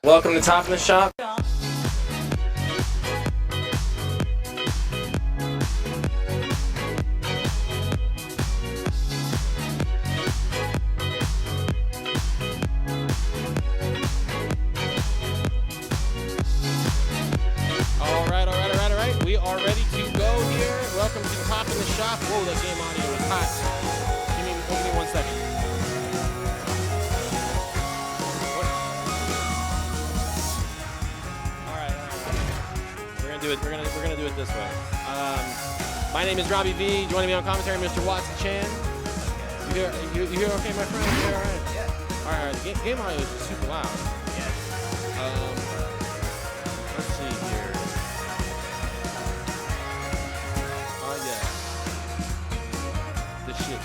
Welcome to Top of the Shop. Alright. We are ready to go here. Welcome to Top of the Shop. Whoa, that game audio is hot. Give me 1 second. Alright. We're gonna do it this way. My name is Robbie V. Joining me on commentary, Mr. Watson Chan. You hear okay, my friend? You hear alright? Yeah. Alright, the game audio is super loud. Yeah. Let's see here. Oh yeah. This shit.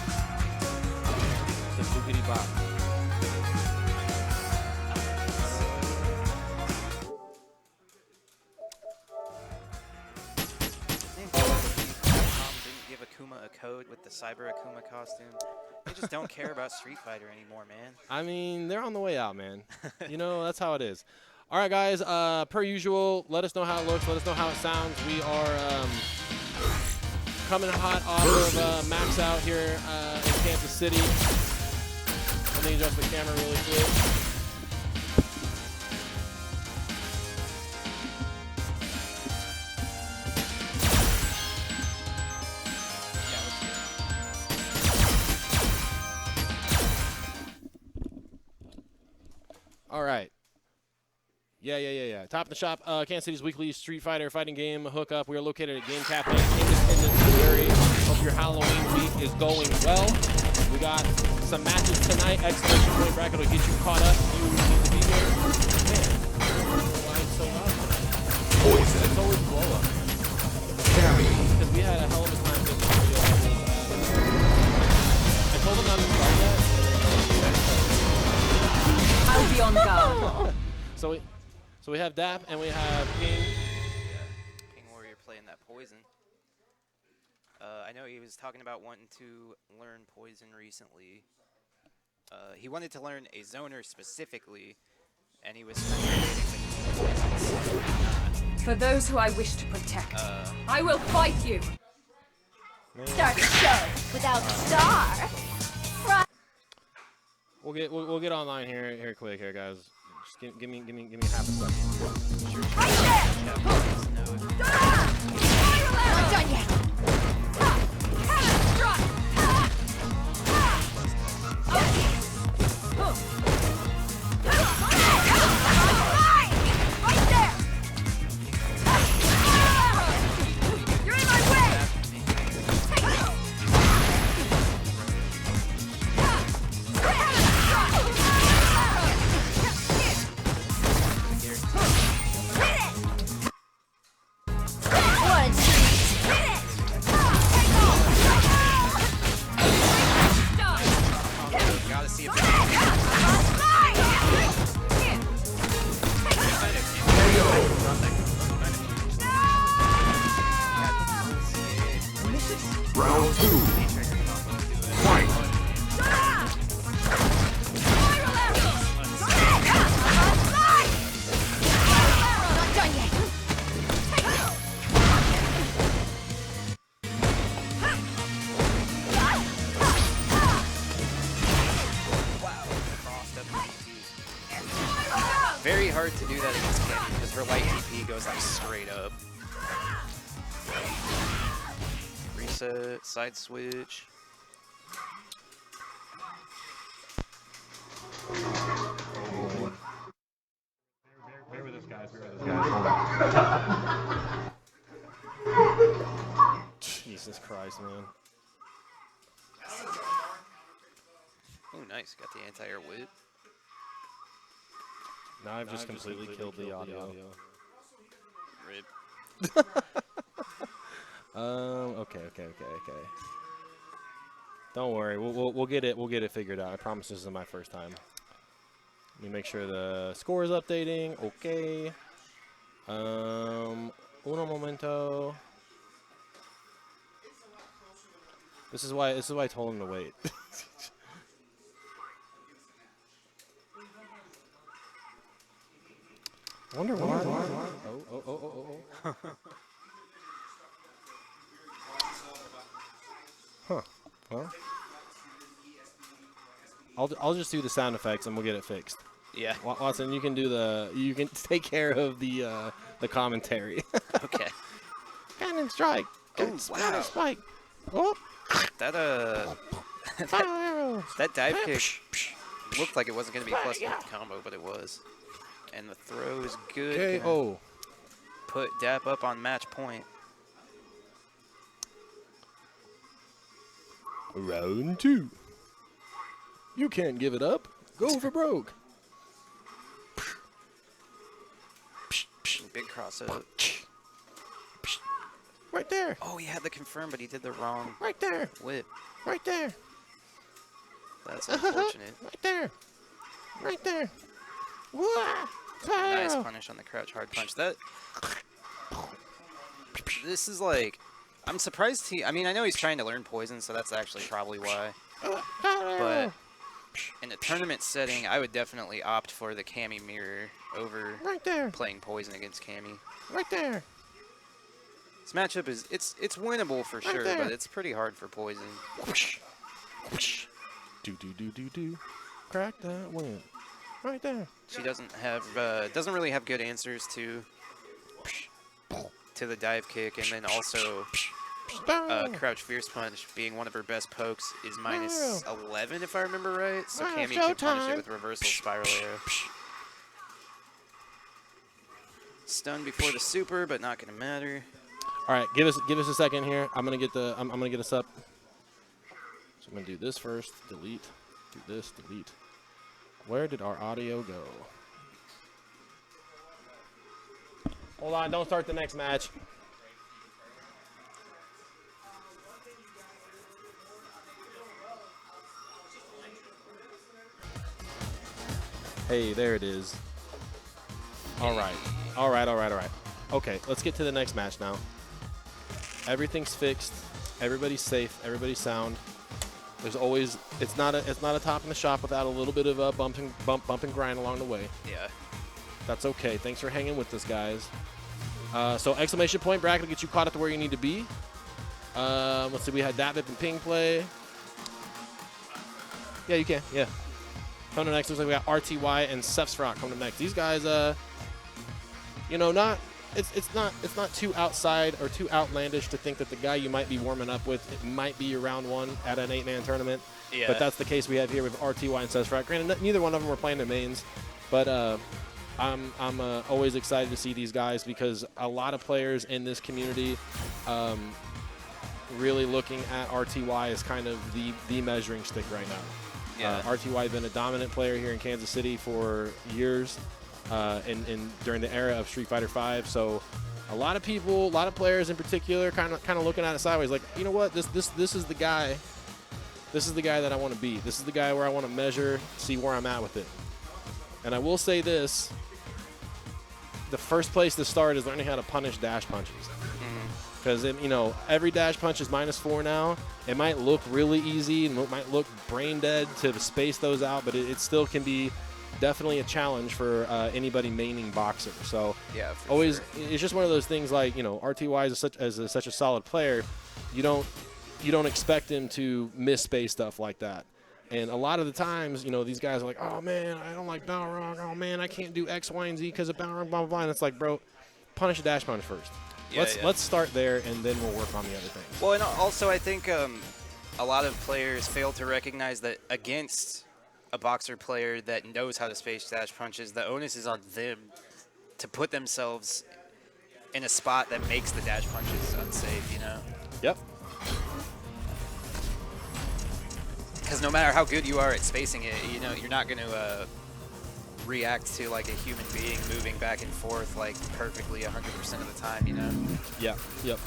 The boogity bop. Didn't give Akuma a code with the Cyber Akuma costume. They just don't care about Street Fighter anymore, man. I mean, they're on the way out, man. You know, that's how it is. All right, guys. Per usual, let us know how it looks. Let us know how it sounds. We are coming hot off of Max Out here in Kansas City. Let me adjust the camera really quick. All right. Yeah. Top of the Shop, Kansas City's weekly Street Fighter fighting game hookup. We are located at Game Cafe, Independence, Missouri. Hope your Halloween week is going well. We got some matches tonight. Exclamation point bracket will get you caught up. You need to be here. Man, why it's so loud? It's always blow up. Because we had a hell of a time this video. I told them not to start yet. I'll be on guard. So we have Dap and we have Ping. Ping Warrior playing that Poison. I know he was talking about wanting to learn Poison recently. He wanted to learn a zoner specifically, and he was For those who I wish to protect, I will fight you. Start the show without star. We'll get online here quick here, guys. Just give me half a second. Right there. Not done yet. Right there. You're in my way. gotta see if Round 2. Fight. Very hard to do that against Candy because her light AP goes like straight up. Reset, side switch. Bear with us, guys. Jesus Christ, man. Oh, nice. Got the anti-air whip. Now I've just completely killed the audio. Rip. Okay. Don't worry, we'll get it figured out. I promise this isn't my first time. Let me make sure the score is updating. Okay. Uno momento. This is why I told him to wait. Wonder why. Oh. Huh. Well, I'll just do the sound effects and we'll get it fixed. Yeah. Watson, you can take care of the commentary. Okay. Cannon strike. Oh, wow. Spike. Oh. That that dive kick looked like it wasn't going to be a plus one combo, but it was. And the throw is good. KO. Put Dap up on match point. Round 2. You can't give it up. Go for broke. Big cross up. Right there. Oh, he had the confirm, but he did the wrong Right there. whip. Right there. That's unfortunate. Right there. Right there. Wah. Nice punish on the crouch hard punch. This is like, I'm surprised I mean, I know he's trying to learn poison, so that's actually probably why. But in a tournament setting, I would definitely opt for the Cammy mirror over playing poison against Cammy. Right there. This matchup is, it's winnable for sure, but it's pretty hard for poison. Do. Crack that win. Right there. She doesn't really have good answers to the dive kick, and then also crouch fierce punch being one of her best pokes is minus 11 if I remember right. So Cammy can punish it with reversal spiral arrow. Stun before the super, but not gonna matter. All right, give us a second here. I'm gonna get us up. So I'm gonna do this first. Delete. Do this. Delete. Where did our audio go? Hold on. Don't start the next match. Hey, there it is. All right. Okay, let's get to the next match now. Everything's fixed. Everybody's safe. Everybody's sound. There's always it's not a top in the shop without a little bit of a bump and grind along the way. Yeah. That's okay. Thanks for hanging with us, guys. So exclamation point bracket to get you caught up to where you need to be. Let's see. We had Dap and Ping play. Yeah, you can. Yeah. Coming next, looks like we got RTY and SFVCE coming next. These guys, it's not too outside or too outlandish to think that the guy you might be warming up with, it might be your round one at an 8-man tournament. Yeah. But that's the case we have here with RTY and SFVCE. Granted, neither one of them were playing their mains, but I'm always excited to see these guys because a lot of players in this community really looking at RTY as kind of the measuring stick right now. Yeah. RTY has been a dominant player here in Kansas City for years. During the era of Street Fighter V, so a lot of people, a lot of players in particular, kind of looking at it sideways, like, you know what, this is the guy, that I want to beat. This is the guy where I want to measure, see where I'm at with it. And I will say this: the first place to start is learning how to punish dash punches, because every dash punch is -4 now. It might look really easy and it might look brain dead to space those out, but it still can be definitely a challenge for anybody maining Boxer. So yeah, always sure. It's just one of those things, like, RTY is such a solid player, you don't expect him to miss-space stuff like that. And a lot of the times, these guys are like, oh man, I don't like Balrog, oh man, I can't do X, Y, and Z because of Balrog, blah blah blah. And it's like, bro, punish a dash punch first. Yeah, let's start there and then we'll work on the other things. Well, and also I think a lot of players fail to recognize that against a Boxer player that knows how to space dash punches, the onus is on them to put themselves in a spot that makes the dash punches unsafe, Yep. Because no matter how good you are at spacing it, you're not going to react to like a human being moving back and forth like perfectly 100% of the time, Yeah. Yep.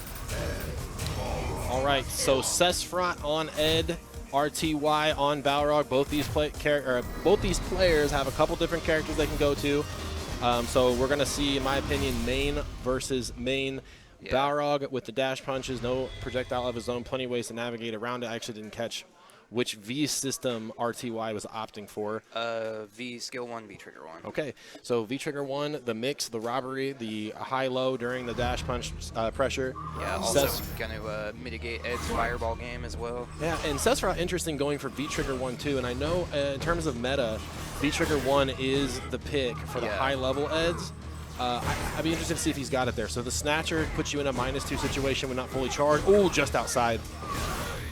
All right. So SFVCE on Ed, RTY on Balrog. Both these players have a couple different characters they can go to. So we're gonna see, in my opinion, main versus main. Yeah. Balrog with the dash punches, no projectile of his own, plenty of ways to navigate around it. I actually didn't catch which V system RTY was opting for. V skill 1, V trigger 1. Okay, so V trigger 1, the mix, the robbery, the high-low during the dash punch pressure. Yeah, also going to mitigate Ed's fireball game as well. Yeah, and Sephiroth interesting going for V trigger 1 too. And I know in terms of meta, V trigger 1 is the pick for the high-level Eds. I'd be interested to see if he's got it there. So the Snatcher puts you in a -2 situation when not fully charged. Oh, just outside.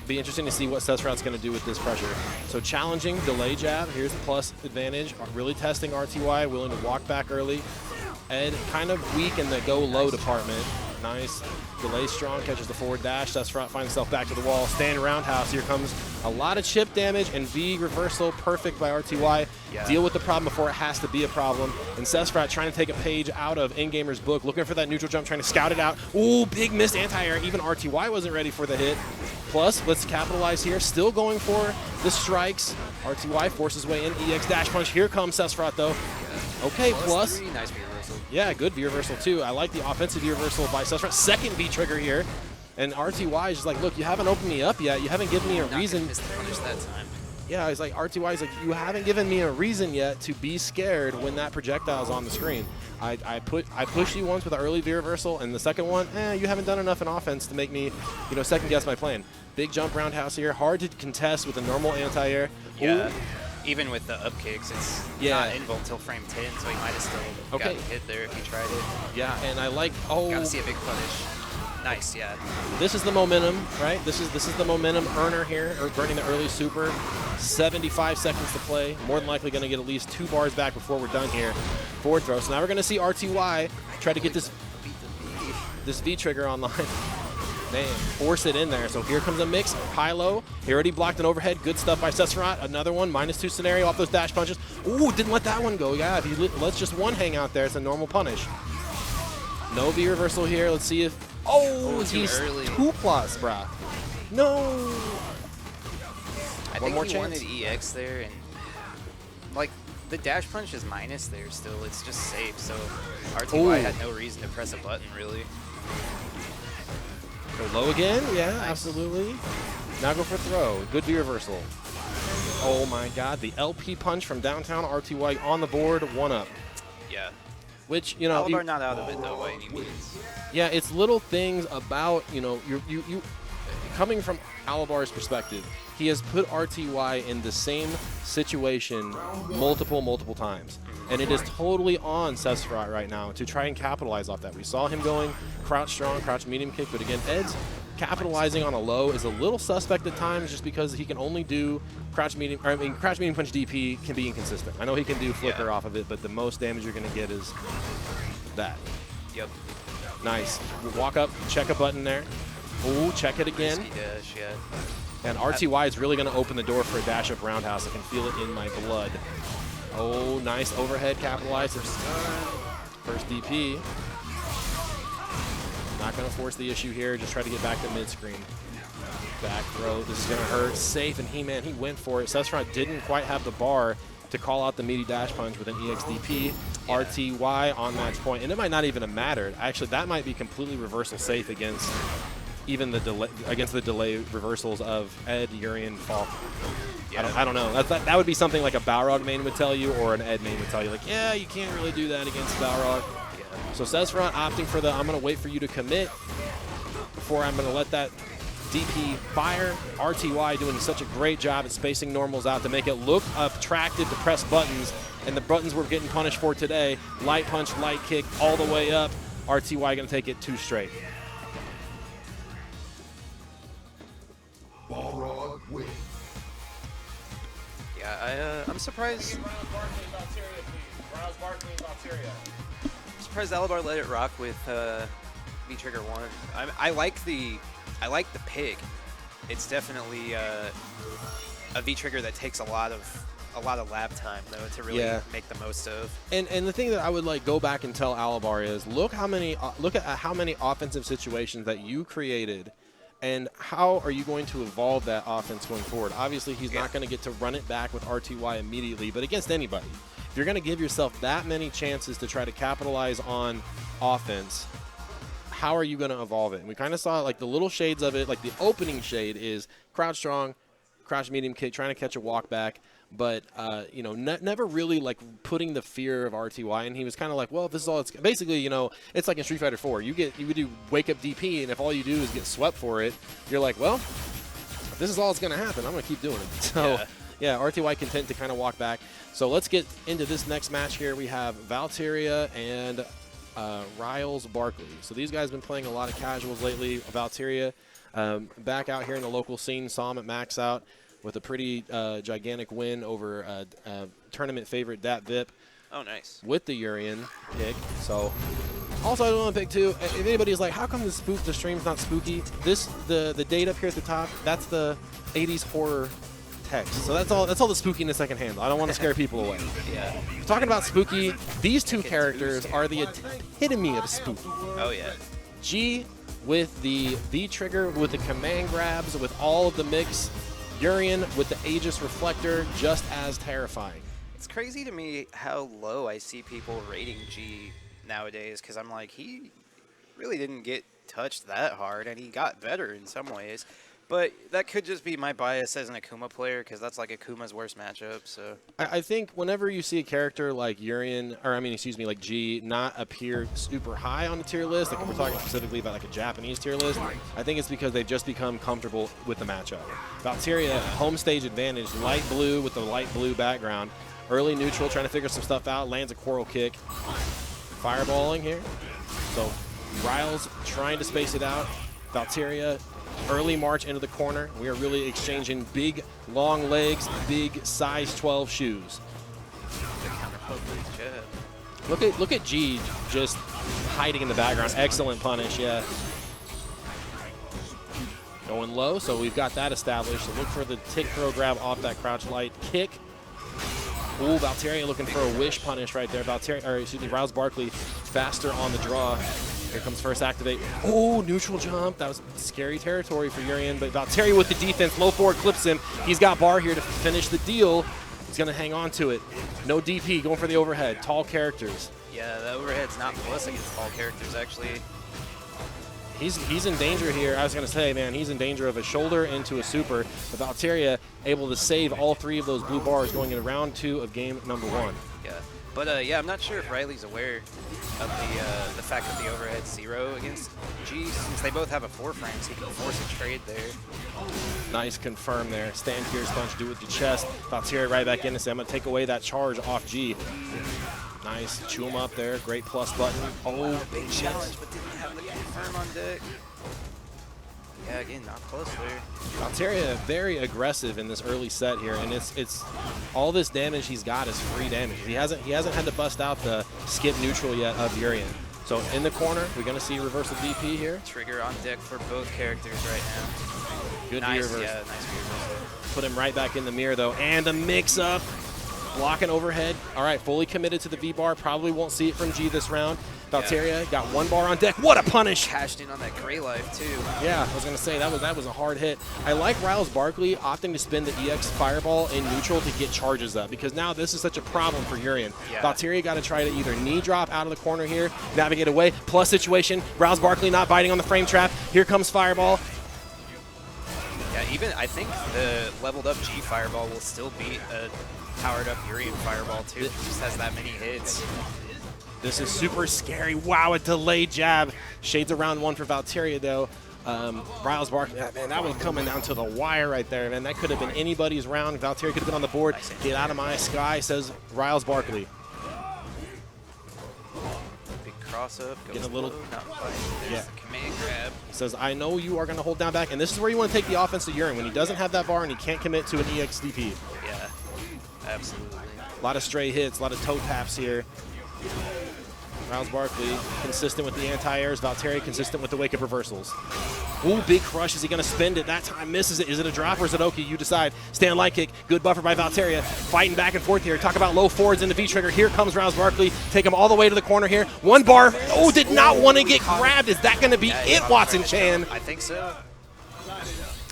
Be interesting to see what Sephiroth's going to do with this pressure. So challenging, delay jab. Here's the plus advantage. Really testing RTY, willing to walk back early. Ed kind of weak in the go low department. Nice. Delay strong, catches the forward dash. Sephiroth finds himself back to the wall. Stand roundhouse. Here comes a lot of chip damage and V reversal. Perfect by RTY. Yeah. Deal with the problem before it has to be a problem. And Sephiroth trying to take a page out of In-Gamer's book, looking for that neutral jump, trying to scout it out. Ooh, big missed anti-air. Even RTY wasn't ready for the hit. Plus, let's capitalize here. Still going for the strikes. RTY forces way in. EX dash punch. Here comes Sephiroth, though. Okay, plus. +3, nice V reversal. Yeah, good V reversal, too. I like the offensive V reversal by Sephiroth. Second V trigger here. And RTY is just like, look, you haven't opened me up yet. You haven't given me a reason. Missed the punish that time. Yeah, it's like RTY is like, you haven't given me a reason yet to be scared when that projectile's on the screen. I pushed you once with an early V reversal, and the second one, you haven't done enough in offense to make me, second guess my plan. Big jump roundhouse here, hard to contest with a normal anti-air. Yeah. Ooh. Even with the up kicks, it's not invul until frame 10, so he might have still gotten hit there if he tried it. Yeah, and I like, Gotta see a big punish. Nice, yeah. This is the momentum, right? This is the momentum earner here, or burning the early super. 75 seconds to play. More than likely going to get at least 2 bars back before we're done here. Forward throw. So now we're going to see RTY try to get this V trigger online. Man, force it in there. So here comes a mix, high-low. He already blocked an overhead. Good stuff by Sephiroth. Another one, -2 scenario off those dash punches. Ooh, didn't let that one go. Yeah, if he lets just one hang out there, it's a normal punish. No V reversal here. Let's see if... Oh, he's early. 2+, bruh. No. I think he wanted EX there, and like the dash punch is minus there still. It's just safe, so RTY had no reason to press a button really. Go low again, yeah, nice. Absolutely. Now go for throw. Good V reversal. Oh my God, the LP punch from downtown. RTY on the board, 1-up. Yeah. Which Alabar not out of it though by any means. Yeah, it's little things about you coming from Alabar's perspective. He has put RTY in the same situation multiple times. And it is totally on Sephiroth right now to try and capitalize off that. We saw him going crouch strong, crouch medium kick, but again, Ed's capitalizing on a low is a little suspect at times just because he can only do crouch medium punch DP can be inconsistent. I know he can do flicker off of it, but the most damage you're going to get is that. Yep. Nice. Walk up, check a button there. Ooh, check it again. Dash, yeah. And RTY is really going to open the door for a dash up roundhouse. I can feel it in my blood. Oh, nice overhead capitalized. First DP. Not going to force the issue here. Just try to get back to mid-screen. Back throw. This is going to hurt. Safe, and he went for it. Sephiroth didn't quite have the bar to call out the meaty dash punch with an EXDP. RTY on match point. And it might not even have mattered. Actually, that might be completely reversal safe against even the delay reversals of Ed, Urian, Falk. Yeah. I don't know. That would be something like a Balrog main would tell you, or an Ed main would tell you. Like, yeah, you can't really do that against Balrog. Yeah. So Sephiroth opting for the I'm going to wait for you to commit before I'm going to let that DP fire. RTY doing such a great job at spacing normals out to make it look attractive to press buttons, and the buttons we're getting punished for today. Light punch, light kick, all the way up. RTY going to take it 2 straight. Balrog win. Yeah, I'm surprised. I'm surprised Alabar let it rock with V Trigger 1. I like the pick. It's definitely a V Trigger that takes a lot of lab time though to really make the most of. And the thing that I would like go back and tell Alabar is look at how many offensive situations that you created. And how are you going to evolve that offense going forward? Obviously, he's not going to get to run it back with RTY immediately, but against anybody. If you're going to give yourself that many chances to try to capitalize on offense, how are you going to evolve it? And we kind of saw like the little shades of it, like the opening shade is crouch strong, crouch medium kick, trying to catch a walk back, but you know, never really like putting the fear of RTY. And he was kind of like, well, this is all it's basically, you know, it's like in Street Fighter 4. You do wake up DP, and if all you do is get swept for it, you're like, well, this is all that's going to happen. I'm going to keep doing it. So, yeah, RTY content to kind of walk back. So let's get into this next match here. We have Valteria and Riles Barkley. So these guys have been playing a lot of casuals lately. Valteria back out here in the local scene, saw him at Max Out with a pretty gigantic win over tournament favorite Dat Vip. Oh, nice. With the Urian pick. So also I want to pick too, if anybody's like, how come the stream's not spooky? The date up here at the top, that's the 80s horror text. So that's all the spookiness I can handle. I don't want to scare people away. Yeah. Talking about spooky, these two characters are the epitome of spooky. Oh, yeah. G with the V trigger, with the command grabs, with all of the mix. Urian with the Aegis Reflector, just as terrifying. It's crazy to me how low I see people rating G nowadays, because I'm like, he really didn't get touched that hard, and he got better in some ways. But that could just be my bias as an Akuma player, because that's like Akuma's worst matchup. So I think whenever you see a character like Urian, or I mean, excuse me, like G, not appear super high on the tier list, like if we're talking specifically about like a Japanese tier list, I think it's because they've just become comfortable with the matchup. Valteria, home stage advantage, light blue with the light blue background. Early neutral, trying to figure some stuff out, lands a Coral Kick. Fireballing here. So Riles trying to space it out. Valteria, early march into the corner. We are really exchanging big, long legs, big size 12 shoes. Look at G just hiding in the background. Excellent punish, yeah. Going low, so we've got that established. So look for the tick throw grab off that crouch light kick. Ooh, Valteria looking for a wish punish right there. Riles Barkley faster on the draw. Here comes first activate. Oh, neutral jump. That was scary territory for Urian, but Valteria with the defense. Low forward clips him. He's got bar here to finish the deal. He's going to hang on to it. No DP, going for the overhead. Tall characters. Yeah, the overhead's not plus against tall characters, actually. He's in danger here. I was going to say, man, he's in danger of a shoulder into a super. But Valteria able to save all three of those blue bars going into round 2 of game number 1. Yeah, but yeah, I'm not sure if Riley's aware of the fact that the overhead's 0 against G, since they both have a 4 frame, so he can force a trade there. Nice confirm there. Stand here, punch, do it with your chest. Valteria right back in and say, I'm going to take away that charge off G. Nice, chew him up there. Great plus button. Oh, big challenge, but didn't have the confirm on deck. Yeah, again, not close there. Valteria very aggressive in this early set here, and it's all this damage he's got is free damage. He hasn't had to bust out the skip neutral yet of Urian. So in the corner, we're gonna see reversal DP here. Trigger on deck for both characters right now. Good nice, reversal. yeah, nice reversal. Put him right back in the mirror though, and the mix up. Blocking overhead. All right, fully committed to the V-bar. Probably won't see it from G this round. Valteria got 1 bar on deck. What a punish! Cashed in on that gray life, too. Yeah, I was going to say, that was a hard hit. I like Riles Barkley opting to spin the EX Fireball in neutral to get charges up, because now this is such a problem for Urian. Yeah. Valteria got to try to either knee drop out of the corner here, navigate away, plus situation. Riles Barkley not biting on the frame trap. Here comes Fireball. Yeah, even I think the leveled up G Fireball will still beat a powered up Urian Fireball too. It just has that many hits. This is super scary. Wow, a delayed jab. Shades of round 1 for Valteria though. Riles Barkley, man, that was coming down to the wire right there, man. That could have been anybody's round. Valteria could have been on the board. Get out of my sky, says Riles Barkley. Big cross up, goes Getting a little, low, not quite. There's the command grab. Says, I know you are going to hold down back, and this is where you want to take the offense to Urian, when he doesn't have that bar and he can't commit to an EXDP. Yeah, absolutely. A lot of stray hits, a lot of toe taps here. Riles Barkley consistent with the anti-airs. Valteria consistent with the wake-up reversals. Ooh, big crush. Is he going to spend it? That time misses it. Is it a drop or is it okay? You decide. Stand light kick. Good buffer by Valteria. Fighting back and forth here. Talk about low forwards in the V-trigger. Here comes Riles Barkley. Take him all the way to the corner here. 1 bar. Oh, did not want to get grabbed. Is that going to be it, Watson Chan? I think so.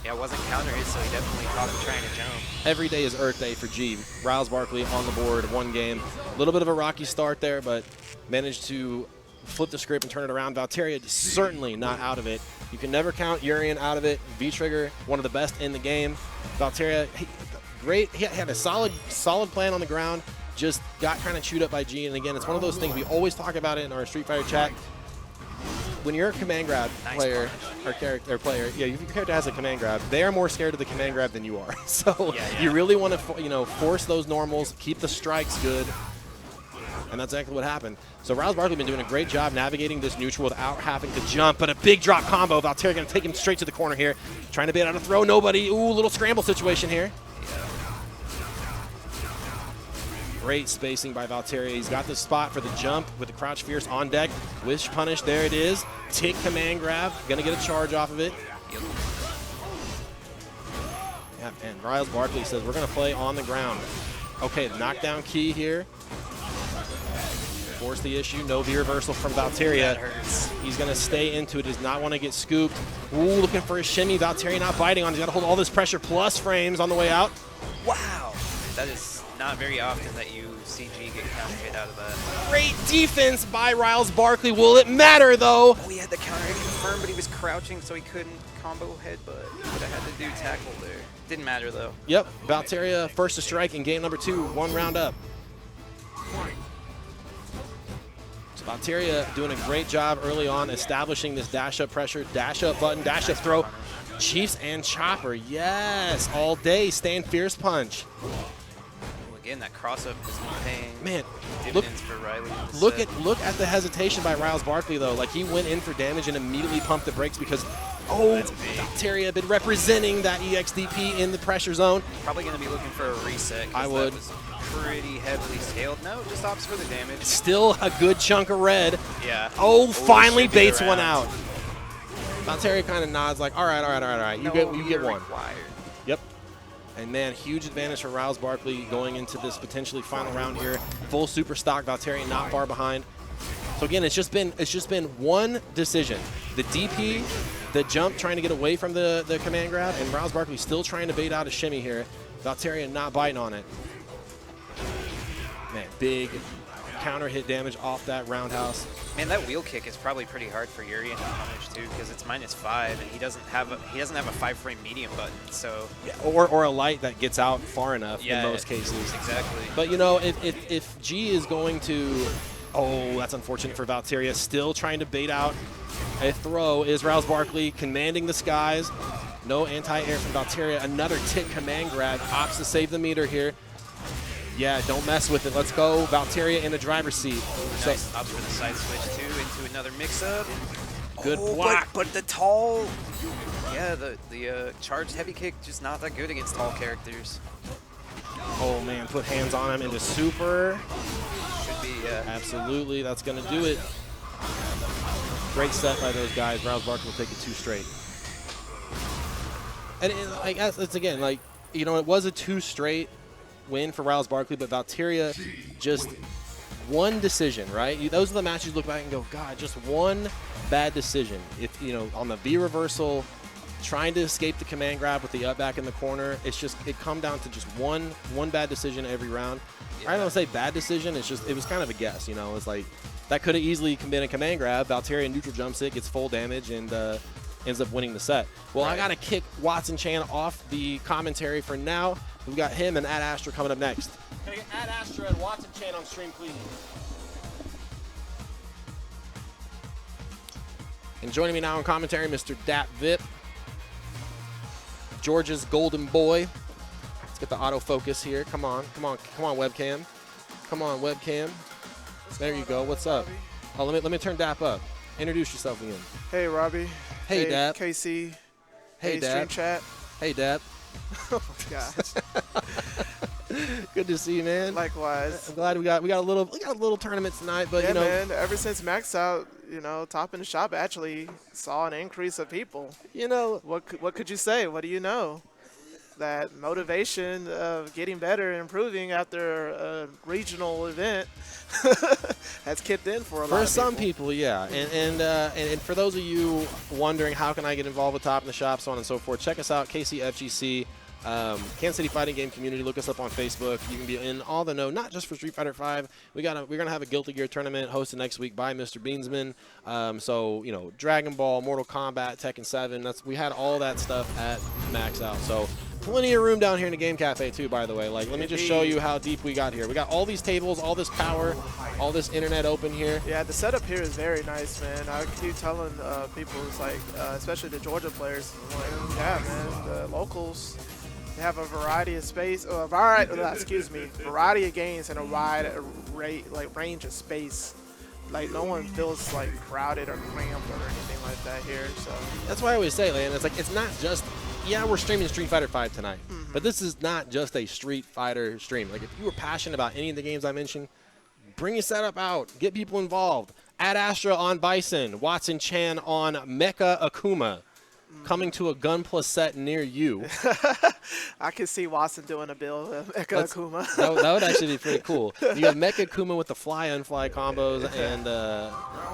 Yeah, it wasn't counter hit, so he definitely thought of trying to jump. Every day is Earth Day for G. Riles Barkley on the board, 1 game. A little bit of a rocky start there, but managed to flip the script and turn it around. Valteria is certainly not out of it. You can never count Urian out of it. V-Trigger, one of the best in the game. Valteria, great. He had a solid plan on the ground. Just got kind of chewed up by G. And again, it's one of those things we always talk about it in our Street Fighter chat. When you're a command grab player or character or player, yeah, if your character has a command grab, they are more scared of the command grab than you are. So you really want to, force those normals, keep the strikes good, and that's exactly what happened. So Rouse Barkley been doing a great job navigating this neutral without having to jump, but a big drop combo. Valteria going to take him straight to the corner here, trying to bait out a throw. Nobody. Ooh, little scramble situation here. Great spacing by Valteria. He's got the spot for the jump with the crouch fierce on deck. Wish punish, there it is. Tick command grab, gonna get a charge off of it. Yeah, and Riles Barkley says we're gonna play on the ground. Okay, the knockdown key here. Force the issue, no V reversal from Valteria. That hurts. He's gonna stay into it, does not want to get scooped. Ooh, looking for a shimmy. Valteria not biting on it. He's gotta hold all this pressure plus frames on the way out. Wow, that is not very often that you see G get counter hit out of that. Great defense by Riles Barkley. Will it matter, though? Oh, he had the counter hit confirmed, but he was crouching, so he couldn't combo headbutt. He would have had to do tackle there. Didn't matter, though. Yep, Valteria first to strike in game number 2, 1 round up. So Valteria doing a great job early on establishing this dash up pressure, dash up button, dash up throw. Chiefs and Chopper, yes, all day, stand fierce punch. Again, that cross-up is paying dividends for Riley. Look at the hesitation by Riles Barkley, though. Like, he went in for damage and immediately pumped the brakes because, Valteria had been representing that EXDP in the pressure zone. Probably going to be looking for a reset. I would. That was pretty heavily scaled. No, just opts for the damage. Still a good chunk of red. Yeah. Oh, finally baits one out. Valteria kind of nods like, all right. You get one. Required. Yep. And man, huge advantage for Riles Barkley going into this potentially final round here. Full super stock, Valteria not far behind. So again, it's just been one decision. The DP, the jump trying to get away from the command grab, and Riles Barkley still trying to bait out a shimmy here. Valteria not biting on it. Man, big counter hit damage off that roundhouse. Man, that wheel kick is probably pretty hard for Urian to punish too, because it's -5 and he doesn't have a 5-frame medium button. So yeah, or a light that gets out far enough in most cases. Exactly. But if G is going to, that's unfortunate for Valteria. Still trying to bait out a throw is Riles Barkley commanding the skies. No anti-air from Valteria. Another tick command grab. Opts to save the meter here. Yeah, don't mess with it. Let's go. Valteria in the driver's seat. Nice. Opts for the side switch too into another mix-up. Good block. But the tall, the charged heavy kick just not that good against tall characters. Oh man, put hands on him into super. Should be, Absolutely, that's gonna do it. Great set by those guys. Riles Barkley will take it 2 straight. And I guess it's again like, it was a 2 straight win for Riles Barkley, but Valteria just one decision, right? Those are the matches you look back and go, God, just one bad decision. If on the V reversal, trying to escape the command grab with the up back in the corner, it come down to just one bad decision every round. Yeah. I don't want to say bad decision. It was kind of a guess. It's like that could have easily been a command grab. Valteria neutral jumps it, gets full damage, and ends up winning the set. Well, right. I got to kick Watson Chan off the commentary for now. We've got him and Ad Astra coming up next. Can I get Ad Astra and Watson Chan on stream, please? And joining me now on commentary, Mr. Dap Vip, Georgia's golden boy. Let's get the autofocus here. Come on, webcam. Come on, webcam. There you go. What's up? Oh, let me turn Dap up. Introduce yourself again. Hey, Robbie. Hey, Dap. KC. Hey, Dap. Stream chat. Hey, Dap. Oh my gosh. Good to see you, man. Likewise. I'm glad we got a little tournament tonight, but yeah, man. Ever since Max out, top in the shop actually saw an increase of people. What could you say? What do you know? That motivation of getting better and improving after a regional event has kicked in for a lot of people. For some people, yeah. And for those of you wondering how can I get involved with Top in the Shop, so on and so forth, check us out, KCFGC Kansas City Fighting Game community, look us up on Facebook. You can be in all the know, not just for Street Fighter 5. We're gonna have a Guilty Gear tournament hosted next week by Mr. Beansman. So you know, Dragon Ball, Mortal Kombat, Tekken 7. We had all that stuff at Max Out. So plenty of room down here in the Game Cafe too, by the way. Like, let me just show you how deep we got here. We got all these tables, all this power, all this internet open here. Yeah, the setup here is very nice, man. I keep telling people, it's like, especially the Georgia players, like, yeah, man, the locals, they have a variety of space, variety of games and a wide range of space. Like, no one feels like crowded or cramped or anything like that here. So that's why I always say, man, it's not just, yeah, we're streaming Street Fighter 5 tonight, but this is not just a Street Fighter stream. Like, if you were passionate about any of the games I mentioned, bring your setup out, get people involved. Ad Astra on Bison, Watson Chan on Mecha Akuma, coming to a Gunpla set near you. I can see Watson doing a build of Mecha Akuma. that would actually be pretty cool. You have Mecha Akuma with the fly-unfly combos, and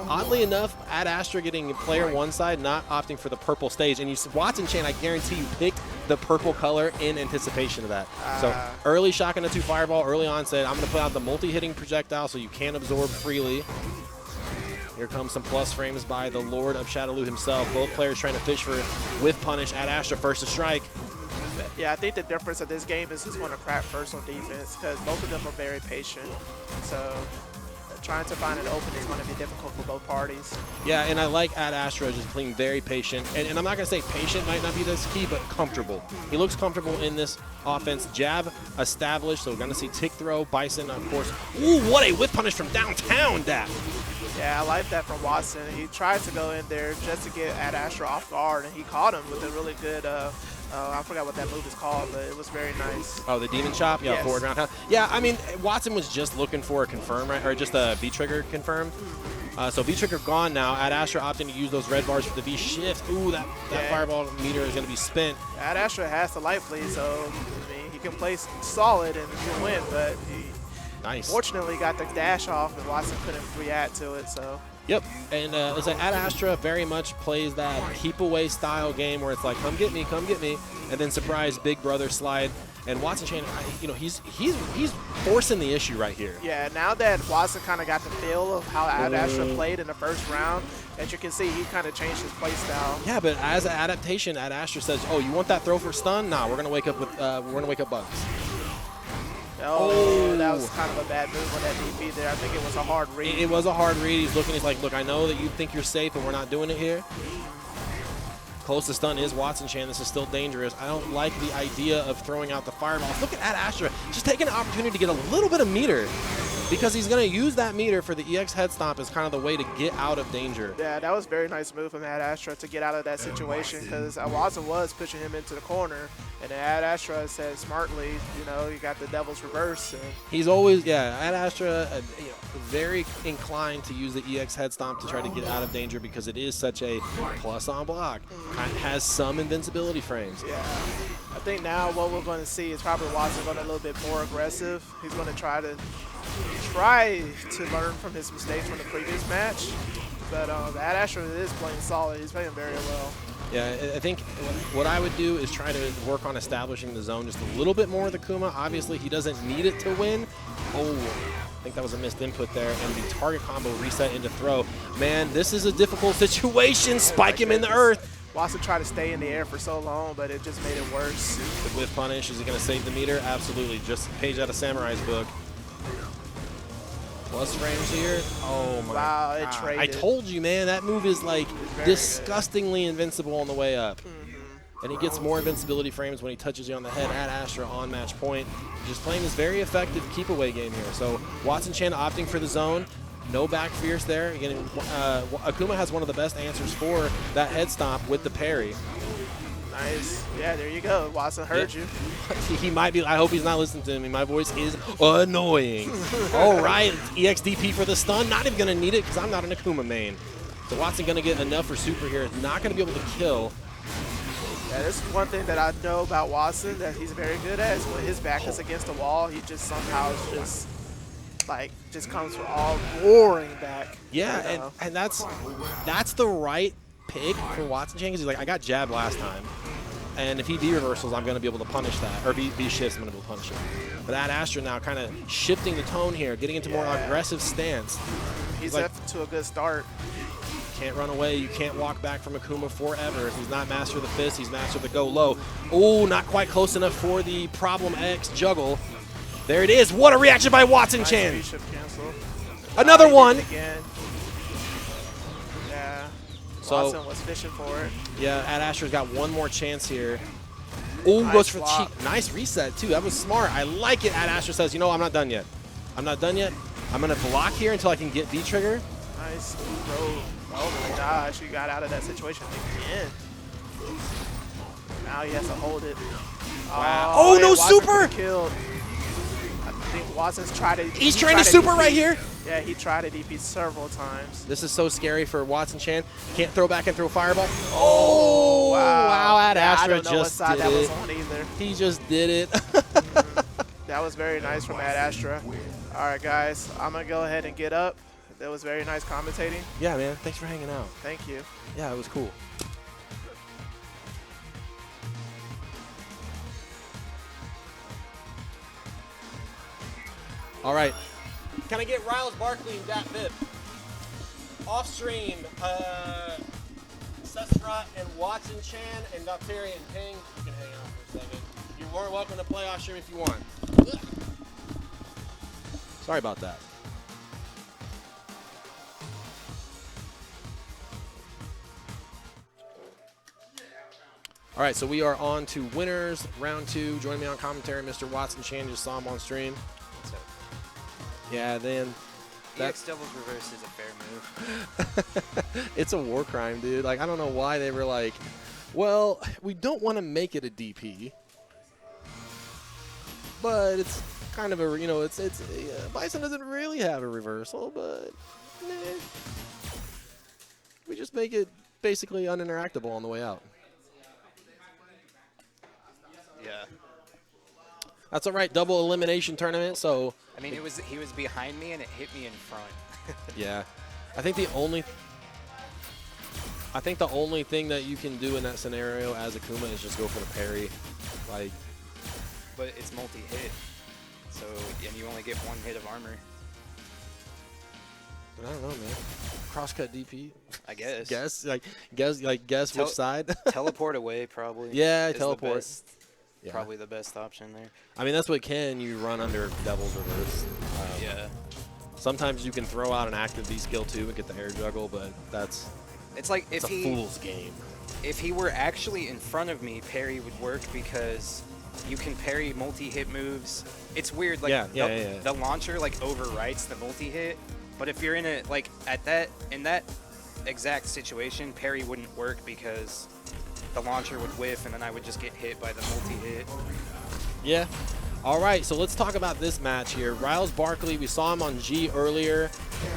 oddly enough, Ad Astra getting player one side, not opting for the purple stage. And Watson Chan, I guarantee you picked the purple color in anticipation of that. So early shotgun to 2 fireball, early on said, I'm going to put out the multi-hitting projectile so you can absorb freely. Here comes some plus frames by the Lord of Shadowloo himself. Both players trying to fish for with punish. Ad Astra first to strike. Yeah, I think the difference of this game is who's going to crack first on defense, because both of them are very patient. So trying to find an open is going to be difficult for both parties. Yeah, and I like Ad Astra just being very patient. And I'm not going to say patient might not be this key, but comfortable. He looks comfortable in this offense. Jab established, so we're going to see tick throw. Bison, of course. Ooh, what a whip punish from downtown, Dap. Yeah, I like that from Watson. He tried to go in there just to get Ad Astra off guard, and he caught him with a really good, I forgot what that move is called, but it was very nice. Oh, the Demon Chop? Yeah, yes. Forward roundhouse. Yeah, I mean, Watson was just looking for a confirm, right? Or just a V-trigger confirm. So V-trigger gone now. Ad Astra opting to use those red bars for the V-shift. Ooh, that fireball meter is going to be spent. Ad Astra has the life lead, so I mean, he can play solid and can win, but he fortunately got the dash off, and Watson couldn't react to it. So. Yep, and it's like Ad Astra very much plays that keep away style game where it's like, come get me, and then surprise Big Brother slide. And Watson Chan, you know, he's forcing the issue right here. Yeah, now that Watson kind of got the feel of how Ad Astra played in the first round, as you can see, he kind of changed his play style. Yeah, but as an adaptation, Ad Astra says, "Oh, you want that throw for stun? Nah, we're gonna wake up bugs." Oh, that was kind of a bad move on that DP there. I think it was a hard read. It was a hard read. He's looking. He's like, "Look, I know that you think you're safe, but we're not doing it here." Close to stun is Watson Chan. This is still dangerous. I don't like the idea of throwing out the fireballs. Look at Ad Astra just taking an opportunity to get a little bit of meter, because he's going to use that meter for the EX head stomp as kind of the way to get out of danger. Yeah, that was a very nice move from Ad Astra to get out of that situation, because Watson was pushing him into the corner, and Ad Astra said smartly, you know, you got the devil's reverse. And he's always, Ad Astra, you know, very inclined to use the EX head stomp to try to get out of danger, because it is such a plus on block. Has some invincibility frames. Yeah. I think now what we're going to see is probably Watson going a little bit more aggressive. He's going to try to learn from his mistakes from the previous match. But Ad Astra is playing solid. He's playing very well. Yeah, I think what I would do is try to work on establishing the zone just a little bit more with Akuma. Obviously, he doesn't need it to win. Oh, I think that was a missed input there. And the target combo reset into throw. Man, this is a difficult situation. Spike him in the earth. Watson tried to stay in the air for so long, but it just made it worse. The whiff punish, is he going to save the meter? Absolutely. Just a page out of Samurai's book. Plus frames here. Oh my God. It traded. I told you, man, that move is like disgustingly invincible on the way up. And he gets more invincibility frames when he touches you on the head. Ad Astra on match point. Just playing this very effective keep away game here. So Watson Chan opting for the zone. No back fierce there. Again, Akuma has one of the best answers for that head stomp with the parry. Nice. Yeah, there you go. Watson heard you. He might be. I hope he's not listening to me. My voice is annoying. All right, EXDP for the stun. Not even going to need it because I'm not an Akuma main. So Watson going to get enough for super here. Not going to be able to kill. Yeah, this is one thing that I know about Watson that he's very good at is when his back is against the wall, he just somehow just comes all roaring back. Yeah, and that's the right pick for Watson Chan, because he's like, I got jabbed last time. And if he D-reversals, I'm going to be able to punish that. Or B-shifts, I'm going to be able to punish it. But Ad Astra now kind of shifting the tone here, getting into more aggressive stance. He's like, up to a good start. Can't run away. You can't walk back from Akuma forever. He's not master of the fist. He's master of the go low. Oh, not quite close enough for the Problem X juggle. There it is. What a reaction by Watson Chan. Nice V-shift cancel. Another He one. did it again. Yeah. So, Watson was fishing for it. yeah, Ad Astra's got one more chance here. Oh, Nice goes for the block. cheek. Nice reset, too. That was smart. I like it. Ad Astra says, you know, I'm not done yet. I'm not done yet. I'm going to block here until I can get V-trigger. Nice throw. Oh my gosh, he got out of that situation again. Now he has to hold it. Wow. Oh, and no Watson super! could've Killed. I think Watson's tried to. He's trying to super DP. right here. Yeah, he tried to DP several times. This is so scary for Watson Chan. Can't throw back and throw fireball. Oh, wow. Ad Yeah, I Astra don't know what just side did that was it. on either. He just did it. That was very nice from Ad Astra. All right, guys, I'm gonna go ahead and get up. That was very nice commentating. Yeah, man. Thanks for hanging out. Thank you. Yeah, it was cool. All right. Can I get Riles Barkley and Dat Vip? Off stream, Sesrot and Watson Chan and Docteria and Ping. You can hang out for a second. You're more welcome to play off stream if you want. Ugh. Sorry about that. All right, so we are on to winners, round 2. Join me on commentary, Mr. Watson Chan. Just saw him on stream. Yeah, then EX doubles reverse is a fair move. it's a war crime, dude. Like, I don't know why they were like, well, we don't want to make it a DP, but it's kind of a, you know, Bison doesn't really have a reversal, but we just make it basically uninteractable on the way out. Yeah. That's all right. Double elimination tournament. So I mean, he was behind me and it hit me in front. yeah, I think the only thing that you can do in that scenario as Akuma is just go for the parry, like. But it's multi-hit, so and you only get 1 hit of armor. I don't know, man. Crosscut DP. I guess. Guess which side. Teleport away, probably. Yeah, is teleport. The best, Yeah. Probably the best option there. I mean, that's what you run under Devil's Reverse. Yeah. Sometimes you can throw out an active V skill too and get the air juggle, but It's like it's a fool's game. If he were actually in front of me, parry would work because you can parry multi-hit moves. It's weird, like the launcher like overwrites the multi-hit, but if you're in a in that exact situation, parry wouldn't work because the launcher would whiff and then I would just get hit by the multi-hit. Yeah. All right, so let's talk about this match here. Riles Barkley, we saw him on G earlier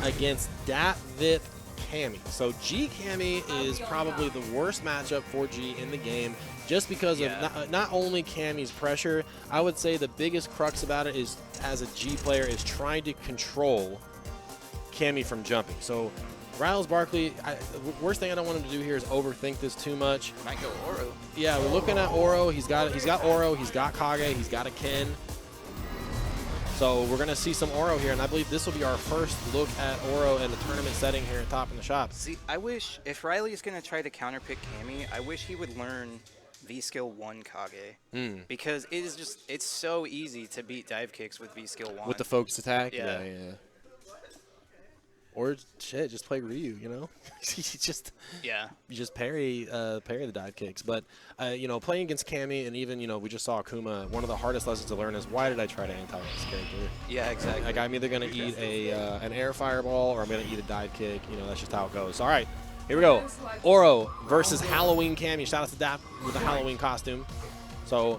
against Dat Vip Cammy. So G Cammy is probably the worst matchup for G in the game just because of not only Cammy's pressure, I would say the biggest crux about it is, as a G player, is trying to control Cammy from jumping. So Riles Barkley, the worst thing I don't want him to do here is overthink this too much. Might go Oro. Yeah, we're looking at Oro. He's got Oro. He's got Kage. He's got a Ken. So we're going to see some Oro here, and I believe this will be our first look at Oro in the tournament setting here at Top in the Shop. See, I wish, if Riley's going to try to counterpick Cammy, I wish he would learn V-Skill 1 Kage. Because it's so easy to beat dive kicks with V-Skill 1. With the focus attack? Yeah. Or shit, just play Ryu, you know? you just parry the dive kicks. But you know, playing against Cammy, and even, you know, we just saw Akuma, one of the hardest lessons to learn is, why did I try to anti this character? Yeah, exactly. Like, I'm either going to eat an air fireball or I'm going to eat a dive kick. You know, that's just how it goes. All right, here we go. Oro versus Halloween Cammy. Shout out to Dap with the Halloween costume. So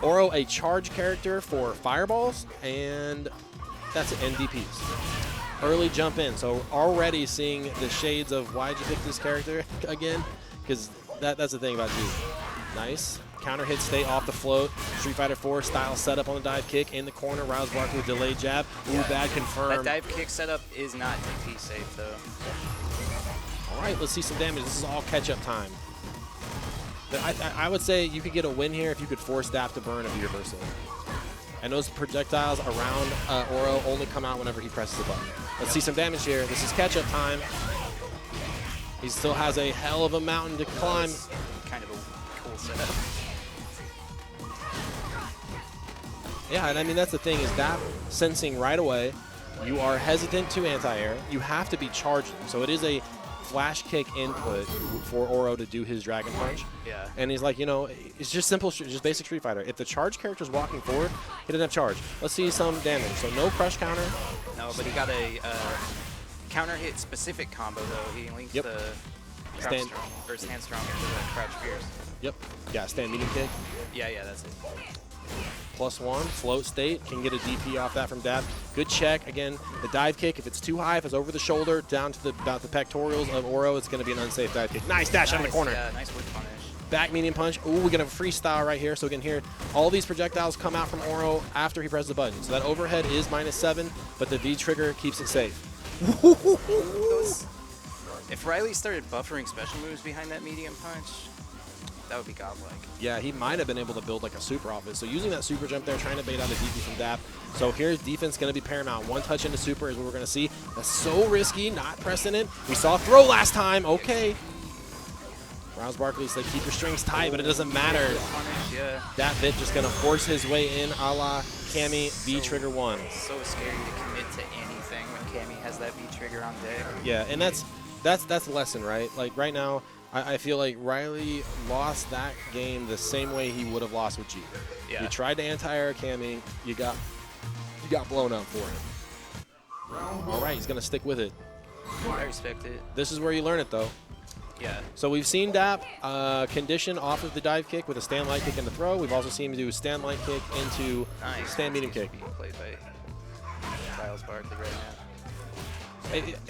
Oro, a charge character for fireballs, and that's NDPs. Early jump in, so already seeing the shades of why'd you pick this character again, because that's the thing about G. Nice counter hit, stay off the float. Street Fighter 4 style setup on the dive kick in the corner. Riles Barkley with delayed jab. Ooh, bad confirm. That dive kick setup is not DP safe though. All right, let's see some damage. This is all catch up time. But I would say you could get a win here if you could force Dap to burn a V reversal. And those projectiles around Oro only come out whenever he presses the button. Let's see some damage here. This is catch-up time. He still has a hell of a mountain to climb. Kind of a cool setup. Yeah, and I mean, that's the thing, is Dap sensing right away. You are hesitant to anti-air. You have to be charging. So it is a flash kick input for Oro to do his Dragon Punch. Yeah. And he's like, you know, it's just simple, just basic Street Fighter. If the charge character's walking forward, he doesn't have charge. Let's see some damage. So no crush counter. No, but he got a counter hit specific combo though. He linked Yep. the Stand strong into the crouch fierce. Yep. Yeah, stand medium kick. Yeah, that's it. +1, float state, can get a DP off that from Dap. Good check. Again, the dive kick, if it's too high, if it's over the shoulder, down to about the pectorals of Oro, it's going to be an unsafe dive kick. Nice dash out of the corner. Yeah, nice wood punish. Back medium punch. Ooh, we get a freestyle right here. So we can hear all these projectiles come out from Oro after he presses the button. So that overhead is -7, but the V trigger keeps it safe. If Riley started buffering special moves behind that medium punch, that would be godlike. Yeah, he might have been able to build like a super off it. So using that super jump there, trying to bait out a DP from Dap. So here's defense going to be paramount. One touch into super is what we're going to see. That's so risky, not pressing it. We saw throw last time. Okay. Rouse Barkley said keep your strings tight, but it doesn't matter. Punish, yeah. That Vip just going to force his way in a la Cammy V trigger 1. So scary to commit to anything when Cammy has that V trigger on deck. Yeah, and that's the lesson, right? Like right now, I feel like Riley lost that game the same way he would have lost with G. Yeah. You tried to anti-air Cammy, you got blown up for it. All right, he's gonna stick with it. I respect it. This is where you learn it, though. Yeah. So we've seen Dap condition off of the dive kick with a stand light kick in the throw. We've also seen him do a stand light kick into stand medium kick. Being played by Miles Barkley right now.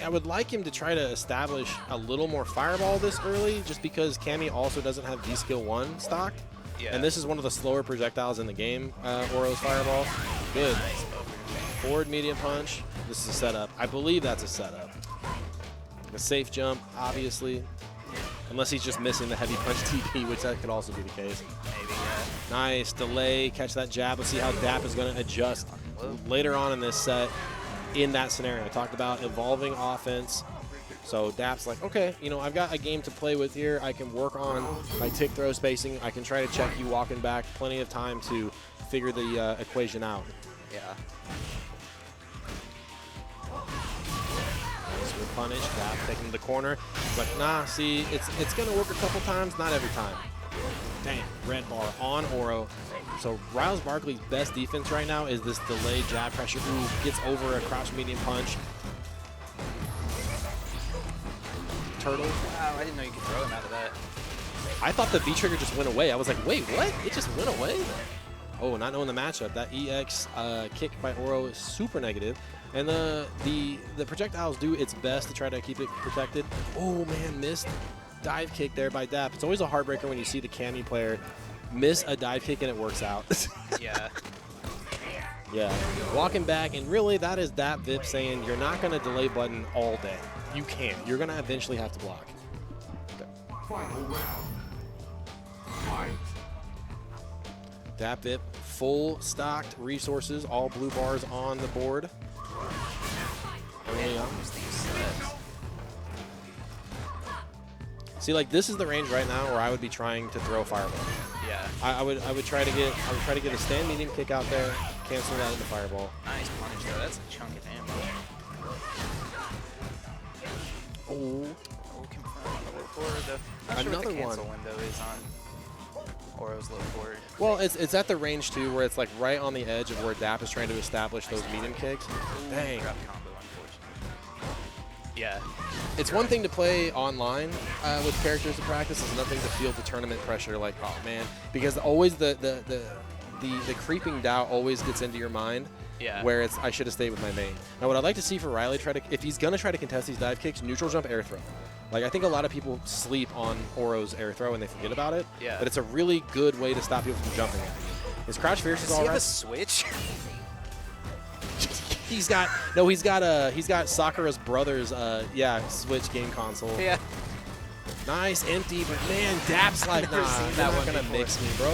I would like him to try to establish a little more fireball this early, just because Cammy also doesn't have D-Skill 1 stocked. Yeah. And this is one of the slower projectiles in the game, Oro's fireball. Good. Nice buffer. Forward medium punch. This is a setup. I believe that's a setup. A safe jump, obviously. Unless he's just missing the heavy punch TP, which that could also be the case. Maybe, yeah. Nice delay. Catch that jab. Let's see how Dap is going to adjust later on in this set. In that scenario, I talked about evolving offense. So Dap's like, okay, you know, I've got a game to play with here. I can work on my tick throw spacing. I can try to check you walking back. Plenty of time to figure the equation out. Yeah. So we punish Dap, taking the corner. But nah, see, it's gonna work a couple times, not every time. Dang, red bar on Oro. So Riles Barkley's best defense right now is this delayed jab pressure. Ooh, gets over a crouch medium punch. Turtle. Wow, I didn't know you could throw him out of that. I thought the V trigger just went away. I was like, wait, what? It just went away? Oh, not knowing the matchup. That EX kick by Oro is super negative. And the projectiles do its best to try to keep it protected. Oh man, missed dive kick there by Dap. It's always a heartbreaker when you see the Cammy player miss a dive kick and it works out. Yeah. Yeah. Walking back, and really that is Dap Vip saying you're not going to delay button all day. You can't. You're going to eventually have to block. Okay. Final round. Fight. Dap Vip, full stocked resources, all blue bars on the board. Early on. See, like this is the range right now where I would be trying to throw fireball. Yeah. I would try to get a stand medium kick out there, cancel that into fireball. Nice punish though. That's a chunk of damage. Oh, Oh, confirm the low forward though. Not sure what Another the cancel one. window is on Oro's low forward. well, it's at the range too where it's like right on the edge of where Dap is trying to establish those medium kicks. Dang. Grab combo, unfortunately. Yeah. It's one thing to play online with characters to practice. It's nothing to feel the tournament pressure. Like, oh man, because always the creeping doubt always gets into your mind. Yeah. Where it's I should have stayed with my main. Now, what I'd like to see for Riley, if he's gonna try to contest these dive kicks, neutral jump air throw. Like I think a lot of people sleep on Oro's air throw and they forget about it. Yeah. But it's a really good way to stop people from jumping. His crouch fierce is Does all he have a right. switch? He's got Sakura's brother's Switch game console. Yeah. Nice, empty, but man, Dap's like, nah, seen you're that not one gonna before. mix me, bro.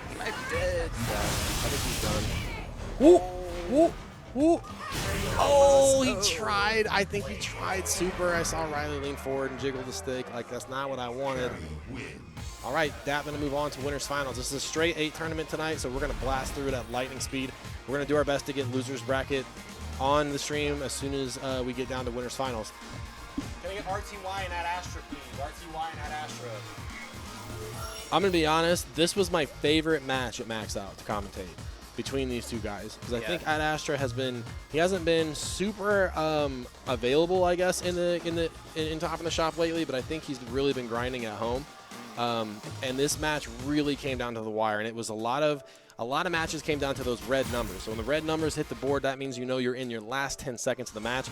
He might be dead. Yeah, I think he's done. Woo, woo, woo. Oh, he tried. I think he tried super. I saw Riley lean forward and jiggle the stick. Like, that's not what I wanted. All right, Dap gonna move on to winners finals. This is a straight 8 tournament tonight, so we're gonna blast through it at lightning speed. We're gonna do our best to get losers bracket on the stream as soon as we get down to winners finals. Can I get RTY and Ad Astra, please? RTY and Ad Astra. I'm gonna be honest. This was my favorite match at Max Out to commentate between these two guys, because I think Ad Astra he hasn't been super available, I guess, in top of the shop lately, but I think he's really been grinding at home. And this match really came down to the wire, and it was a lot of matches came down to those red numbers. So when the red numbers hit the board, that means you know you're in your last 10 seconds of the match.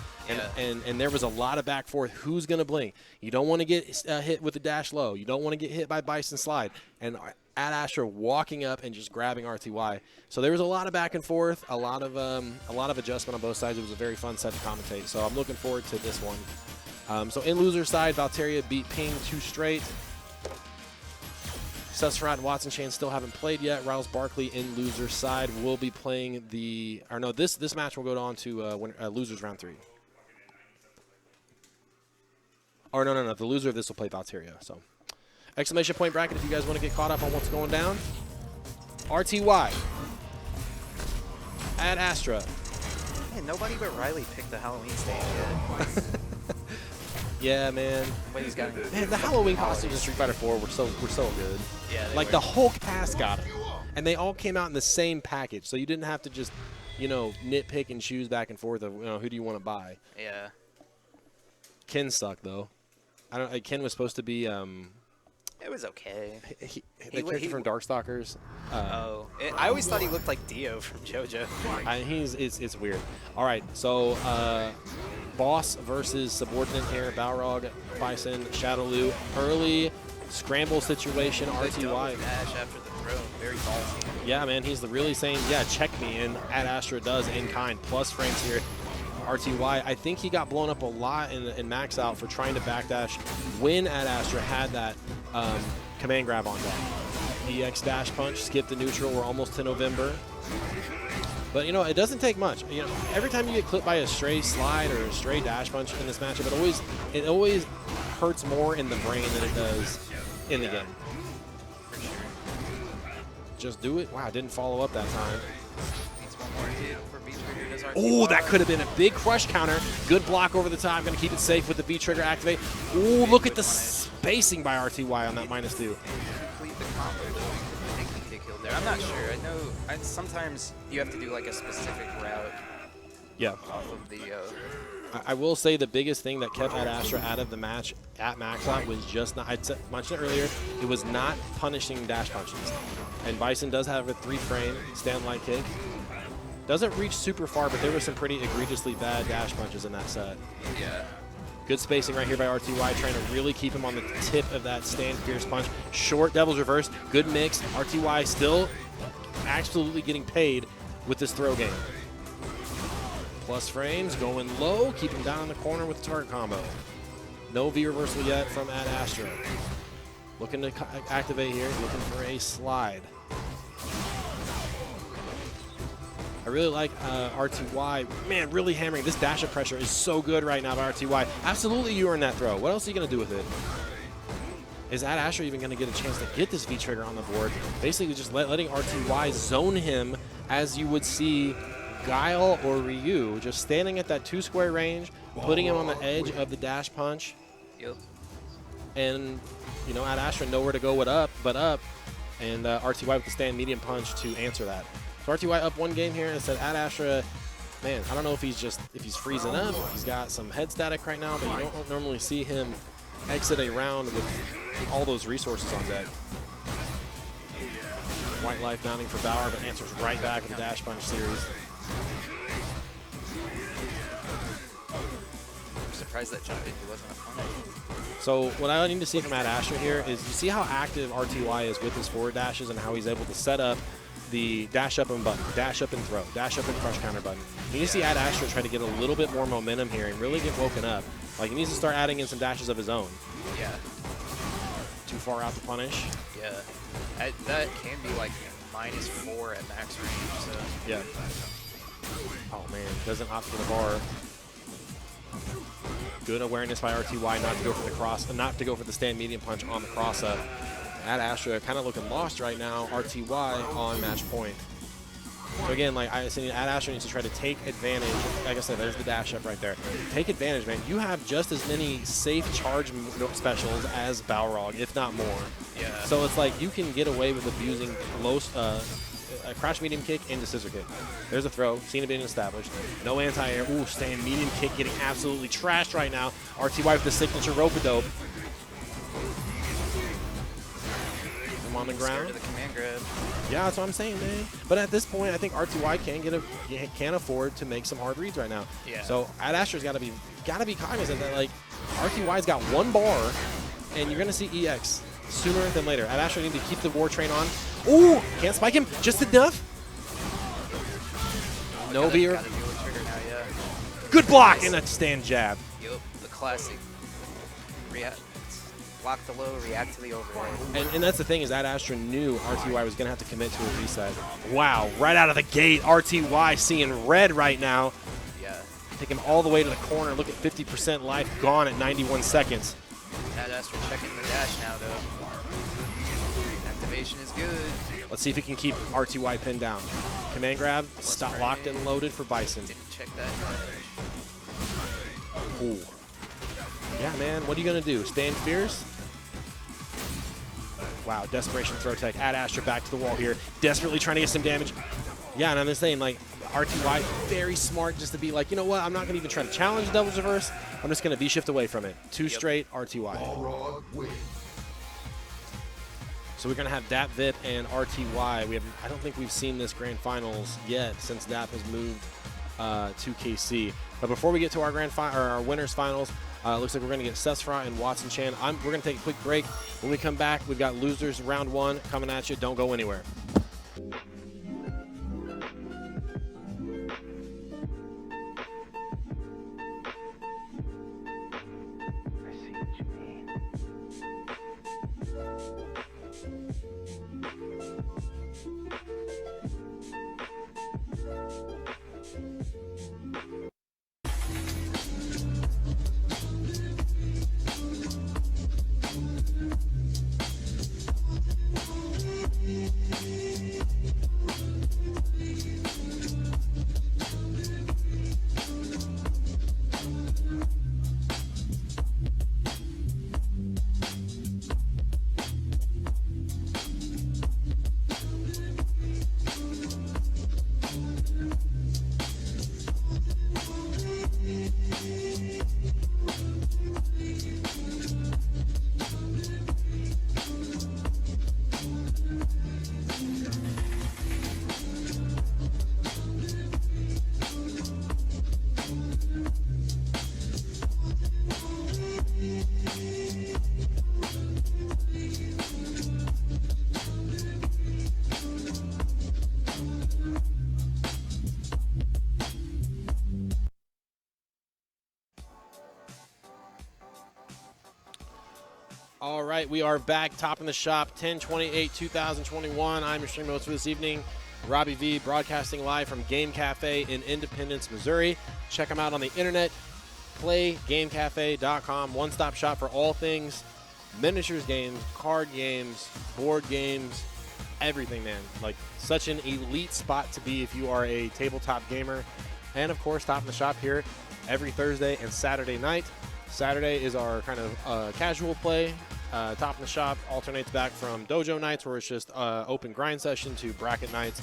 And there was a lot of back forth. Who's going to blink? You don't want to get hit with the dash low. You don't want to get hit by Bison Slide. And Ad Astra walking up and just grabbing RTY. So there was a lot of back and forth, a lot of adjustment on both sides. It was a very fun set to commentate. So I'm looking forward to this one. So in loser side, Valteria beat Ping 2 straight. Susserat and Watson Chain still haven't played yet. Riles Barkley in loser side will be playing this match will go on to losers round 3. Or no, the loser of this will play Valteria. So exclamation point bracket if you guys want to get caught up on what's going down. RTY. Ad Astra. Man, nobody but Riley picked the Halloween stage yet. Yeah, man. But he's got Man, the Halloween costumes in Street Fighter 4 were so good. Yeah, Like the whole cast got it, and they all came out in the same package, so you didn't have to just, nitpick and choose back and forth of who do you want to buy. Yeah. Ken sucked though. Ken was supposed to be It was okay. the character from Darkstalkers. I always thought he looked like Dio from JoJo. It's weird. All right, so boss versus subordinate here. Balrog, Bison, Shadowloo. Early scramble situation. RTY. Dash after the throw. Very ballsy. Yeah, man, he's really saying, check me, and Ad Astra does in kind. Plus frames here. RTY, I think he got blown up a lot in Max Out for trying to backdash when Ad Astra had that command grab on deck. EX dash punch, skip the neutral, we're almost to November. But, it doesn't take much. Every time you get clipped by a stray slide or a stray dash punch in this matchup, it always hurts more in the brain than it does in the game. For sure. Just do it. Wow, didn't follow up that time. Needs one more hit for V-Trigger. Does RTY. Oh, that could have been a big crush counter. Good block over the top. Going to keep it safe with the V-Trigger activate. Oh, look at the spacing by RTY on that -2. Complete the combo, though. I think he kick killed there. I'm not sure. I know sometimes you have to do like a specific route Yeah. off of the... I will say the biggest thing that kept Ad Astra out of the match at Max Out was just not, I mentioned it earlier, it was not punishing dash punches. And Bison does have a 3-frame stand light kick. Doesn't reach super far, but there were some pretty egregiously bad dash punches in that set. Yeah. Good spacing right here by RTY, trying to really keep him on the tip of that stand fierce punch. Short Devil's Reverse, good mix. RTY still absolutely getting paid with this throw game. Plus frames, going low, keeping down in the corner with the target combo. No V reversal yet from Ad Astra. Looking to activate here, looking for a slide. I really like RTY. Man, really hammering. This dash-up pressure is so good right now by RTY. Absolutely you earn that throw. What else are you going to do with it? Is Ad Astra even going to get a chance to get this V-Trigger on the board? Basically just letting RTY zone him as you would see Guile or Ryu, just standing at that 2-square range, putting him on the edge of the dash punch. Yep. And, Ad Astra nowhere to go but up. And RTY with the stand medium punch to answer that. So RTY up 1 game here, and said Ad Astra, man, I don't know if he's freezing up, if he's got some head static right now, but you don't normally see him exit a round with all those resources on deck. White Life mounting for Bauer, but answers right back with the dash punch series. I'm surprised that jump into wasn't a punish. So what I need to see from Ad Astra here is you see how active RTY is with his forward dashes and how he's able to set up the dash up and button, dash up and throw, dash up and crush counter button. You need to see Ad Astra try to get a little bit more momentum here and really get woken up. Like he needs to start adding in some dashes of his own. Yeah. too far out to punish. Yeah, that can be like -4 at max range. So Yeah. Oh man, doesn't opt for the bar. Good awareness by RTY not to go for the cross, not to go for the stand medium punch on the cross up. Ad Astra kind of looking lost right now. RTY on match point. So again, like I said, Ad Astra needs to try to take advantage. Like I said, there's the dash up right there. Take advantage, man. You have just as many safe charge specials as Balrog, if not more. yeah, So it's like you can get away with abusing low, a crash medium kick into scissor kick. There's a throw. Cena being established. No anti-air. Ooh, stand medium kick getting absolutely trashed right now. RTY with the signature rope-a-dope. I'm on the scared ground. of the command grab. Yeah, that's what I'm saying, man. But at this point, I think RTY can afford to make some hard reads right now. Yeah. So Ad Astra's got to be cognizant that like RTY's got one bar, and you're gonna see EX sooner than later. Ad Astra need to keep the war train on. Ooh, can't spike him just enough. No beer. Gotta deal with trigger now, yeah. Good block and a stand jab. Yup, the classic. React, block the low, react to the overhead. And that's the thing is Ad Astra knew RTY was gonna have to commit to a reset. Wow, right out of the gate, RTY seeing red right now. Yeah. Take him all the way to the corner. Look at 50% life gone at 91 seconds. Ad Astra checking the dash now, though. Activation is good. Let's see if he can keep RTY pinned down. Command grab, stop locked and loaded for Bison. Didn't check that dash. Ooh. Yeah, man, what are you going to do? Stand fierce? Wow, desperation throw tech. Ad Astra back to the wall here. Desperately trying to get some damage. Yeah, and I'm just saying, like, RTY, very smart just to be like, you know what, I'm not going to even try to challenge Devil's Reverse. I'm just going to V-shift away from it. Two straight RTY. Balrog wins. So we're going to have DAP VIP and RTY. I don't think we've seen this grand finals yet since DAP has moved to KC. But before we get to our our winners finals, looks like we're going to get Sesfra and Watson Chan. We're going to take a quick break. When we come back, we've got losers round 1 coming at you. Don't go anywhere. All right, we are back, topping the shop, 10/28/2021. I'm your stream host for this evening, Robbie V, broadcasting live from Game Cafe in Independence, Missouri. Check them out on the internet, playgamecafe.com, one-stop shop for all things miniatures games, card games, board games, everything, man. Like, such an elite spot to be if you are a tabletop gamer. And, of course, topping the shop here every Thursday and Saturday night. Saturday is our kind of casual play. Top of the shop alternates back from dojo nights where it's just open grind session to bracket nights.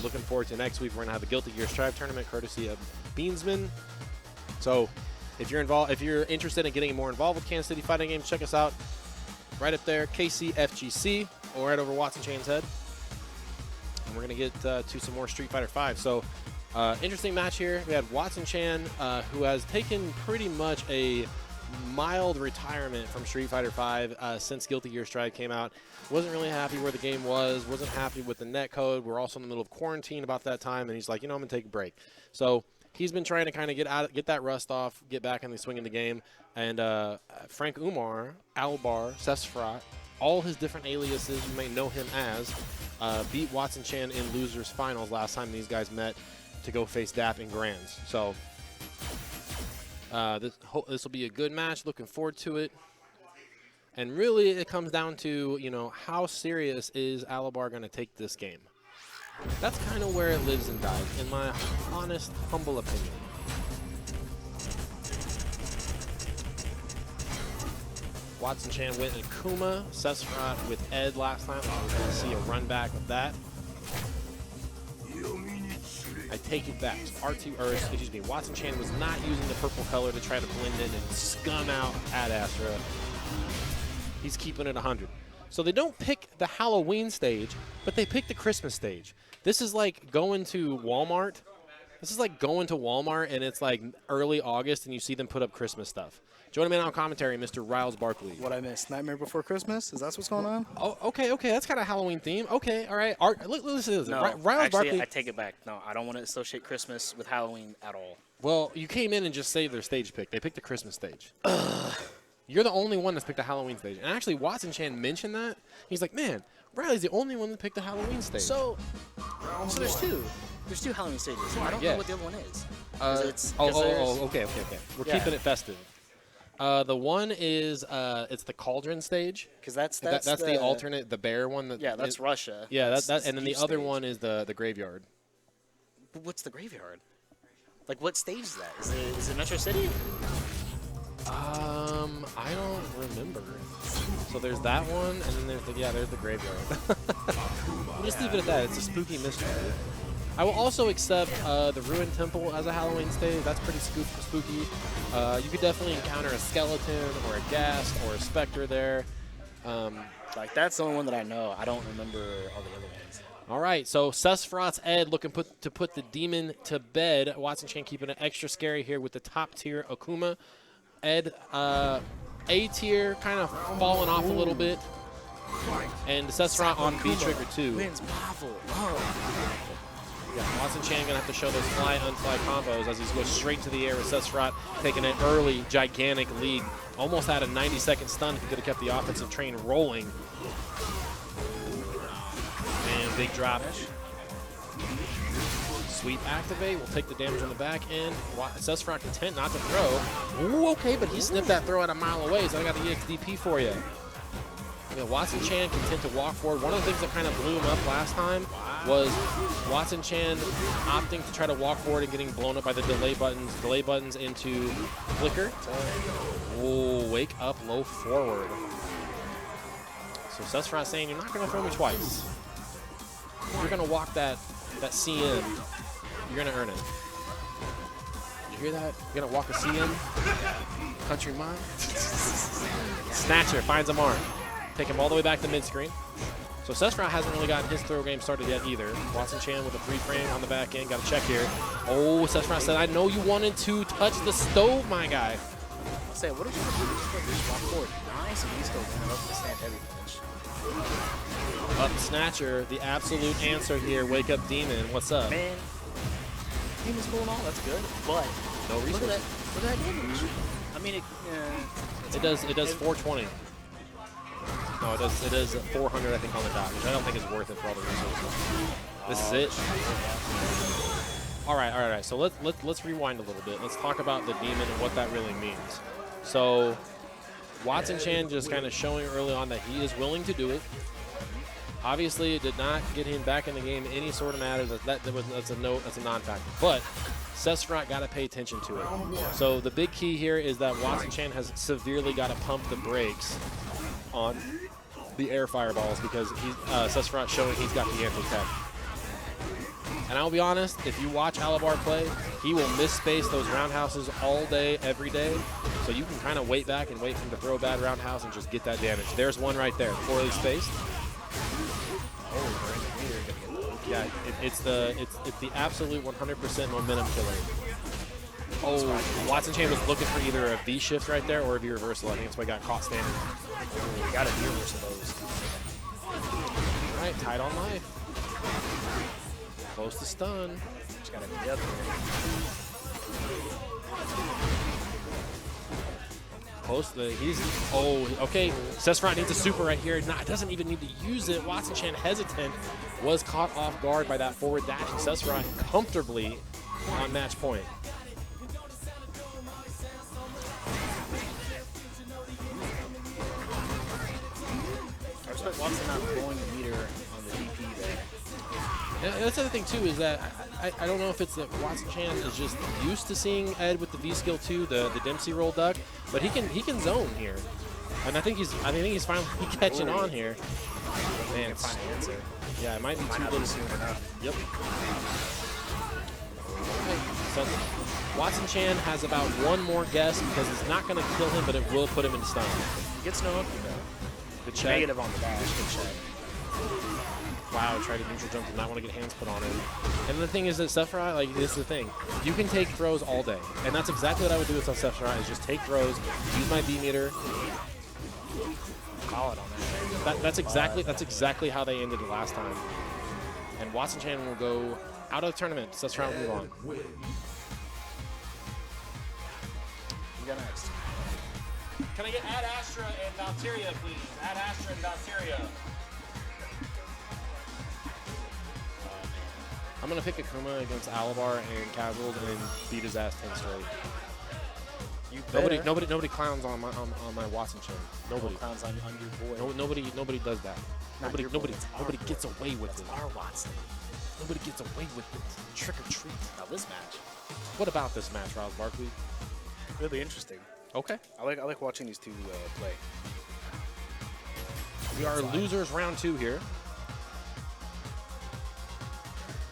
Looking forward to next week. We're gonna have a Guilty Gear Strive tournament courtesy of Beansman. So if you're interested in getting more involved with Kansas City fighting games, check us out right up there, KCFGC, or right over Watson Chan's head. And we're gonna get to some more Street Fighter V. So interesting match here. We had Watson Chan, who has taken pretty much a mild retirement from Street Fighter V since Guilty Gear Strive came out. Wasn't really happy where the game was, wasn't happy with the netcode. We're also in the middle of quarantine about that time, and he's like, you know, I'm going to take a break. So he's been trying to kind of get that rust off, get back in the swing of the game. And Frank Umar, Albar, Sesfrat, all his different aliases you may know him as, beat Watson Chan in losers finals last time these guys met to go face Dap in grands. So this will be a good match. Looking forward to it. And really, it comes down to, you know, how serious is Alabar going to take this game? That's kind of where it lives and dies, in my honest, humble opinion. Watson Chan went Akuma, Sesferat with Ed last time. We're going to see a run back of that. I take it back. Watson Chan was not using the purple color to try to blend in and scum out Ad Astra. He's keeping it 100. So they don't pick the Halloween stage, but they pick the Christmas stage. This is like going to Walmart. This is like going to Walmart and it's like early August and you see them put up Christmas stuff. Joining me on commentary, Mr. Riles Barkley. What I missed? Nightmare Before Christmas? Is that what's going on? Oh, okay. That's kind of Halloween theme. Okay, all right. Listen to this. No, Riles actually, Barkley. I take it back. No, I don't want to associate Christmas with Halloween at all. Well, you came in and just saved their stage pick. They picked the Christmas stage. You're the only one that's picked the Halloween stage. And actually, Watson Chan mentioned that. He's like, man, Riley's the only one that picked the Halloween stage. So there's two. There's two Halloween stages. I don't know what the other one is. Okay. We're keeping it festive. The one is it's the Cauldron stage. Because that's the alternate, the bear one. That's Russia. Yeah, that's and then the other stage. one is the graveyard. But what's the graveyard? Like, what stage is that? Is it Metro City? I don't remember. So there's that one, and then there's the graveyard. We'll just leave it at that. It's a spooky mystery. I will also accept the Ruined Temple as a Halloween stage. That's pretty spooky. You could definitely encounter a skeleton or a ghast or a specter there. Like, that's the only one that I know. I don't remember all the other ones. All right, so Sesferat's Ed looking to put the demon to bed. Watson Chan keeping it extra scary here with the top tier Akuma. Ed, A tier, kind of falling off a little bit. And Sesferat on B trigger 2. Wins Marvel. Oh. Yeah, Watson Chan going to have to show those fly-unfly combos as he goes straight to the air with Sesferat taking an early, gigantic lead. Almost had a 90-second stun if he could have kept the offensive train rolling. And big drop. Sweep activate. We'll take the damage on the back end. Sesferat content not to throw. Ooh, okay, but he snipped that throw at a mile away, so I got the EXDP for you. Yeah, Watson Chan content to walk forward. One of the things that kind of blew him up last time was Watson Chan opting to try to walk forward and getting blown up by the delay buttons into flicker. Oh, wake up low forward. So Sesferat saying, you're not going to throw me twice. You're going to walk that CM. You're going to earn it. Did you hear that? You're going to walk a CM? Country mile? Snatcher finds a mark. Take him all the way back to mid-screen. So Sesferat hasn't really gotten his throw game started yet either. Watson Chan with a 3-frame on the back end. Got a check here. Oh, Sesferat said, I know you wanted to touch the stove, my guy. I'll say, what did you do? Just walk forward. Nice, and he's still going up the stand heavy punch. Up Snatcher, the absolute answer here. Wake up Demon. What's up? Man, Demon's cool and all. That's good, but no resources. Look at that damage. I mean, it does 420. No, it does 400, I think, on the dot, which I don't think is worth it for all the resources. This is it. All right. So let's rewind a little bit. Let's talk about the demon and what that really means. So Watson Chan just kind of showing early on that he is willing to do it. Obviously, it did not get him back in the game any sort of matter. That's a non-factor. But Sesferat got to pay attention to it. So the big key here is that Watson Chan has severely got to pump the brakes on the air fireballs because Sesferat showing he's got the anti-tech. And I'll be honest, if you watch Alabar play, he will miss-space those roundhouses all day, every day. So you can kind of wait back and wait for him to throw a bad roundhouse and just get that damage. There's one right there, poorly spaced. Yeah, it's the absolute 100% momentum killer. Oh, Watson Chan was looking for either a V shift right there or a V reversal. I think that's why he got caught standing. we got a V reversal those. All right, tied on life. Close to stun. Just got to be up there. close. He's okay. Sephiroth needs a super right here. Doesn't even need to use it. Watson Chan hesitant, was caught off guard by that forward dash. And Sephiroth comfortably on match point. I respect Watson not blowing the meter on the DP there. And that's the other thing too, is that I don't know if it's that Watson Chan is just used to seeing Ed with the V skill 2, the Dempsey roll duck, but he can zone here, and I think he's finally catching on here. Man, Find an answer. yeah, it might be too Not little. soon enough. Yep. So Watson Chan has about one more guess because it's not going to kill him, but it will put him in stun. He gets no up though. Good check. Negative on the dash. Good check. Wow, tried to neutral jump, did not want to get hands put on him. And the thing is that Sephiroth, like, this is the thing. You can take throws all day. And that's exactly what I would do with Sephiroth, is just take throws, use my B meter. Call it on that. That's exactly how they ended it last time. And Watson Chan will go out of the tournament. Sephiroth will move on. Win. You got next. Can I get Ad Astra and Valkyria, please? Ad Astra and Valkyria. I'm gonna pick Akuma against Alabar and Casuals and beat his ass 10 straight. You Nobody clowns on my Watson Chan. Nobody. Clowns on your boy. Nobody does that. Not Nobody your boy, it's our nobody boy. gets away with That's it. our Watson. Nobody gets away with it. Trick or treat. Now this match, What about this match, Ross Barkley? really interesting. Okay. I like watching these two play. We are losers round 2 here.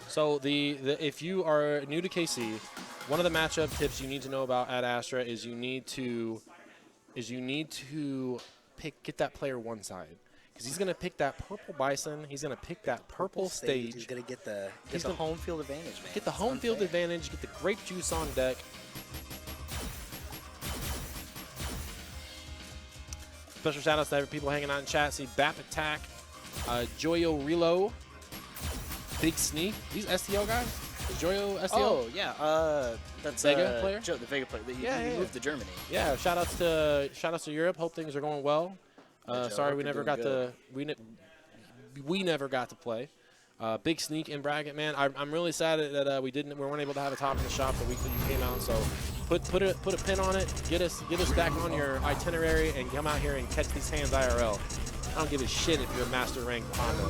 So if you are new to KC, one of the matchup tips you need to know about Ad Astra is you need to get that player one side, because he's gonna pick that purple bison. He's gonna pick that purple stage. He's gonna get the gonna home field advantage, man. Get the It's home field unfair. advantage. Get the grape juice on deck. Special shout outs to every people hanging out in chat. See Bap Attack, Joyo Relo, Big Sneak. These STL guys? Is Joyo STL? Oh yeah, that's Vega player? Joe, the Vega player. He Yeah. moved to Germany. Yeah. Shout outs to Europe. Hope things are going well. Joe. Sorry Hope we you're never doing got good. we never got to play. Big Sneak in bracket, man. I'm really sad that we weren't able to have a top in the shop the week that you came out. So put a pin on it. Get us back on your itinerary and come out here and catch these hands IRL. I don't give a shit if you're a master rank Honda.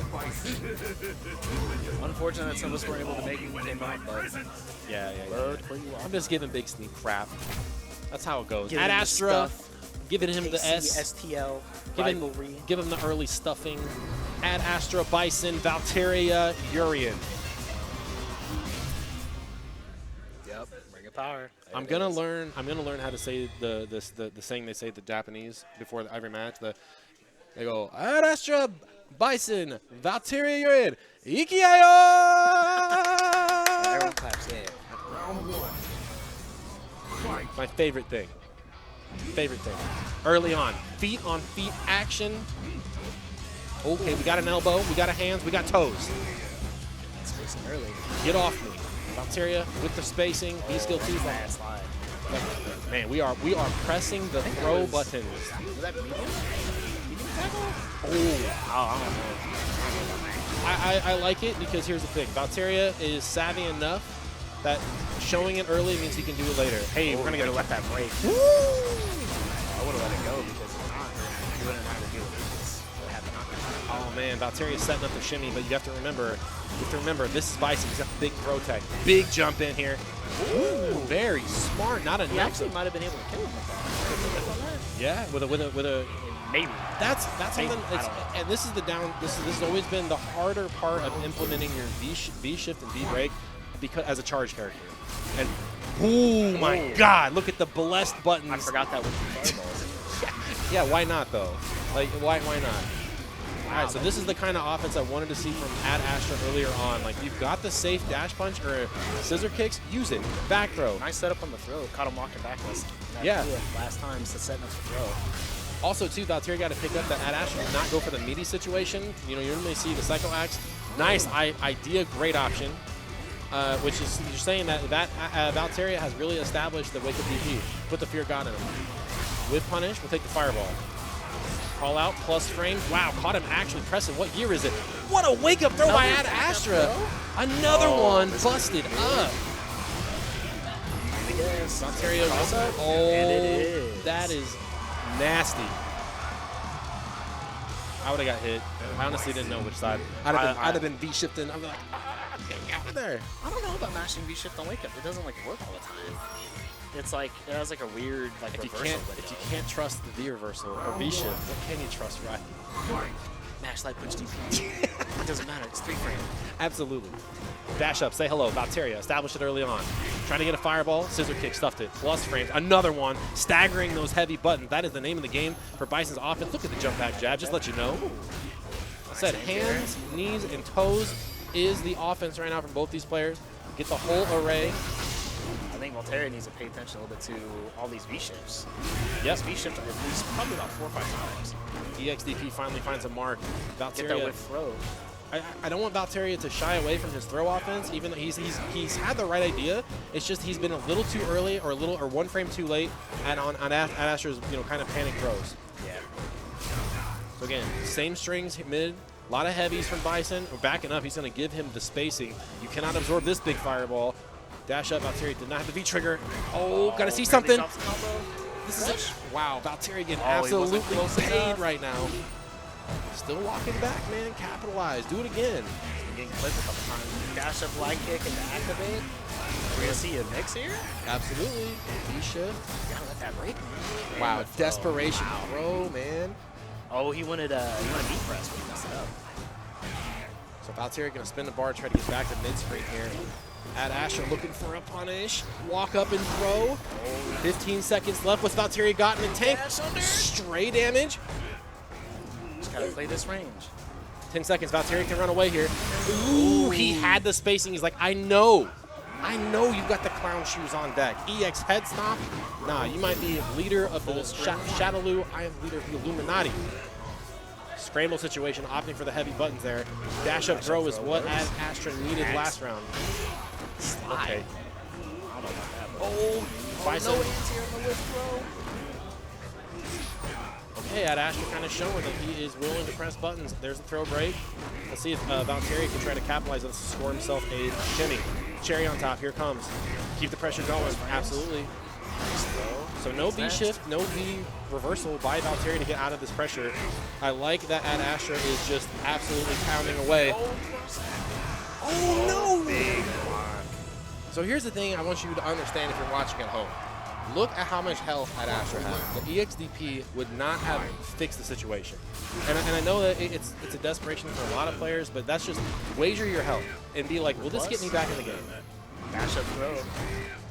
Unfortunate that some of us weren't able to make it when we came out, but Yeah. road where you are. I'm just giving Big Sneak crap. That's how it goes. Giving Ad him the Astra, stuff. giving him the KC, S. STL, Give rivalry. him the early stuffing. Ad Astra, Bison, Valteria, Urian. Yep, bring it power. There I'm it gonna is. learn how to say the saying they say the Japanese before every match. They go Ad Astra, Bison, Valteria, Urian, Ikiayo. Everyone claps, yeah. Round 1. Fight. My favorite thing. Early on, feet on feet action. Okay, we got an elbow, we got a hands, we got toes. Spacing early. Get off me. Valteria with the spacing, B skill 2. Bad slide. Man, we are pressing the throw buttons. Was that medium? I like it because here's the thing. Valteria is savvy enough that showing it early means he can do it later. Hey, we're gonna get let that break. I would have let it go because if not, you wouldn't have to deal with this. What happened on Oh man, Valteria's setting up the shimmy, but you have to remember this is Bison. He's got big throw tech. Big jump in here. Ooh, very smart. Not He enough. actually might have been able to kill him with that. Yeah, with a. Maybe. That's something. Maybe. I don't know. And this is the down. This has always been the harder part of implementing your V shift and V break, because as a charge character. And oh my God, look at the blessed buttons. I forgot that with the fireballs. Yeah, why not though? Like why not? All right, so this is the kind of offense I wanted to see from Ad Astra earlier on. Like you've got the safe dash punch or scissor kicks, use it. Back throw. Nice setup on the throw. Caught him walking backwards. Yeah. Last time, so setting up the throw. Also, too, Valteria got to pick up that Ad Astra did not go for the meaty situation. You know, you normally see the Psycho Axe. Nice idea, great option. Which is, you're saying that Valteria has really established the Wake Up DP. Put the Fear God in him. with punish. We'll take the fireball. Call out, plus frames. Wow, caught him actually pressing. What year is it? What a wake-up throw by Ad Astra. Another one busted up. Ontario, oh, And it is. that is nasty. I would have got hit. I honestly didn't know which side. I'd have been V-shifting. I'm like, get out of there. I don't know about mashing V-shift on wake up. It doesn't like work all the time. It's like it has like a weird like If you reversal window. if you can't trust the V reversal or V-shift, what can you trust, right? Mash light punch DP. It doesn't matter. It's 3 frame. Absolutely. Dash up, say hello. Valteria, establish it early on. Trying to get a fireball, scissor kick, stuffed it. Plus frames, another one, staggering those heavy buttons. That is the name of the game for Bison's offense. Look at the jump back jab, just let you know. I said hands, knees, and toes is the offense right now from both these players. Get the whole array. I think Voltaire needs to pay attention a little bit to all these V-shifts. Yes. V-shift at least probably about 4 or 5 times. EXDP finally finds a mark. Get that Valteria, whip throw. I don't want Valteria to shy away from his throw offense, even though he's had the right idea. It's just he's been a little too early or 1 frame too late on Astra's kind of panic throws. Yeah. So again, same strings mid, a lot of heavies from Bison. We're backing up. He's going to give him the spacing. You cannot absorb this big fireball. Dash up, Valteria did not have the V-trigger. Oh, got to see something. This is it. Wow, Valteria getting absolutely paid right now. Still walking back, man. Capitalize. Do it again. Getting clipped a couple times. Dash up line kick and activate. We're going to see a mix here. Absolutely. V-shift. Gotta let that break. Wow, desperation throw, man. Oh, he wanted knee press, but he messed it up. So Valteria going to spin the bar, try to get back to mid-screen here. Ad Astra looking for a punish. Walk up and throw. 15 seconds left. What's Valteria got in the tank? Stray damage. Just gotta play this range. 10 seconds. Valteria can run away here. Ooh, he had the spacing. He's like, I know you've got the clown shoes on deck. EX head stomp. Nah, you might be leader of the Shadowloo. I am leader of the Illuminati. Scramble situation, opting for the heavy buttons there. Dash up throw is what Ad Astra needed last round. Okay. Oh, Bison. No anti on the whip throw. Okay, Ad Astra kind of showing that he is willing to press buttons. There's the throw break. Let's see if Valteria can try to capitalize on this to score himself a shimmy. Cherry on top, here comes. Keep the pressure going, absolutely. So no V shift, no V reversal by Valteria to get out of this pressure. I like that Ad Astra is just absolutely pounding away. Oh no! So here's the thing I want you to understand if you're watching at home. Look at how much health Ad Astra has. The EXDP would not have fixed the situation. And I know that it's a desperation for a lot of players, but that's just wager your health and be like, will this get me back in the game? Dash up throw.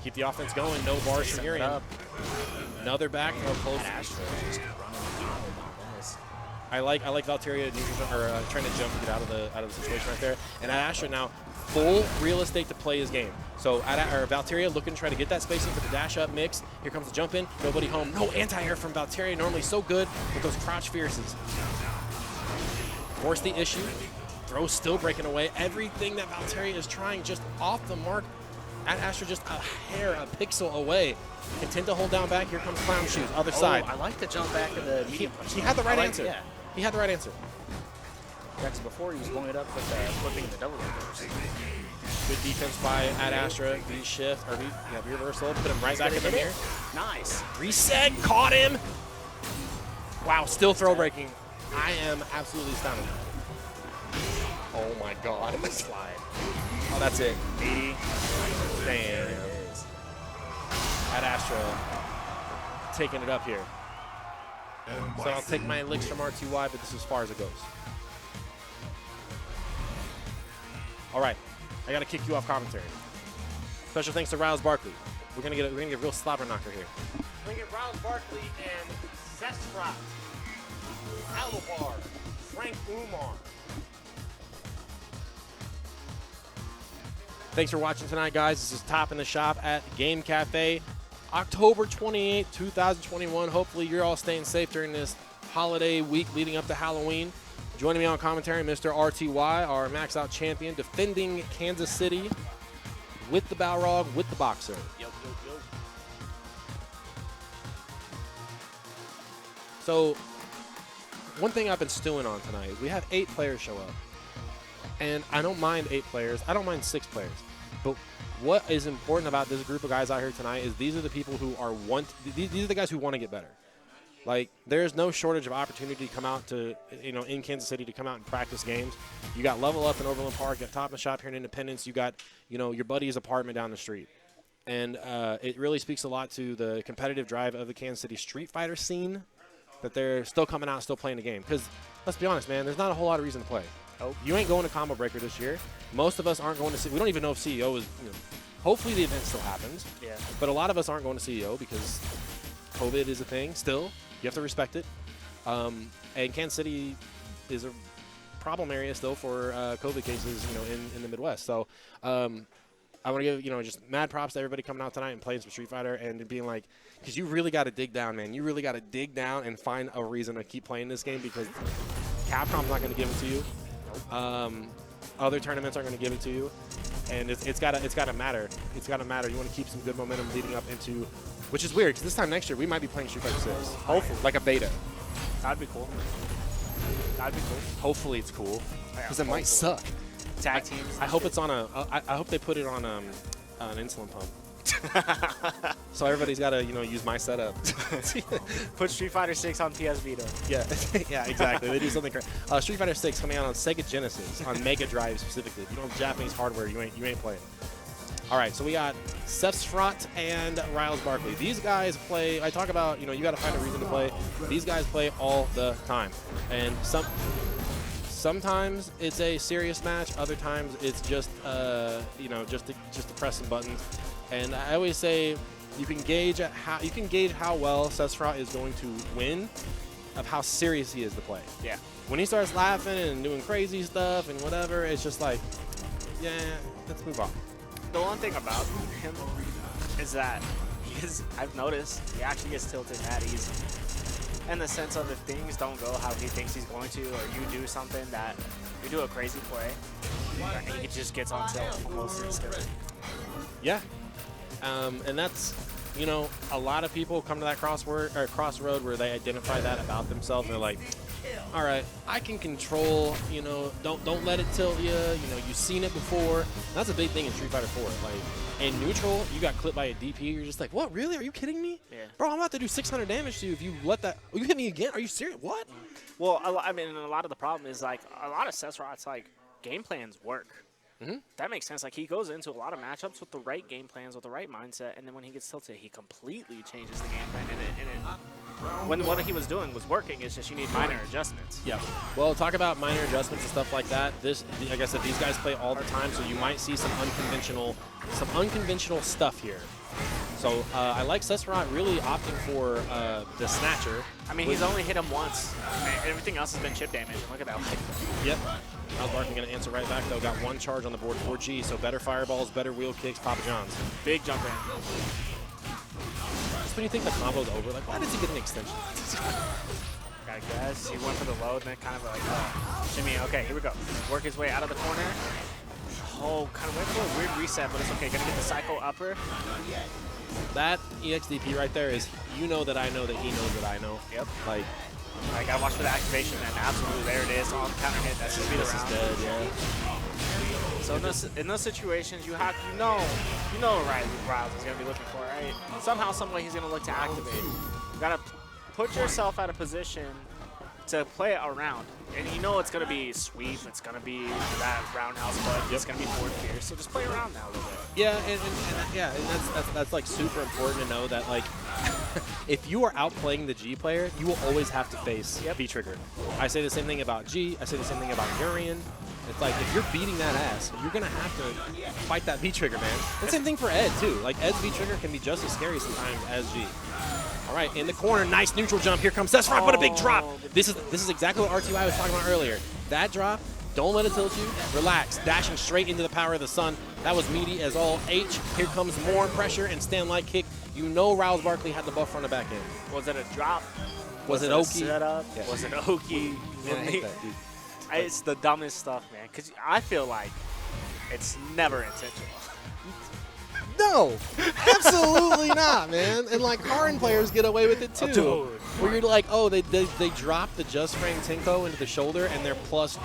Keep the offense going, no bars from your end. Another back throw close. I like Valteria trying to jump and get out of the situation right there. And Ad Astra now full real estate to play his game. So Valteria looking to try to get that spacing for the dash up mix. Here comes the jump in. Nobody home. No anti-air from Valteria. Normally so good with those crouch fierces. Force the issue. Throw still breaking away. Everything that Valteria is trying just off the mark. Ad Astra just a hair, a pixel away. Continue to hold down back. Here comes Clown Shoes, other side. I like the jump back of the medium punch. He had the right answer. Yeah. He had the right answer. Rex before he was blowing it up with flipping the double reverse. Good defense by Ad Astra. V shift or V reversal. Put him right back in the mirror. Nice. Reset. Caught him. Wow. Still throw breaking. I am absolutely astounded. Oh my God. Slide. Oh, that's it. 80. Damn. Ad Astra taking it up here. So I'll take my licks from RTY, but this is as far as it goes. All right, I got to kick you off commentary. Special thanks to Riles Barkley. We're gonna get a real slobber knocker here. We're gonna get Riles Barkley and Zestrat, Alabar, Frank Umar. Thanks for watching tonight, guys. This is Top in the Shop at Game Cafe, October 28, 2021. Hopefully you're all staying safe during this holiday week leading up to Halloween. Joining me on commentary, Mr. RTY, our Max Out champion, defending Kansas City with the Balrog, with the Boxer. So one thing I've been stewing on tonight is we have 8 players show up. And I don't mind 8 players. I don't mind 6 players. But what is important about this group of guys out here tonight is these are the people who are these are the guys who want to get better. Like, there's no shortage of opportunity to come out to, in Kansas City to come out and practice games. You got Level Up in Overland Park, you got Top of the Shop here in Independence, you got, your buddy's apartment down the street. And it really speaks a lot to the competitive drive of the Kansas City Street Fighter scene that they're still coming out, still playing the game. Because, let's be honest, man, there's not a whole lot of reason to play. Nope. You ain't going to Combo Breaker this year. Most of us aren't going to we don't even know if CEO is, hopefully the event still happens. Yeah. But a lot of us aren't going to CEO because COVID is a thing still. You have to respect it. And Kansas City is a problem area still for COVID cases, in the Midwest. So I want to give, just mad props to everybody coming out tonight and playing some Street Fighter and being like, because you really got to dig down, man. You really got to dig down and find a reason to keep playing this game because Capcom's not going to give it to you. Other tournaments aren't going to give it to you. And it's got to matter. It's got to matter. You want to keep some good momentum leading up into, which is weird because this time next year we might be playing Street Fighter 6. Hopefully, like a beta. That'd be cool. That'd be cool. Hopefully it's cool because it might suck. Tag teams. I hope it's on I hope they put it on an insulin pump. So everybody's got to use my setup. Put Street Fighter 6 on PS Vita. Yeah, yeah, exactly. They do something crazy. Street Fighter 6 coming out on Sega Genesis, on Mega Drive specifically. If you don't have Japanese hardware, you ain't playing. All right, so we got SFVCE and Riles Barkley. These guys play. I talk about you got to find a reason to play. These guys play all the time, and sometimes it's a serious match. Other times it's just just to press some buttons. And I always say you can gauge how well SFVCE is going to win of how serious he is to play. Yeah. When he starts laughing and doing crazy stuff and whatever, it's just like, yeah, let's move on. The one thing about him is that I've noticed he actually gets tilted mad easy. In the sense of if things don't go how he thinks he's going to, or you do something that you do a crazy play, and he just gets on tilt almost instantly. Yeah. And that's, a lot of people come to that crossroad where they identify that about themselves. And they're like, all right, I can control, don't let it tilt you. You've seen it before. That's a big thing in Street Fighter 4. Like, in neutral, you got clipped by a DP. You're just like, what, really? Are you kidding me? Yeah. Bro, I'm about to do 600 damage to you if you let that. Oh, you hit me again? Are you serious? What? Well, I mean, a lot of the problem is, like, a lot of SFVCE, like, game plans work. Mm-hmm. That makes sense. Like, he goes into a lot of matchups with the right game plans, with the right mindset, and then when he gets tilted, he completely changes the game plan. And what he was doing was working. It's just you need minor adjustments. Yeah. Well, talk about minor adjustments and stuff like that. Like I said, these guys play all the time, so you might see some unconventional stuff here. So I like SFVCE really opting for the Snatcher. I mean, he's only hit him once. Everything else has been chip damage. Look at that. Yep. Miles Barkley going to answer right back, though. Got one charge on the board, 4G, so better fireballs, better wheel kicks, Papa John's. Big jump in. Just when you think the combo's over, like, why does he get an extension? I guess he went for the load and then kind of like, shimmy. Okay, here we go. Work his way out of the corner. Oh, kind of went for a weird reset, but it's okay. Gonna get the cycle upper. That EXDP right there is, that I know that he knows that I know. Yep. Like, I gotta watch for the activation, and absolutely there it is on counter hit. That's just be the round. Dead, yeah. So in those situations, you know what Riles is gonna be looking for, right? Somehow, some way, he's gonna look to activate. You gotta put yourself at a position to play it around, and it's gonna be sweep. It's gonna be that roundhouse bud. Yep. It's gonna be forward fierce. So just play around now a little bit. Yeah, and that's like super important to know that, like, if you are outplaying the G player, you will always have to face V trigger. I say the same thing about G. I say the same thing about Urian. It's like, if you're beating that ass, you're going to have to fight that V trigger, man. And same thing for Ed, too. Like, Ed's V trigger can be just as scary sometimes as G. All right, in the corner, nice neutral jump. Here comes SFVCE, what a big drop. This is exactly what RTY was talking about earlier. That drop, don't let it tilt you. Relax, dashing straight into the power of the sun. That was meaty as all H. Here comes more pressure and stand light kick. Riles Barkley had the buffer on the back end. Was it a drop? Was it Oki? Setup? Yeah. Was it Oki? Man, I hate that, dude. It's the dumbest stuff, man. Because I feel like it's never intentional. No, absolutely not, man. And like Karin players get away with it too. Dude. Where you're like, oh, they drop the just frame Tinko into the shoulder and they're plus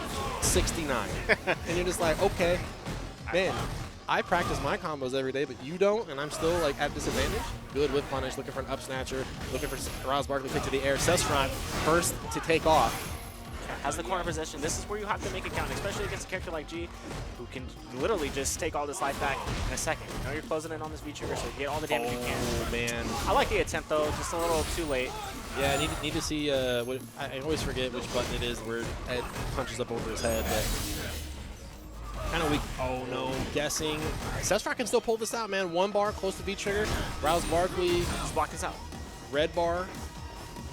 69. And you're just like, okay, man, I practice my combos every day, but you don't, and I'm still like at disadvantage. Good with punish, looking for an up snatcher, looking for Rouse Barkley pick to the air. Sesfront first to take off. Has the corner position. This is where you have to make it count, especially against a character like G, who can literally just take all this life back in a second. You know you're closing in on this V-trigger, so you get all the damage you can. Oh, man. I like the attempt, though, just a little too late. Yeah, I need to see, I always forget which button it is where Ed punches up over his head, but kind of weak. Oh, no, guessing. Sesfront can still pull this out, man. 1 bar close to V-trigger. Rouse Barkley. Just block this out. Red bar,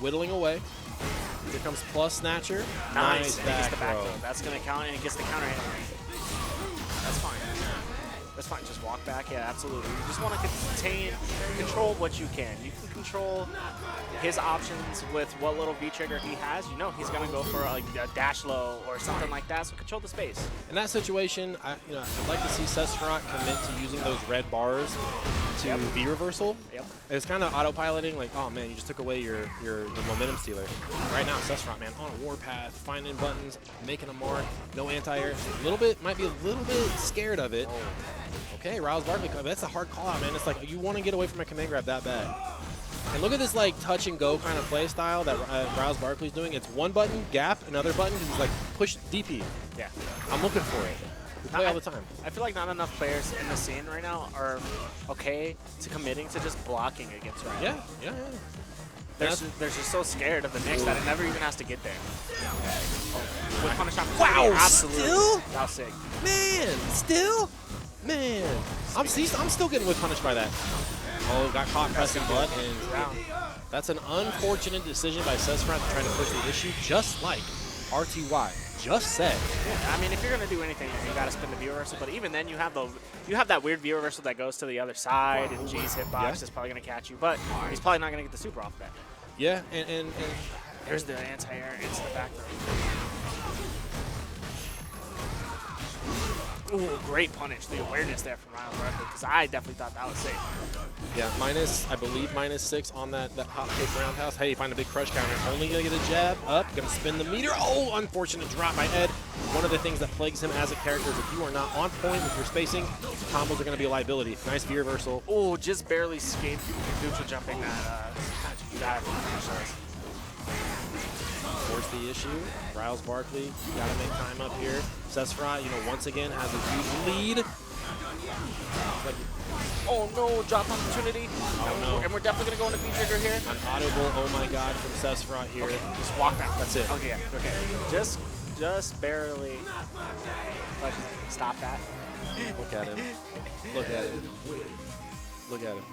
whittling away. Here comes plus snatcher. Nice And he gets the back throw. throw. That's going to count, and he gets the counter hit. That's fine. That's fine. Just walk back. Yeah, absolutely. You just want to control what you can. You can control his options with what little V-trigger he has. You know he's going to go for a dash low or something like that, so control the space. In that situation, I'd like to see Sesfront commit to using those red bars to V reversal. Yep. It's kind of autopiloting, like, oh man, you just took away your momentum stealer. Right now, Sesfront, man, on a warpath, finding buttons, making a mark, no anti-air. Might be a little bit scared of it. Okay, Rouse Barkley, that's a hard call out, man. It's like you want to get away from a command grab that bad. And look at this like touch and go kind of play style that Rouse Barkley's doing. It's one button, gap, another button, because he's like push DP. Yeah. I'm looking for it. We play all the time. I feel like not enough players in the scene right now are okay to committing to just blocking against Ryan. Yeah. They're just so scared of the mix that it never even has to get there. With punish on Wow, absolutely. still? That was sick. Man, still? Man. I'm still getting whip punished by that. Oh, got caught pressing butt, and that's an unfortunate decision by Sesfront to try to push the issue, just like RTY just said. Yeah, I mean, if you're gonna do anything, you gotta spin the view reversal. But even then, you have that weird view reversal that goes to the other side, and G's hitbox is probably gonna catch you. But he's probably not gonna get the super off of that. Yeah, and There's the anti-air into the back throw. Ooh, great punish. The awareness there from Ryan Barkley, because I definitely thought that was safe. yeah, I believe -6 on that hot kick roundhouse. Hey, find a big crush counter. Only gonna get a jab up, gonna spin the meter. Oh, unfortunate drop by Ed. One of the things that plagues him as a character is if you are not on point with your spacing, combos are gonna be a liability. Nice V reversal. Oh, just barely escaped neutral jumping that finish us. Force the issue. Rouse Barkley, you gotta make time up here. Sesfront, once again has a huge lead. Like, Oh no, drop opportunity. Oh no. And we're definitely gonna go into V-trigger here. an audible, oh my god, from Sesfront here. Okay, just walk back. That's it. Okay, yeah, okay. Just barely. But stop that. Look at him. Look at him. Look at him.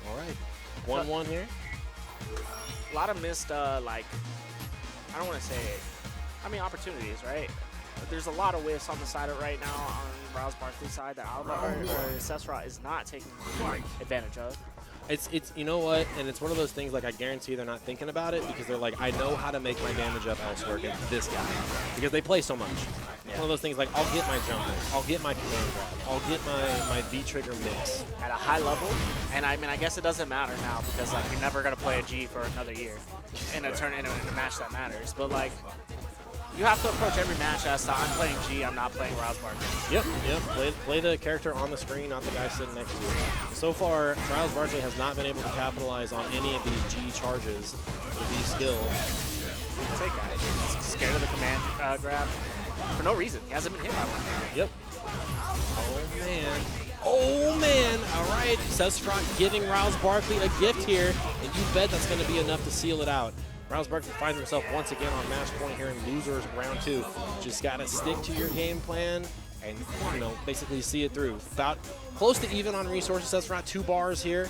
All right. 1-1 here. A lot of missed, I don't want to say it. I mean, opportunities, right? There's a lot of whiffs on the side of right now on Rouse Barkley's side that Sesfront is not taking advantage of. It's you know what, and it's one of those things like I guarantee they're not thinking about it because they're like, I know how to make my damage up elsewhere against this guy because they play so much. It's one of those things like I'll get my jump, I'll get my command grab, I'll get my V trigger mix At a high level, and I mean, I guess it doesn't matter now because like you're never gonna play a G for another year in a match that matters. But like, you have to approach every match as to I'm playing G, I'm not playing Rouse Barkley. Yep. Play the character on the screen, not the guy sitting next to you. So far, Rouse Barkley has not been able to capitalize on any of these G charges with these skills. Take that. He's scared of the command grab for no reason. He hasn't been hit by one. Yep. Oh man. All right. Sesfront giving Rouse Barkley a gift here, and you bet that's going to be enough to seal it out. Rouse Barkley finds himself once again on match point here in losers round 2. Just got to stick to your game plan and, basically see it through. About close to even on resources. Sesfront 2 bars here.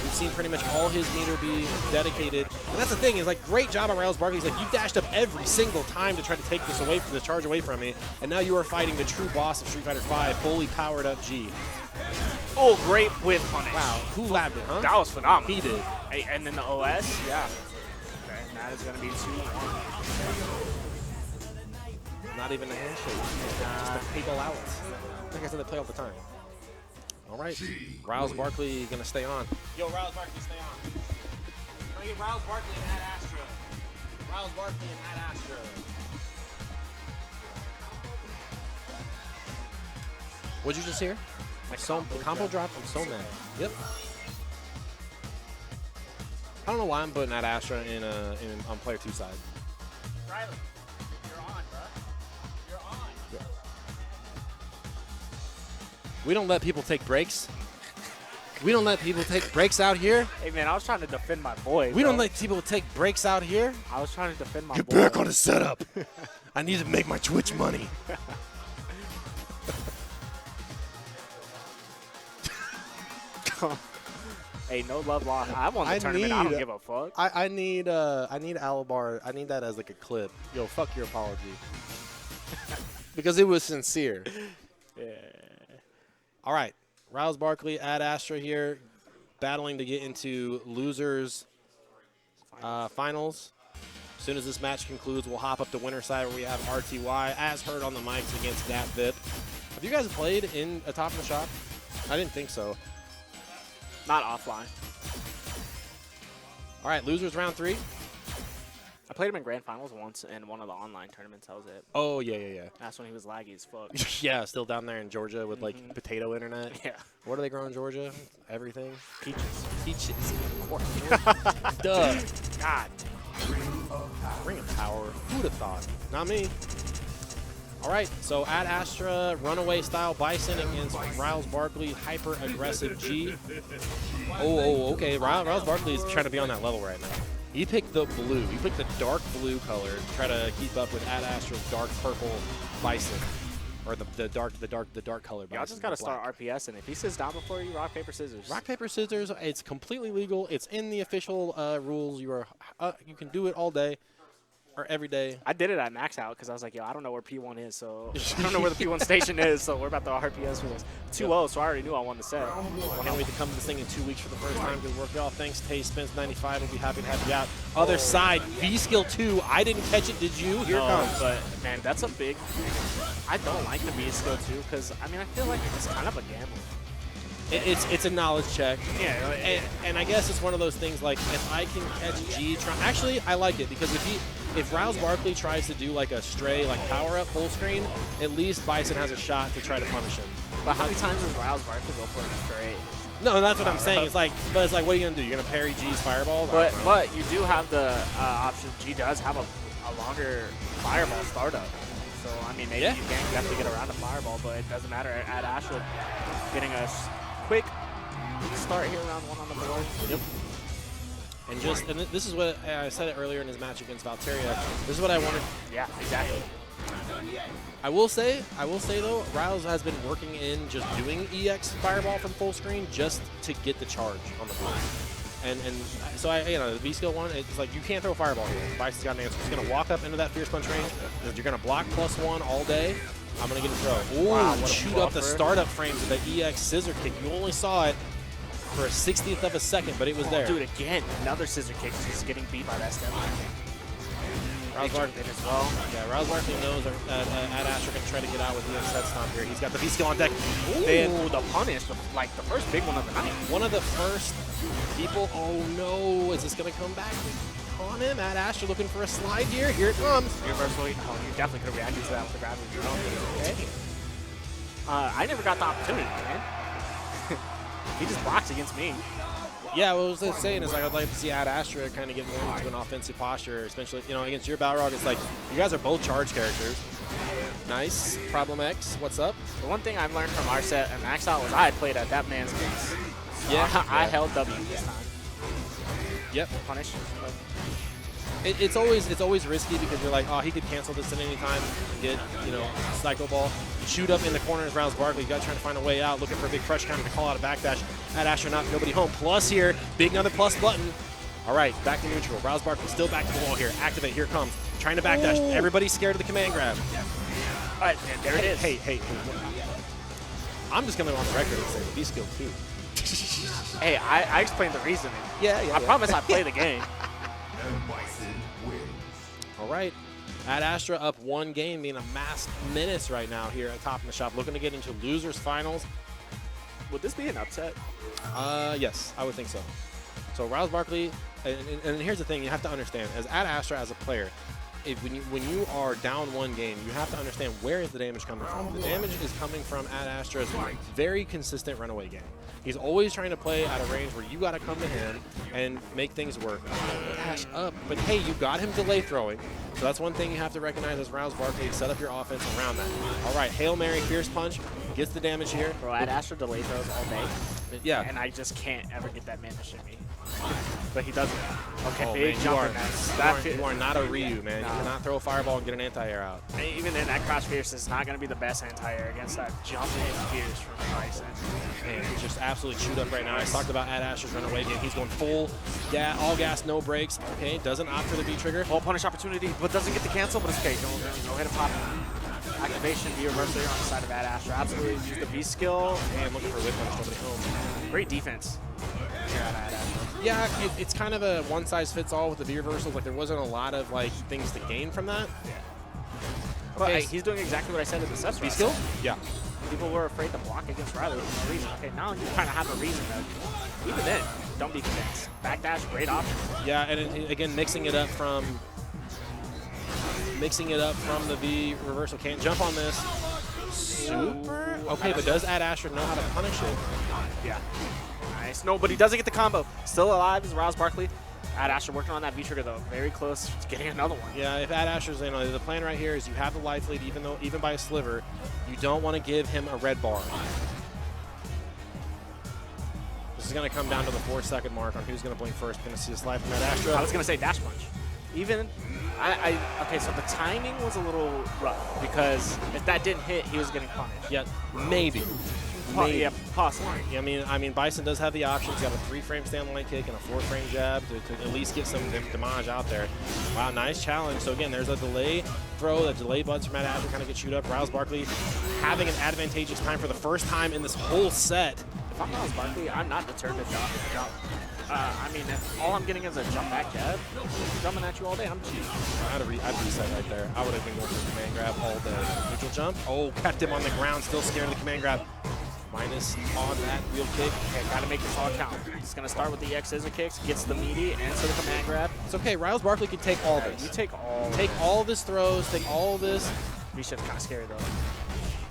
We've seen pretty much all his meter be dedicated. And that's the thing, is like, great job on Rouse Barkley. He's like, you dashed up every single time to try to take this away from the charge away from me. And now you are fighting the true boss of Street Fighter V, fully powered up G. Oh, great whip punish. Wow, who labbed it, huh? That was phenomenal. He did. Hey, and then the OS, yeah. Okay, that is going to be 2-1. Not even a handshake. Just a people out. Like I said, they play all the time. All right. Rouse Barkley going to stay on. Yo, Rouse Barkley, stay on. Bring it, Rouse Barkley and Ad Astra. Rouse Barkley and Ad Astra. What'd you just hear? Combo drop. I'm so mad. Yep. I don't know why I'm putting Ad Astra in on player 2 side. Riley, you're on, bro. You're on. Yeah. We don't let people take breaks. We don't let people take breaks out here. Hey, man, I was trying to defend my boy. We bro. don't let people take breaks out here. I was trying to defend my Get boy. back on the setup. I need to make my Twitch money. Hey, no love lost. I won the tournament. I don't give a fuck. I need Alabar. I need that as like a clip. Yo, fuck your apology. Because it was sincere. Yeah. All right. Rouse Barkley, Ad Astra here, battling to get into losers finals. As soon as this match concludes, we'll hop up to winner side where we have RTY, as heard on the mics against Dat Vip. Have you guys played in a top in the shop? I didn't think so. Not offline. All right, losers round 3. I played him in grand finals once in one of the online tournaments. That was it. Oh, yeah. That's when he was laggy as fuck. Yeah, still down there in Georgia with like potato internet. Yeah. What do they grow in Georgia? Everything. Peaches. Peaches. Of course. Duh. God. Ring of Power. Who would have thought? Not me. All right, so Ad Astra, runaway style Bison against Rouse Barkley, hyper aggressive G. Oh, okay. Rouse Barkley is trying to be on that level right now. He picked the blue. He picked the dark blue color to try to keep up with Ad Astra's dark purple Bison, or the dark color Bison. Y'all just gotta start RPS, and if he sits down before you, rock paper scissors. Rock paper scissors. It's completely legal. It's in the official rules. You can do it all day. Or every day. I did it at max out because I was like, yo, I don't know where P1 is, so I don't know where the P1 station is, so we're about to RPS for this. 2-0, so I already knew I won the set. Can't wait to come to this thing in 2 weeks for the first time. Good work, y'all. Thanks, Tay Spence 95. We'll be happy to have you out. Other side, V skill 2. I didn't catch it. Did you? Here it comes. But man, that's a big. I don't like the B skill 2 because I mean I feel like it's kind of a gamble. It's a knowledge check. Yeah, and I guess it's one of those things like if I can catch G, actually I like it because if Rouse Barkley tries to do like a stray like power up full screen, at least Bison has a shot to try to punish him. But how many times does Rouse Barkley go for a straight? No, that's what I'm saying. It's like, what are you gonna do? You're gonna parry G's fireball? But you do have the option. G does have a longer fireball startup. So I mean maybe you can definitely get around a fireball, but it doesn't matter. Ad Astra getting a quick start here, round 1 on the board. Yep. And this is what I said it earlier in his match against Valteria. This is what I wanted. Yeah, exactly. I will say though, Rouse has been working in just doing EX fireball from full screen just to get the charge on the board. And so the V skill 1, it's like you can't throw a fireball here. Bison's got an answer. He's gonna walk up into that fierce punch range. You're gonna block +1 all day. I'm gonna get a throw. Ooh, wow, shoot up the startup frames of the EX scissor kick. You only saw it for a 60th of a second, but it was there. Do it again. Another scissor kick. He's getting beat by that step. Rouse Barkley as well. Yeah, Rouse Barkley knows that Ad Astra can try to get out with EX set stomp here. He's got the V skill on deck. Ooh, the punish, like the first big one of the night. One of the first people. Oh no, is this gonna come back on him? Ad Astra looking for a slide here. Here it comes. Universal. Oh, you definitely could have reacted to that with the grab of your own. Okay. I never got the opportunity, man. He just blocks against me. Yeah, what I was saying is I'd like to see Ad Astra kind of get more into an offensive posture, especially against your Balrog. It's like you guys are both charge characters. Nice. Problem X, what's up? The one thing I've learned from our set and Max Out was I played at that man's pace. Yeah. I held W this time. Yep. Punish. It's always risky because you're like, oh, he could cancel this at any time and get, Psycho Ball. Shoot up in the corners, Rouse Barkley. You got to try to find a way out, looking for a big crush counter to call out a backdash. Ad Astra not nobody home. Plus here, big another plus button. All right, back to neutral. Rouse Barkley still back to the wall here. Activate, here it comes. Trying to backdash. Ooh. Everybody's scared of the command grab. All right, there it is. Hey. I'm just going to go on the record and say V skill 2. Hey, I explained the reasoning. Yeah. I promise I play the game. All right. Ad Astra up 1 game, being amassed minutes right now here at top of the shop, looking to get into losers finals. Would this be an upset? Yes, I would think so. So Rouse Barkley, and here's the thing, you have to understand, as Ad Astra as a player, when you are down 1 game, you have to understand where is the damage coming from. The damage is coming from Ad Astra's very consistent runaway game. He's always trying to play at a range where you got to come to him and make things work. Dash up, but hey, you got him delay throwing. So that's one thing you have to recognize as Rouse Barkley, set up your offense around that. All right, Hail Mary, Fierce Punch, gets the damage here. Bro, Ad Astra delay throws all day. Yeah. And I just can't ever get that man to shimmy. But he doesn't. Okay, Oh, big man, jumper. you are not a Ryu, man. You cannot throw a fireball and get an anti-air out. Even then, that crouch Fierce is not going to be the best anti-air against that jumping Fierce from Bison. Man, he's just absolutely chewed up right now. I talked about Ad Astra's runaway game. He's going full, all gas, no brakes. Okay, doesn't opt for the V trigger. Full punish opportunity, but doesn't get the cancel, but it's okay. Go ahead and pop activation, V reverse there on the side of Ad Astra. Absolutely use the V skill. And looking for whip punish, nobody home. Great defense here at Ad Astra. Yeah, it's kind of a one-size-fits-all with the V reversals. Like, there wasn't a lot of, like, things to gain from that. Yeah. But Okay, he's doing exactly what I said in the sets. V skill? Yeah. People were afraid to block against Riley for no reason. Okay, now you kind of have a reason to, even then, don't be convinced. Backdash, great option. Yeah, and again, mixing it up from the V reversal. Can't jump on this. Super. Okay, but does Ad Astra know how to punish it? Yeah. Nice. No, but he doesn't get the combo. Still alive is Rouse Barkley. Ad Astra working on that V trigger though. Very close to getting another one. Yeah, if Ad Astra's, the plan right here is you have the life lead, even by a sliver. You don't want to give him a red bar. This is going to come down to the 4-second mark on who's going to blink first. Going to see a slide from Ad Astra. I was going to say dash punch. Even, okay, so the timing was a little rough because if that didn't hit, he was getting punished. Yeah, maybe. Yeah, possibly. Yeah, I mean, Bison does have the options. He's got a 3-frame stand line kick and a 4-frame jab to at least get some damage out there. Wow, nice challenge. So again, there's a delay throw, the delay buttons from Ad Astra kind of get chewed up. Rouse Barkley having an advantageous time for the first time in this whole set. If I'm Rouse Barkley, I'm not deterred to jump. I mean, if all I'm getting is a jump back jab, jumping at you all day, I'm cheap. I'd reset right there. I would have been going for the command grab all day. Neutral jump. Oh, kept him on the ground, still scared of the command grab. Minus on that wheel kick. Okay, gotta make this all count. He's gonna start with the X scissor kicks, gets the meaty, answer the command grab. It's okay. Rouse Barkley can take all this. You take all. Take all of his throws. Take all of this. V-shift's kind of scary though.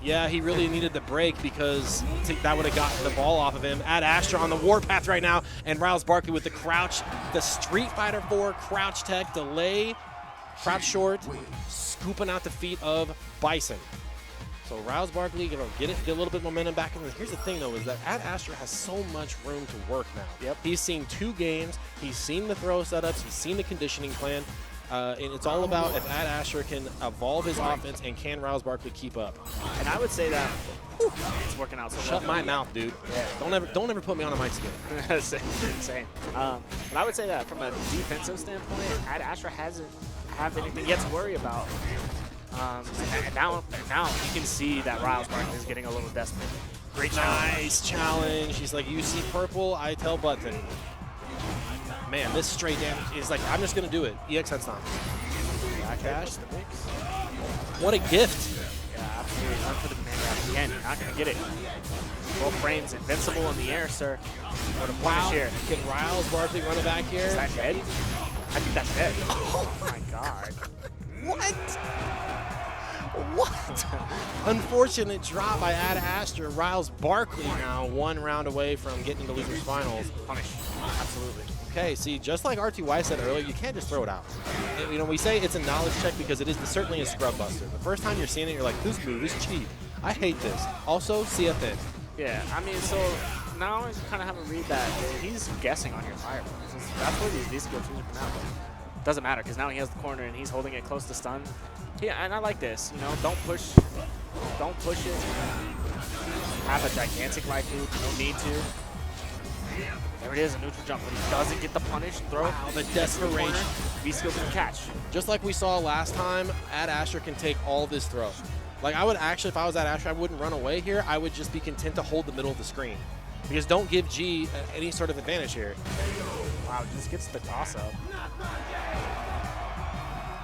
Yeah, he really needed the break because that would have gotten the ball off of him. Ad Astra on the warpath right now, and Rouse Barkley with the crouch, the Street Fighter 4 crouch tech delay, crouch short, scooping out the feet of Bison. So Rouse Barkley gonna get a little bit of momentum back in. Here's the thing though, is that Ad Astra has so much room to work now. Yep. He's seen 2 games. He's seen the throw setups. He's seen the conditioning plan. And it's all about if Ad Astra can evolve his offense and can Rouse Barkley keep up. And I would say that it's working out so well. Shut my mouth, dude. Yeah. Don't ever put me on a mic skill. Same. But I would say that from a defensive standpoint, Ad Astra hasn't have anything yet to worry about. And now you can see that Rouse Barkley is getting a little desperate. Great challenge. Nice challenge. He's like, you see purple, I tell button. Man, this straight damage is like, I'm just going to do it. EX head stomp. Backdash. What a gift. Yeah, absolutely. Run for the command grab again. You're not going to get it. Both frames invincible in the air, sir. What a punish here. Can Rouse Barkley run it back here? Is that dead? I think that's dead. Oh my god. What? Unfortunate drop by Ad Astra. Rouse Barkley now 1 round away from getting into losers finals. Punish. Absolutely. Okay, see, just like RTY said earlier, you can't just throw it out. You know, we say it's a knowledge check because it is certainly a scrub buster. The first time you're seeing it, you're like, this move is cheap. I hate this. Also, CFN. Yeah, I mean, so now I kind of have a read that he's guessing on your fireballs. That's where these skill trees are coming out. But doesn't matter because now he has the corner and he's holding it close to stun. Yeah, and I like this. You know, don't push it. Have a gigantic life loop. No need to. There it is, a neutral jump, but he doesn't get the punish. Throw. Wow, the desperation. V-skill can catch. Just like we saw last time, Ad Astra can take all this throw. Like, I would actually, if I was Ad Astra, I wouldn't run away here. I would just be content to hold the middle of the screen. Because don't give G any sort of advantage here. Wow, just gets the toss-up.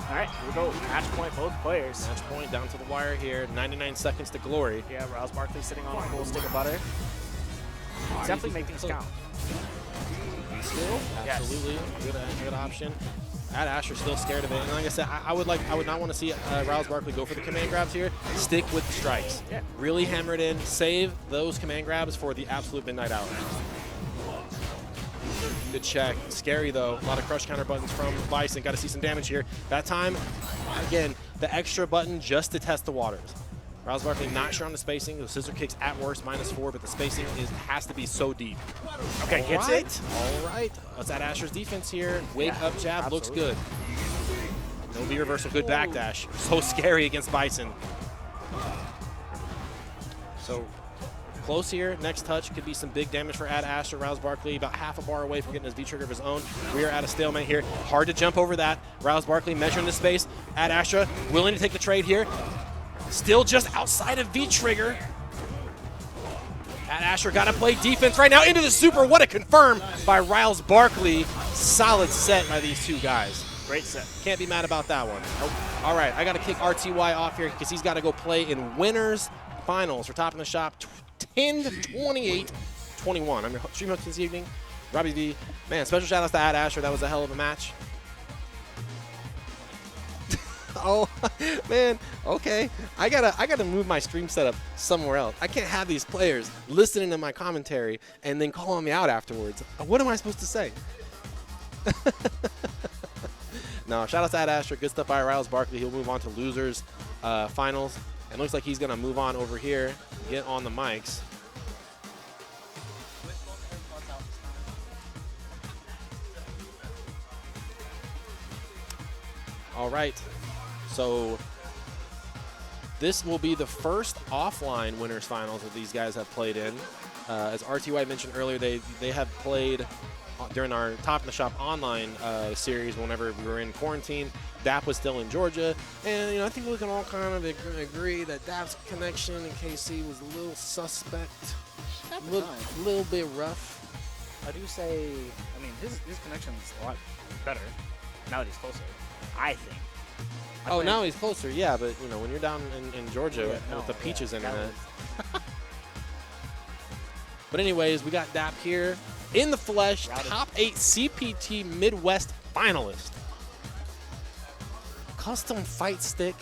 All right, here we go. Match point, both players. Match point down to the wire here. 99 seconds to glory. Yeah, Rouse Barkley sitting on a full stick of butter. Definitely make things count. Still, absolutely good option. Ad Asher still scared of it, and like I said, I would not want to see Rouse Barkley go for the command grabs here. Stick with the strikes. Yeah. Really hammer it in. Save those command grabs for the absolute midnight hour. Good check. Scary though. A lot of crush counter buttons from Bison. Got to see some damage here. That time, again, the extra button just to test the waters. Rouse Barkley not sure on the spacing. The scissor kicks at worst -4, but the spacing has to be so deep. Okay, gets it. All right. What's that Asher's defense here? Wake up jab looks good. No V reversal. Good backdash. So scary against Bison. So close here. Next touch could be some big damage for Ad Asher. Rouse Barkley about half a bar away from getting his V-trigger of his own. We are at a stalemate here. Hard to jump over that. Rouse Barkley measuring the space. Ad Asher willing to take the trade here. Still just outside of V-trigger. Ad Asher got to play defense right now into the super. What a confirm by Rouse Barkley. Solid set by these two guys. Great set. Can't be mad about that one. Nope. All right, I got to kick RTY off here because he's got to go play in winners finals for Topping the Shop 10-28-21. I'm your stream host this evening, Robbie V. Man, special shout outs to Ad Asher. That was a hell of a match. Oh man, okay. I gotta move my stream setup somewhere else. I can't have these players listening to my commentary and then calling me out afterwards. What am I supposed to say? No, shout out to Ad Asher. Good stuff by Rouse Barkley. He'll move on to losers finals. And looks like he's gonna move on over here, get on the mics. All right. So this will be the first offline winners finals that these guys have played in. As RTY mentioned earlier, they have played during our Top in the Shop online series whenever we were in quarantine. DAP was still in Georgia, and I think we can all kind of agree that DAP's connection in KC was a little suspect, a little bit rough. I do say, I mean, his connection's a lot better now that he's closer, I think. Oh, now he's closer, yeah, but when you're down in Georgia with the Peaches internet. But anyways, we got DAP here in the flesh, top 8 CPT Midwest finalist. Custom fight stick.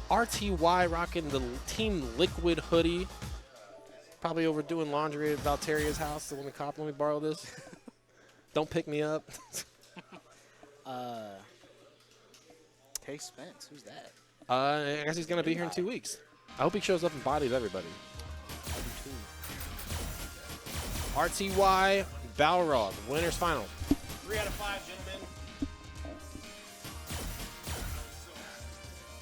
RTY rocking the Team Liquid hoodie. Probably over doing laundry at Valteria's house. So let me borrow this. Don't pick me up. Tay Spence, who's that? I guess he's going to be here in 2 weeks. I hope he shows up and bodies everybody. RTY Balrog, winners final. 3 out of 5, gentlemen.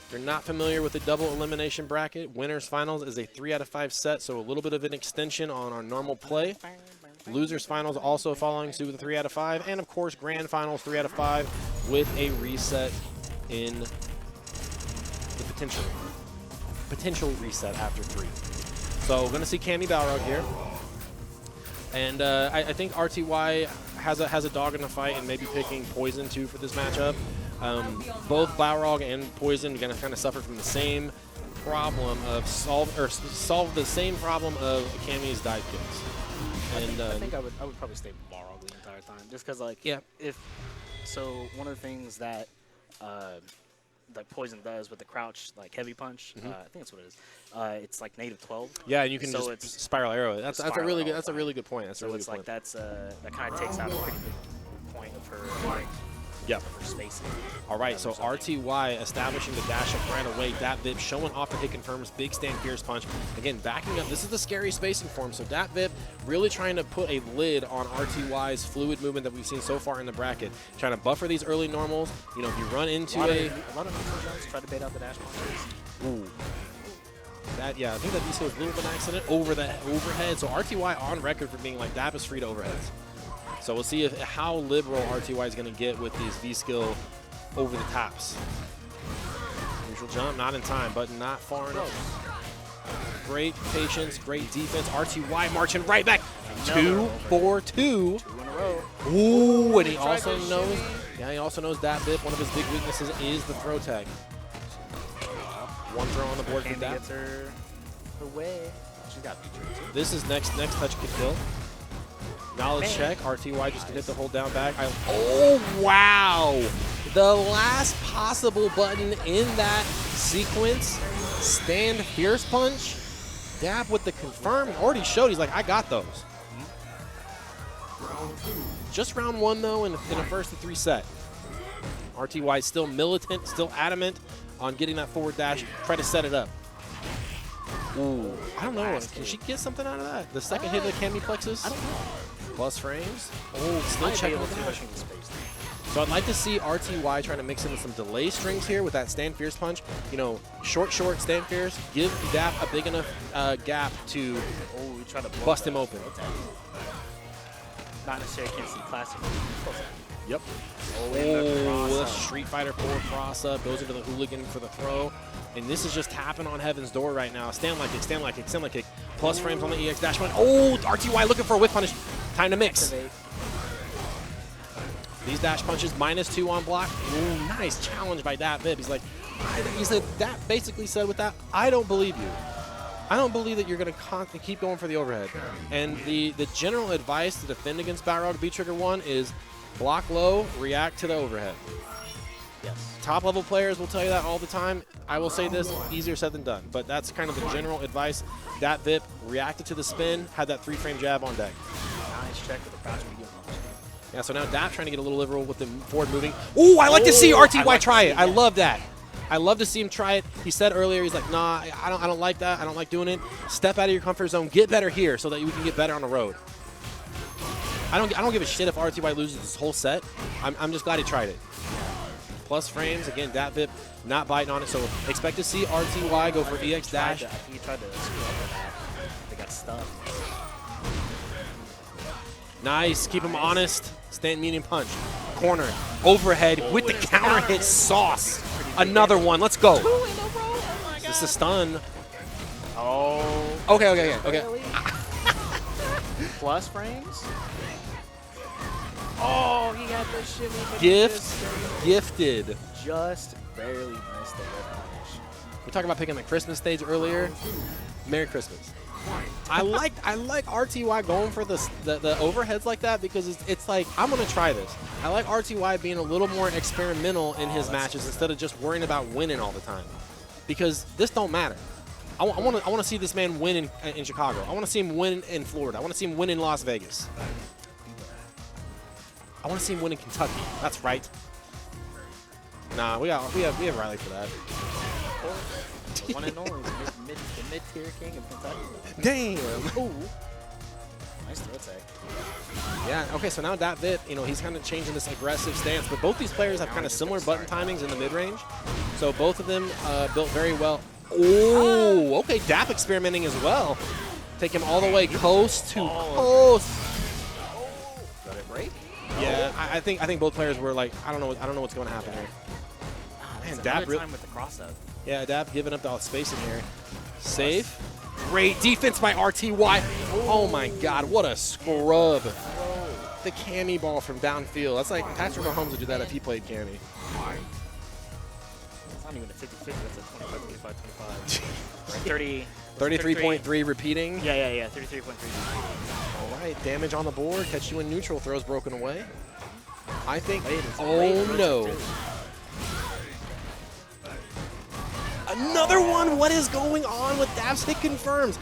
If you're not familiar with the double elimination bracket, winners finals is a 3 out of 5 set, so a little bit of an extension on our normal play. Losers finals also following suit with a 3 out of 5, and of course grand finals 3 out of 5 with a reset in the potential reset after 3. So we're going to see Cammy Balrog here. And I think RTY has a dog in the fight and maybe picking Poison too for this matchup. Both Balrog and Poison are going to kind of suffer from the same problem of solve the same problem of Cammy's dive kicks. And I think I would probably stay Balrog the entire time, just because one of the things that Poison does with the crouch heavy punch, I think that's what it is. It's like native 12. Yeah, and you can so just spiral arrow. That's a really good point. That's a really good point. That kind of takes out a pretty big point of her spacing. All right, so RTY establishing the dash up right away. Dat Vip showing off the hit confirms. Big stand fierce punch. Again, backing up. This is the scary spacing for him. So Dat Vip really trying to put a lid on RTY's fluid movement that we've seen so far in the bracket. Trying to buffer these early normals. If you run into a lot of neutral jumps, try to bait out the dash punches. Ooh. I think that DC was a little bit of an accident over the overhead. So RTY on record for being DAP is free to overheads. So we'll see how liberal RTY is going to get with these V-skill over the tops. Neutral jump, not in time, but not far enough. Great patience, great defense. RTY marching right back. 2-4-2. 2 in a row. Ooh, and he also knows Yeah, he also knows that Bip. One of his big weaknesses is the throw tag. One throw on the board for Candy Dap. gets her way. She's got feature too. This is next touch could kill. Knowledge check. RTY just can hit the hold down back. Oh, wow. The last possible button in that sequence. Stand Fierce Punch. Dap with the confirm. He already showed. He's like, I got those. Just round one, though, in a first to 3 set. RTY still militant, still adamant on getting that forward dash. Try to set it up. Ooh, I don't know. Can she get something out of that? The second hit of the Cami Plexus? I don't know. Plus frames. Oh, still checking with dash. So I'd like to see RTY trying to mix in with some delay strings here with that Stand Fierce Punch. You know, short, Stand Fierce. Give Dap a big enough gap to bust him open. Not necessarily can't see classic. Yep. Oh, Street Fighter 4 cross up. Goes into the hooligan for the throw. And this is just tapping on Heaven's door right now. Stand like kick, stand like kick, stand like kick. Plus frames on the EX dash one. Oh, RTY looking for a whip punish. Time to mix. These dash punches, -2 on block. Ooh, nice challenge by Dat Vib. He's like, that basically said with that, I don't believe you. I don't believe that you're going to keep going for the overhead. And the general advice to defend against Balrog B-Trigger 1 is block low, react to the overhead. Yes. Top level players will tell you that all the time. I will say this, easier said than done. But that's kind of the general advice. Dat Vip reacted to the spin, had that 3-frame jab on deck. Nice check with the crouch medium punch. Yeah, so now Dap trying to get a little liberal with the forward moving. Ooh, I like to see RTY try it. I love that. I love to see him try it. He said earlier, he's like, nah, I don't like that. I don't like doing it. Step out of your comfort zone. Get better here so that we can get better on the road. I don't give a shit if RTY loses this whole set. I'm just glad he tried it. Plus frames. Again, Dat Vip not biting on it. So expect to see RTY go for EX dash. He tried to screw up with that. They got stuck. Nice. Keep him honest. Stand medium punch. Corner. Overhead with the counter hit sauce. Another one. Let's go. This is stun. Oh. Okay. Plus frames? Oh, he got the shimmy. Gifted. Just barely missed the whip punish. We talked about picking the Christmas stage earlier. Merry Christmas. I like RTY going for the overheads like that because it's like, I'm going to try this. I like RTY being a little more experimental in his matches instead of just worrying about winning all the time. Because this don't matter. I want to see this man win in Chicago. I want to see him win in Florida. I want to see him win in Las Vegas. I want to see him win in Kentucky. That's right. Nah, we have Riley for that. The one and only, the mid-tier king of Kentucky. Damn. Ooh. Nice throw tag. Yeah, okay, so now Dat Vip, he's kind of changing this aggressive stance, but both these players have kind of similar button timings in the mid-range. So both of them built very well. Oh, okay, Dap experimenting as well. Take him all the way coast to coast. Got it break? Yeah, I think both players were like, I don't know what's going to happen here. Man, Dap time with the cross up. Yeah, Dap giving up the space in here. Safe. Great defense by RTY. Oh my God, what a scrub. The Cami ball from downfield. That's like Patrick Mahomes would do that if he played Cami. It's not even a 50-50, that's a 25-25-25. 33.3 repeating. Yeah, 33.3. All right, damage on the board. Catch you in neutral. Throws broken away. I think. Oh no. Another one. What is going on with Dap's hit confirms?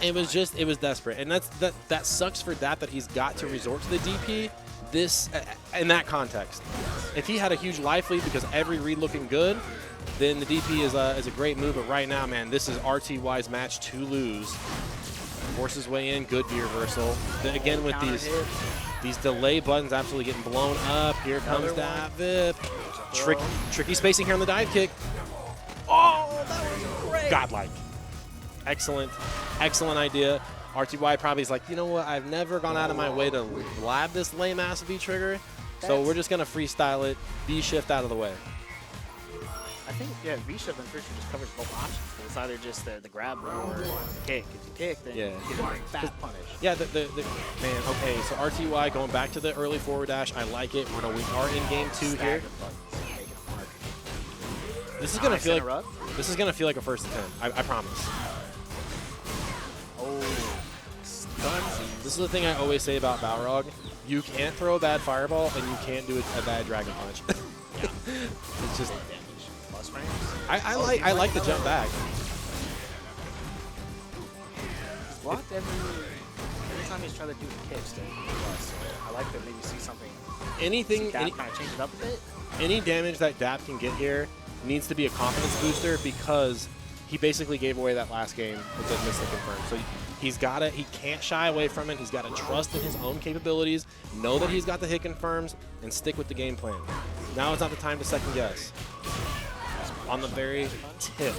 It was desperate, and that sucks for Dap that he's got to resort to the DP. In that context, if he had a huge life lead because every read looking good, then the DP is a great move. But right now, man, this is RTY's match to lose. Forces his way in, good V reversal. Again with these delay buttons absolutely getting blown up. Here comes that Vip. Tricky spacing here on the dive kick. Oh, that was great. Godlike. Excellent idea. RTY probably is like, you know what? I've never gone out of my way to lab this lame-ass V-trigger, so we're just going to freestyle it, V-shift out of the way. I think, yeah, V shift, I'm pretty sure just covers both options. It's either just the grab or the kick. If you kick, then you get a fat punish. Yeah, man, okay, so RTY going back to the early forward dash, I like it. We are in game 2 here. This is gonna feel like a first attempt. I promise. Oh, This is the thing I always say about Balrog. You can't throw a bad fireball and you can't do a bad dragon punch. It's just plus frames. I like the jump back. Blocked every time he's trying to do the kicks. I like to maybe see something. Anything, kind of change it up a bit. any damage that Dap can get here needs to be a confidence booster because he basically gave away that last game with the missile confirm. So he can't shy away from it. He's got to trust in his own capabilities, know that he's got the hit confirms, and stick with the game plan. Now is not the time to second guess. On the very tip.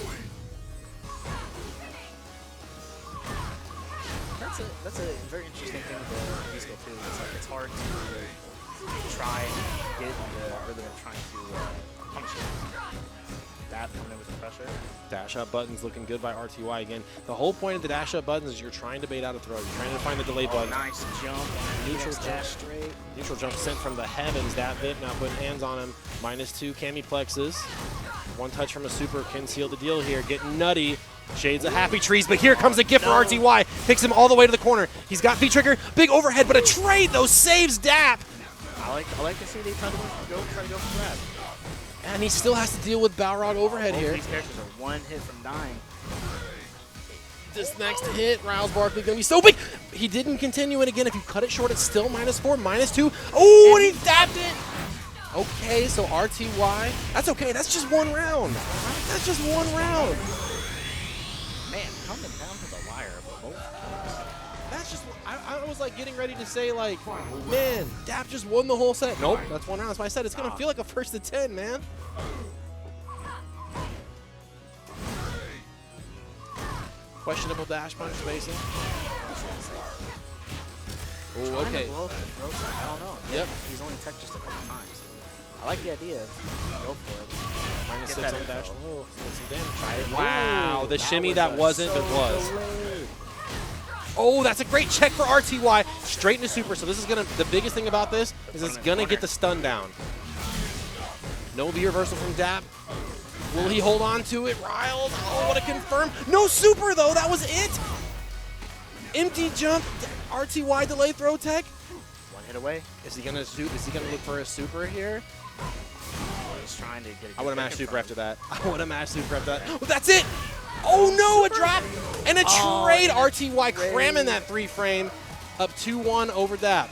That's a very interesting thing with the Visco too. It's hard to try and get the rhythm of trying to punish it. That coming in with the pressure. Dash up buttons looking good by RTY again. The whole point of the dash up buttons is you're trying to bait out a throw. You're trying to find the delay button. Nice jump. Neutral jump straight. Neutral jump sent from the heavens. That bit now putting hands on him. -2 Cami plexes. One touch from a super can seal the deal here. Getting nutty. Shades of happy trees, but here comes a gift for RTY. Picks him all the way to the corner. He's got V-trigger. Big overhead, but a trade though saves Dap. I like to see they try to go for that. And he still has to deal with Balrog overhead here. These characters are one hit from dying. This next hit, Riles Barkley gonna be so big. He didn't continue it again. If you cut it short, it's still -4, -2. Oh, and he dapped it. Okay, so RTY. That's okay. That's just one round. That's just one round. Man, coming down to the wire, but both. That's just. I was like getting ready to say like, man, Dap just won the whole set. Nope, that's one round. That's why I said it's gonna feel like a first to 10, man. Questionable dash punch spacing. Oh, okay. I don't know. Yep. He's only tech just a couple times. I like the idea. Go for it. -6 on dash. Oh, some damage. It. Wow, Ooh, the shimmy that was wasn't, but was. Oh, that's a great check for RTY. Straight into super. So this is gonna. The biggest thing about this is it's gonna get the stun down. No V reversal from Dap. Will he hold on to it? Riles. Oh, what a confirm. No super though. That was it. Empty jump. RTY delay throw tech. One hit away. Is he gonna shoot? Is he gonna look for a super here? He's trying to get a I would have mashed super after that. I would have mashed super after that. Oh, that's it! Oh no, a drop and a trade. RTY cramming that 3 frame. Up 2-1 over Dap.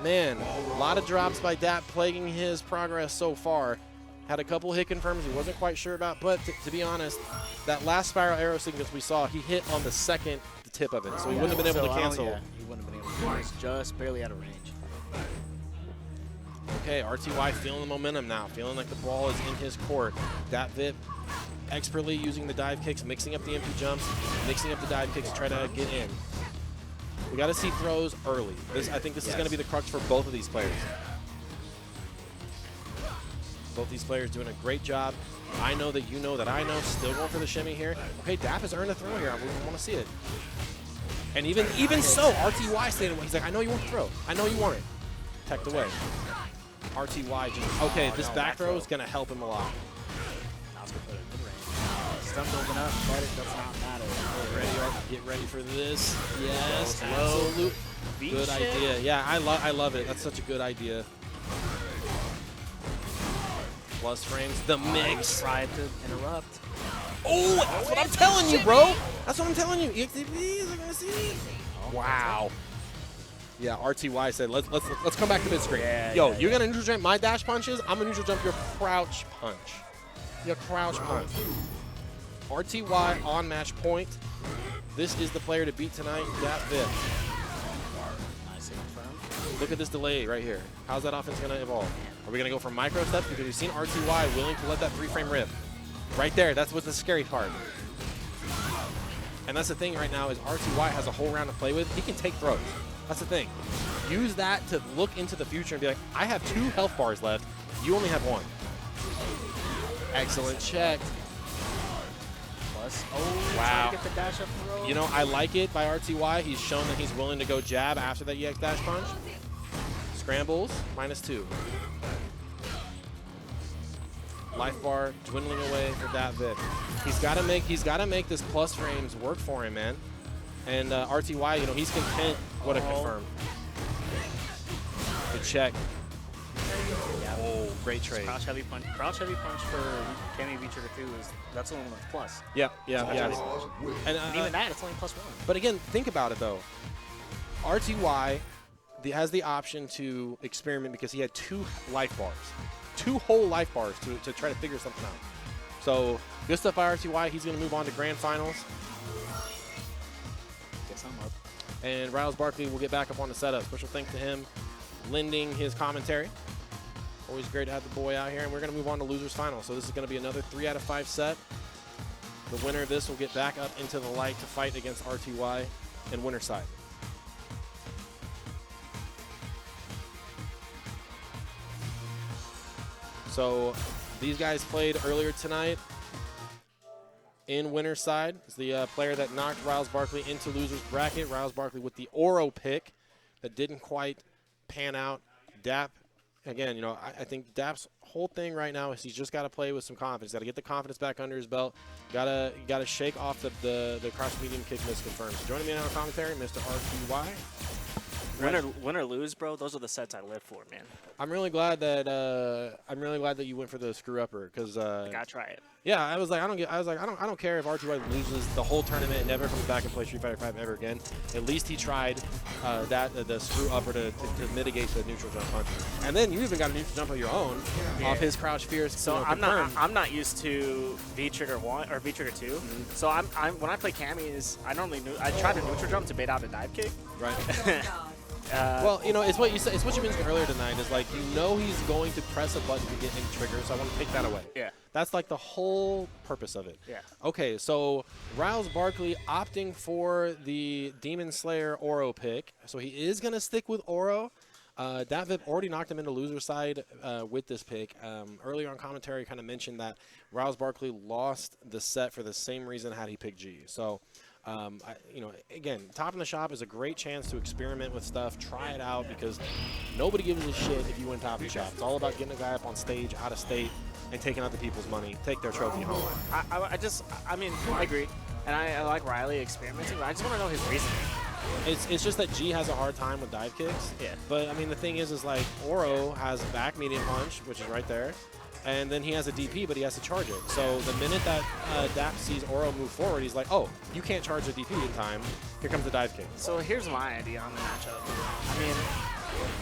Man, a lot of drops by Dap plaguing his progress so far. Had a couple hit confirms he wasn't quite sure about, but to be honest, that last spiral arrow sequence we saw, he hit on the tip of it, so he wouldn't have been able to cancel. He wouldn't have been able to do this, just barely out of range. Okay, RTY feeling the momentum now, feeling like the ball is in his court. That Vip expertly using the dive kicks, mixing up the empty jumps, mixing up the dive kicks to try to get in. We got to see throws early. I think this is going to be the crux for both of these players. Both these players doing a great job. I know that you know that I know. Still going for the shimmy here. Okay, Dap has earned a throw here. I want to see it. And even so, RTY stayed away. He's like, I know you want to throw. I know you want it. Teched away. RTY just, okay, this back throw is going to help him a lot. I was going to put it in mid-range. Stun building up, but it does not matter. Get ready for this. Yes, absolute. Good idea. Yeah, I love it. That's such a good idea. Plus frames, the mix. Tried to interrupt. Oh, that's what I'm telling you, bro. That's what I'm telling you. EXTPs are gonna see. Wow. Yeah, RTY said, let's come back to mid screen. Yo, you're gonna neutral jump my dash punches. I'm gonna neutral jump your crouch punch. Your crouch punch. RTY on match point. This is the player to beat tonight. That Vip. Look at this delay right here. How's that offense going to evolve? Are we going to go for micro steps? Because we've seen RTY willing to let that 3-frame rip. Right there, that's what's the scary part. And that's the thing right now is RTY has a whole round to play with. He can take throws. That's the thing. Use that to look into the future and be like, I have 2 health bars left. You only have 1. Excellent check. Plus, oh, Wow. trying to get the dash up throw. You know, I like it by RTY. He's shown that he's willing to go jab after that EX dash punch. Scrambles, -2. Life bar dwindling away for that Vip. He's got to make this plus frames work for him, man. And RTY, you know, he's content. What a confirm. Good check. Oh, great trade. Crouch heavy punch for Cammy V-Trigger 2 that's only with plus. Yeah. And Even that, it's only +1. But again, think about it though. RTY has the option to experiment because he had 2 life bars. 2 whole life bars to try to figure something out. So good stuff by RTY. He's going to move on to grand finals. Guess I'm up. And Riles Barkley will get back up on the setup. Special thanks to him lending his commentary. Always great to have the boy out here. And we're going to move on to losers final. So this is going to be another 3 out of 5 set. The winner of this will get back up into the light to fight against RTY and winner side. So these guys played earlier tonight in winner's side. It's the player that knocked Riles Barkley into loser's bracket. Riles Barkley with the Oro pick that didn't quite pan out. Dap, again, you know, I think Dap's whole thing right now is he's just got to play with some confidence. Got to get the confidence back under his belt. Got to shake off the cross medium kick misconfirmed. So joining me now on commentary, Mr. RTY. Win or lose, bro. Those are the sets I live for, man. I'm really glad that you went for the screw upper because I gotta try it. yeah, I was like I don't care if RTY loses the whole tournament and never comes back and plays Street Fighter 5 ever again. At least he tried the screw upper to mitigate the neutral jump punch. And then you even got a neutral jump of your own off his crouch fierce. So I'm not used to V-Trigger 1 or V-Trigger 2. So I'm when I play Cammy's, I try to neutral jump to bait out a dive kick. Right. Well, you know, it's what you said. It's what you mentioned earlier tonight. Is like you know he's going to press a button to get any trigger, so I want to take that away. Yeah. That's like the whole purpose of it. Yeah. Okay, so Riles Barkley opting for the Demon Slayer Oro pick, so he is going to stick with Oro. Dat Vip already knocked him into loser side with this pick. Earlier on commentary, kind of mentioned that Riles Barkley lost the set for the same reason had he picked G. So. You know, again, Top in the Shop is a great chance to experiment with stuff, try it out, because nobody gives a shit if you win Top in the Shop. It's all about getting a guy up on stage, out of state, and taking out the people's money, take their trophy home. I mean, I agree. And I like Riley experimenting, but I just want to know his reasoning. It's just that G has a hard time with dive kicks. Yeah. But, I mean, the thing is like, Oro has back medium punch, which is right there. And then he has a DP, but he has to charge it. So the minute that Dap sees Oro move forward, he's like, oh, you can't charge the DP in time. Here comes the dive kick. So here's my idea on the matchup. I mean,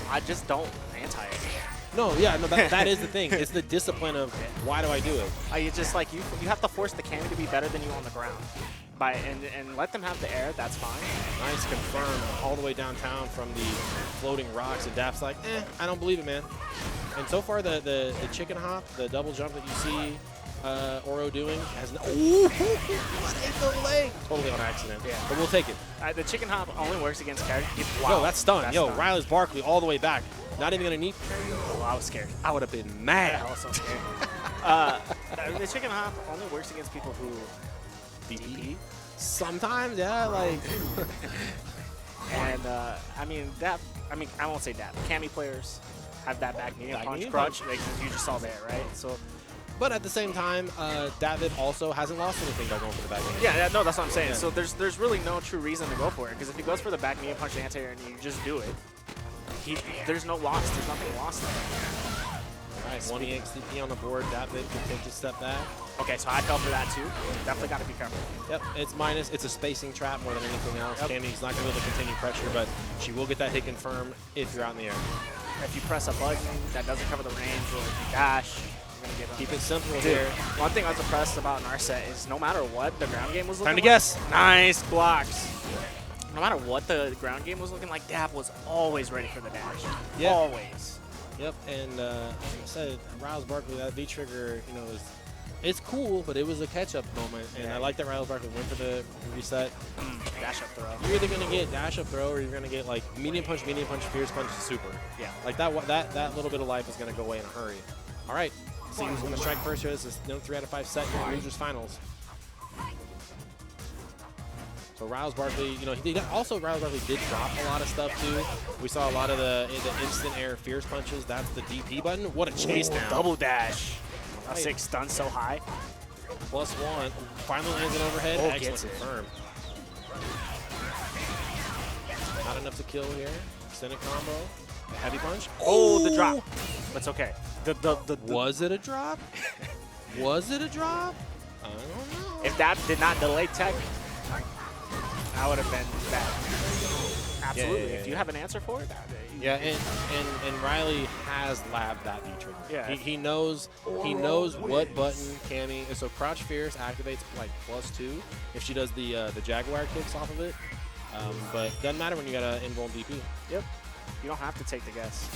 I just don't anti-it. No, yeah, no, that is the thing. It's the discipline of why do I do it? You just like you have to force the Cammy to be better than you on the ground. And let them have the air, that's fine. Nice confirm all the way downtown from the floating rocks, and Dap's like, I don't believe it, man. And so far, the chicken hop, the double jump that you see Oro doing has no. Ooh, the leg. Totally on accident. Yeah. But we'll take it. The chicken hop only works against characters. Wow. Yo, that's stunned. Yo, Riles Barkley all the way back. Not even going to need. Oh, I was scared. I would have been mad. Yeah, I was so scared. The chicken hop only works against people who DP. Sometimes, yeah, like. And I mean, I won't say that. Cammy players have that back medium punch crutch. Like you just saw there, right? So. But at the same time, David also hasn't lost anything by going for the back medium. Yeah, no, that's what I'm saying. Yeah. So there's really no true reason to go for it, because if he goes for the back medium punch to anti-air and you just do it, there's no loss. There's nothing lost there. All right, 1 EXCP on the board. David can take a step back. Okay, so I fell for that too. Definitely got to be careful. Yep, it's a spacing trap more than anything else. Yep. Cammy's not going to be able to continue pressure, but she will get that hit confirmed if you're out in the air. If you press a button that doesn't cover the range, or if you dash, you're going to get Keep it simple Dude, here. One thing I was impressed about in our set is no matter what the ground game was looking Time to like, guess. Nice blocks. No matter what the ground game was looking like, Dap was always ready for the dash. Yep. Always. Yep, and like I said, Riles Barkley, that V-trigger, you know, it's cool, but it was a catch-up moment, and Yeah. I like that Riles Barkley went for the reset. Dash up throw. You're either going to get dash-up throw, or you're going to get, like, medium punch, fierce punch, super. Yeah. Like, that little bit of life is going to go away in a hurry. All right, See who's going to strike first here. This is 3 out of 5 set here in losers finals. So Riles Barkley, you know, Riles Barkley did drop a lot of stuff too. We saw a lot of the instant air fierce punches. That's the DP button. What a chase down. Double dash. A 6 stun so high. +1. Finally lands an overhead. Oh, Excellent gets it. confirm. Not enough to kill here. Extended combo. A heavy punch. Oh, the drop. That's okay. Was it a drop? Was it a drop? I don't know. If that did not delay tech, that would have been bad. Absolutely. Yeah. If you have an answer for it, Yeah, and Riley has labbed that V trigger. Yeah. He knows what button Cammy. So crouch fierce activates like +2 if she does the Jaguar kicks off of it. But doesn't matter when you got an invuln DP. Yep. You don't have to take the guess.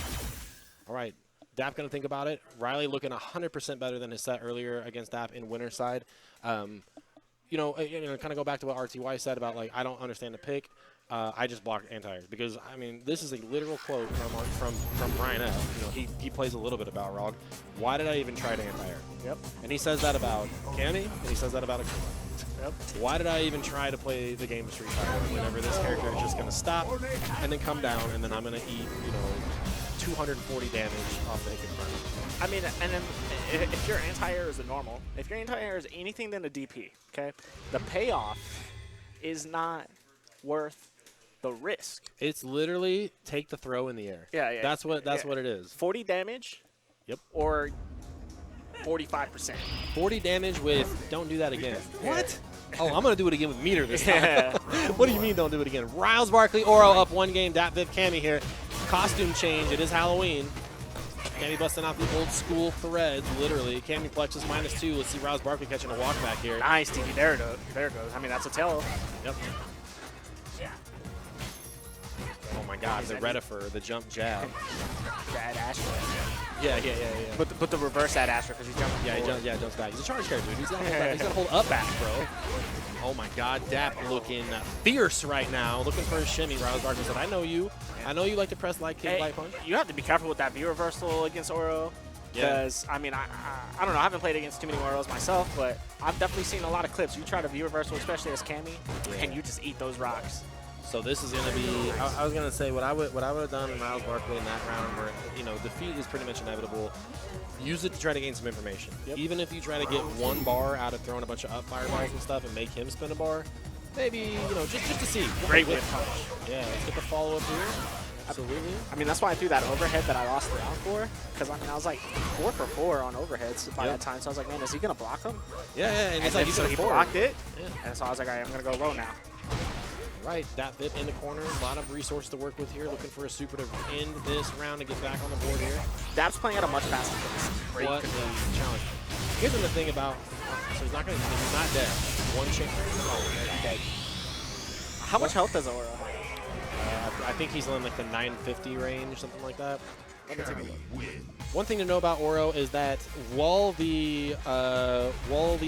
All right. Dap gonna think about it. Riley looking 100% better than his set earlier against Dap in winner's side. You know, kind of go back to what RTY said about like I don't understand the pick. I just blocked anti-airs because I mean this is a literal quote from Ryan F. You know he plays a little bit about Balrog. Why did I even try to anti-air? Yep. And he says that about Cammy and he says that about Akuma. Yep. Why did I even try to play the game of Street Fighter whenever this character is just gonna stop and then come down and then I'm gonna eat 240 damage off the hit in front. I mean, and then if your anti-air is a normal, if your anti-air is anything than a DP, okay, the payoff is not worth the risk. It's literally take the throw in the air. Yeah. That's what it is. 40 damage. Yep. Or 45%. 40 damage with don't do that again. What? Oh, I'm gonna do it again with meter this time. Yeah. What do you mean don't do it again? Riles Barkley, Oro up 1 game. Dap Viv Cammy here. Costume change. It is Halloween. Cammy busting out the old school threads, literally. Cammy plexus -2. Let's see Riles Barkley catching a walk back here. Nice, DP. There it goes. I mean, that's a tail. Yep. Oh my God, the Retifer, the jump jab. Bad Asher. Yeah. But the reverse at Asher because he's jumping. Yeah, he jumps back. He's a charge character, dude. He's gonna hold up back, bro. Oh my God, Dap looking fierce right now, looking for a shimmy. Riles Barkley said, "I know you. I know you like to press light kick, Hey, light punch." you have to be careful with that V reversal against Oro. Because, I mean, I don't know. I haven't played against too many Oros myself, but I've definitely seen a lot of clips. You try to V reversal, especially as Cammy, and you just eat those rocks. So this is going to be. I was going to say what I would have done in Riles Barkley in that round, where defeat is pretty much inevitable. Use it to try to gain some information. Yep. Even if you try to get 1 bar out of throwing a bunch of up fireballs and stuff and make him spin a bar, maybe just to see. Great whip punch. Yeah, let's get the follow up here. Absolutely. I mean, that's why I threw that overhead that I lost the round for. Because, I mean, I was like 4 for 4 on overheads by that time. So I was like, man, is he going to block him? Yeah, and it's And like so he blocked it. Yeah. And so I was like, all right, I'm going to go low now. Right, that bit in the corner. A lot of resources to work with here. Looking for a super to end this round and get back on the board here. Dap's playing at a much faster pace. Great What control. a challenge. Here's the thing about, so he's not dead. 1 chance. Oh, okay. How much health does Oro have? I think he's in like the 950 range, something like that. Let me take a look. One thing to know about Oro is that while the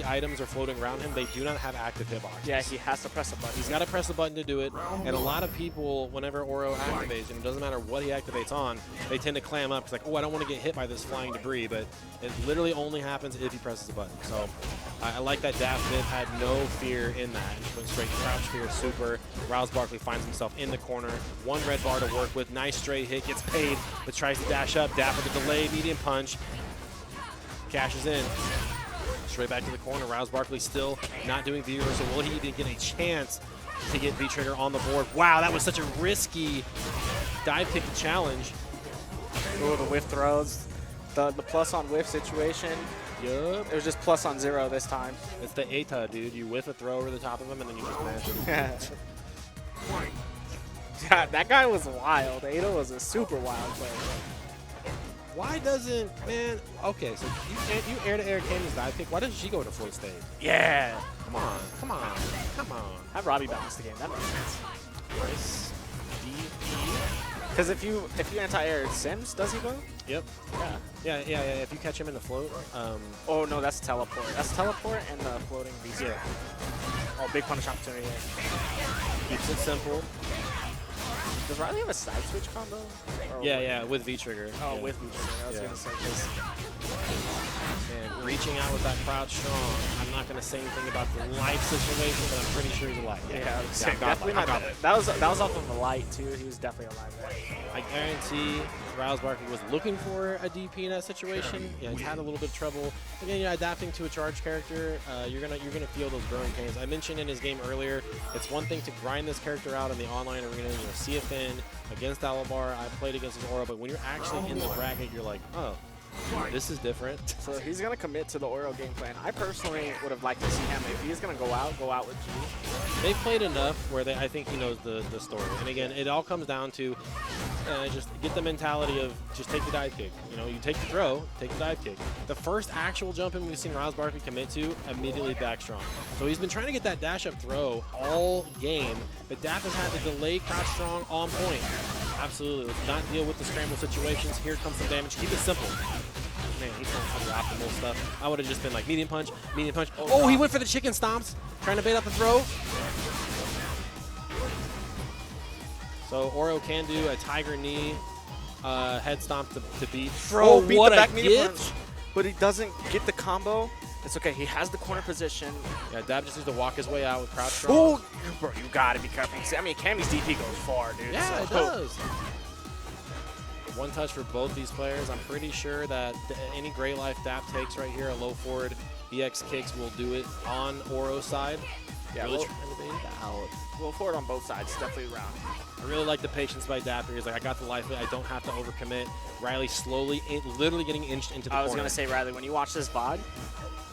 items are floating around him, they do not have active hitboxes. Yeah, he has to press a button. He's got to press the button to do it, and a lot of people, whenever Oro activates, and it doesn't matter what he activates on, they tend to clam up. It's like, oh, I don't want to get hit by this flying debris, but it literally only happens if he presses a button. So I like that Dap Viv had no fear in that. Just went straight crouch fear, super. Riles Barkley finds himself in the corner. 1 red bar to work with. Nice straight hit, gets paid, but tries to dash up. Dap with a delayed medium punch. Cashes in. Straight back to the corner. Riles Barkley still not doing V reversal. Will he even get a chance to get V trigger on the board? Wow, that was such a risky dive kick challenge. Ooh, the whiff throws. The plus on whiff situation. Yup. It was just plus on 0 this time. It's the ETA, dude. You whiff a throw over the top of him and then you just mash him. Yeah, that guy was wild. Ada was a super wild player. Why doesn't, man, okay, so you air-to-air Cammy's dive kick. Why doesn't she go to float stage? Yeah. Come on. Have Robbie balance the game. That makes sense. Nice. DP. Because if you anti-air Sims, does he go? Yep. Yeah. Yeah. If you catch him in the float, Oh, no, that's teleport. That's teleport and the floating VC. Oh, big punish opportunity here. keeps it simple. Does Riley have a side switch combo? Or Yeah, with V trigger. Oh, yeah. with V-trigger. I was Yeah. gonna say 'cause And reaching out with that crouch strong. I'm not going to say anything about the life situation, but I'm pretty sure he's alive. yeah, got definitely life, not. got life. That was off of the light too. He was definitely alive there. I guarantee Rouse Barkley was looking for a DP in that situation. Yeah, he's had a little bit of trouble. Again, adapting to a charge character, you're gonna feel those growing pains. I mentioned in his game earlier, it's one thing to grind this character out in the online arena. See a Finn against Alabar. I played against his Aura, but when you're actually in the bracket, you're like, oh, this is different. So he's gonna commit to the Oro game plan. I personally would have liked to see him, if he's gonna go out with G. They've played enough where I think he knows the story. And again, it all comes down to just get the mentality of just take the dive kick. You take the throw, take the dive kick. The first actual jump in we've seen Rouse Barkley commit to, immediately back strong. So he's been trying to get that dash up throw all game, but Dap has had to delay crouch strong on point. Absolutely. Let's not deal with the scramble situations. Here comes some damage. Keep it simple. Man, he's going for the optimal stuff. I would have just been like medium punch, medium punch. Oh, he went for the chicken stomps, trying to bait out the throw. So Oro can do a tiger knee head stomp to beat. Bro, beat what the back a knee gift. punch, but he doesn't get the combo. It's okay. He has the corner position. Yeah, Dab just needs to walk his way out with crouch strong. Oh, bro, you gotta be careful. I mean, Cammy's DP goes far, dude. Yeah, it so. does. One touch for both these players. I'm pretty sure that any Gray Life Dap takes right here, a low forward EX kicks will do it on Oro's side. Yeah, really low, trying to bait it out. low forward on both sides, definitely round. I really like the patience by Dap here. He's like, I got the life lead. I don't have to overcommit. Riley slowly, literally getting inched into the corner. I was gonna say, Riley, when you watch this VOD,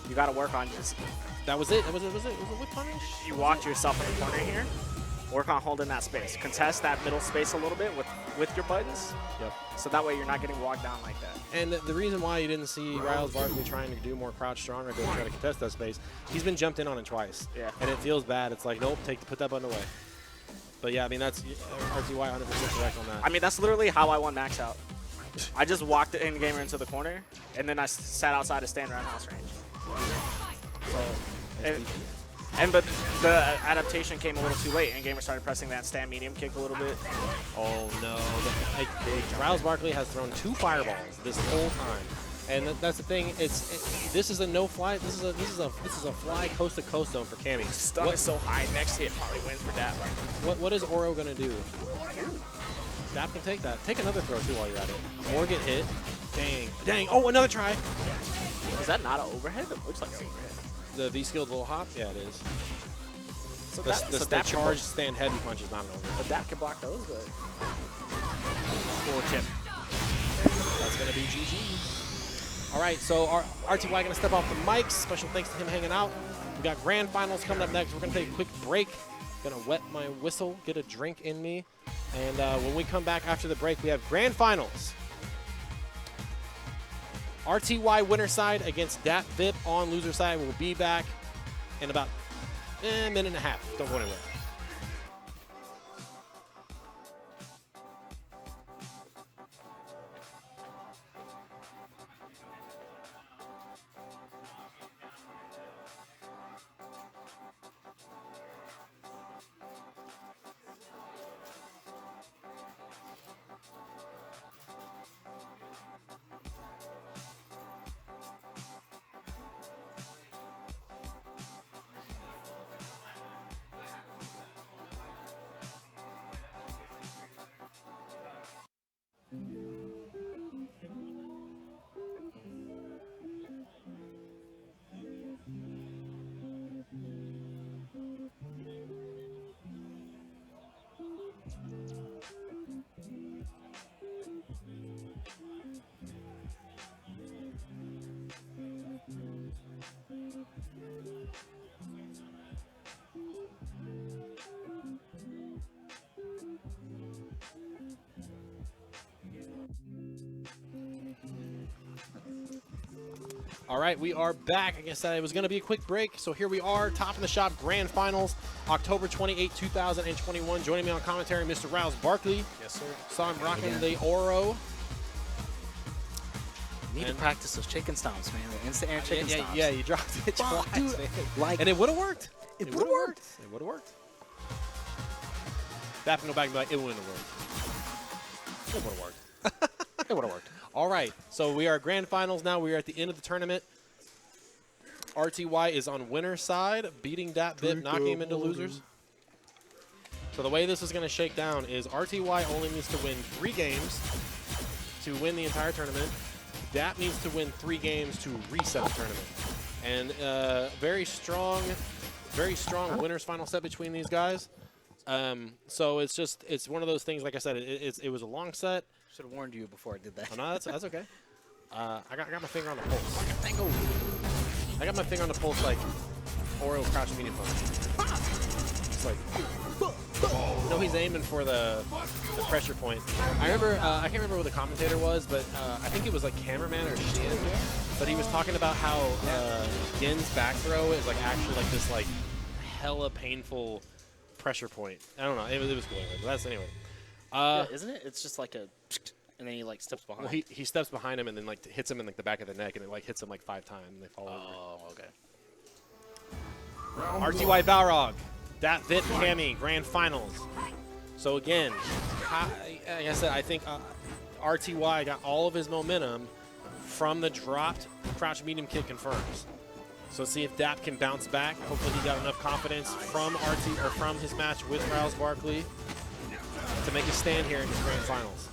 you gotta work on just. That was it. That was it. Was it a whip punish? You walk yourself in the corner here. Work on holding that space. Contest that middle space a little bit with your buttons. Yep. So that way you're not getting walked down like that. And the reason why you didn't see Riles Barkley trying to do more crouch strong or go try to contest that space, he's been jumped in on it twice. Yeah. And it feels bad. It's like, nope, put that button away. But yeah, I mean, that's RTY 100% correct on that. I mean, that's literally how I won max out. I just walked the in-gamer into the corner, and then I sat outside to stand around house range. So, but the adaptation came a little too late, and gamer started pressing that stand medium kick a little bit. Oh no! Riles Barkley has thrown 2 fireballs this whole time, and that's the thing. This is a no fly. This is a fly coast to coast zone for Cammy. Stun is so high. Next hit probably wins for that. What is Oro gonna do? Dap can take that. Take another throw too while you're at it. Or get hit. Dang! Oh, another try. Is that not an overhead? It looks like an overhead. The V-skilled little hop? Yeah, it is. So The charge stand heavy punch is not an overhead. But that can block those, but. Cool chip. That's going to be GG. All right, so our RTY going to step off the mics. Special thanks to him hanging out. We got grand finals coming up next. We're going to take a quick break. Going to wet my whistle, get a drink in me. And when we come back after the break, we have grand finals. RTY winner side against Dat Vip on loser side. We'll be back in about a minute and a half. Don't go anywhere. All right, we are back. Like I said, it was going to be a quick break, so here we are, top of the shop grand finals, October 28, 2021. Joining me on commentary, Mr. Rouse Barkley. Yes, sir. Saw him rocking the Oro. Need to practice those chicken stomps, man. The instant air chicken stomps. Yeah, you dropped it twice, dude, man. like, and it would have worked. it would have worked. It would have worked. Dap can go back and be like, it wouldn't have worked. It would have worked. It would have worked. All right, so we are grand finals now. We are at the end of the tournament. RTY is on winner's side, beating Dat Vip, knocking him into losers. So the way this is going to shake down is RTY only needs to win 3 games to win the entire tournament. Dat needs to win 3 games to reset the tournament. And very strong winner's final set between these guys. So it's one of those things, like I said, it was a long set. Should have warned you before I did that. Oh, no, that's okay. I got my finger on the pulse. I got my finger on the pulse like Oreo crouch medium punch. It's like, no, he's aiming for the pressure point. I remember, I can't remember who the commentator was, but I think it was like cameraman or Shin. But he was talking about how Gin's back throw is like actually like this like hella painful pressure point. I don't know. It was cool. But that's anyway. Yeah, isn't it? It's just like a, and then he like steps behind. Well, he steps behind him and then like hits him in like the back of the neck, and it like hits him like 5 times and they fall over. Oh, okay. RTY Balrog, Dat Vip Cammy, grand finals. So again, like I said, I think RTY got all of his momentum from the dropped crouch medium kick confirms. So let's see if Dap can bounce back. Hopefully he got enough confidence from from his match with Riles Barkley to make a stand here in his grand finals.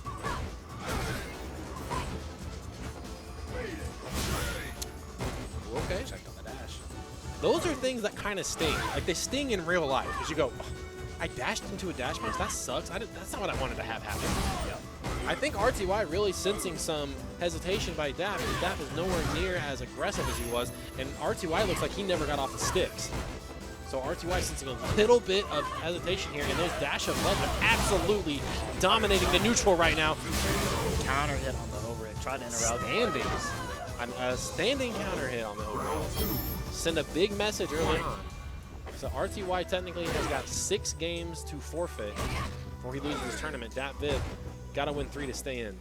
Okay. Checked on the dash. Those are things that kind of sting. Like they sting in real life because you go, oh, I dashed into a dash punch. That sucks. That's not what I wanted to have happen. Yep. I think RTY really sensing some hesitation by Dap, because Dap is nowhere near as aggressive as he was, and RTY looks like he never got off the sticks. So RTY sensing a little bit of hesitation here, and those dash-up buttons are absolutely dominating the neutral right now. Counter hit on the overhead. Try to interrupt. A standing counter hit on the overhead. Send a big message early on. So RTY technically has got 6 games to forfeit before he loses this tournament. Dat Vip got to win 3 to stay in.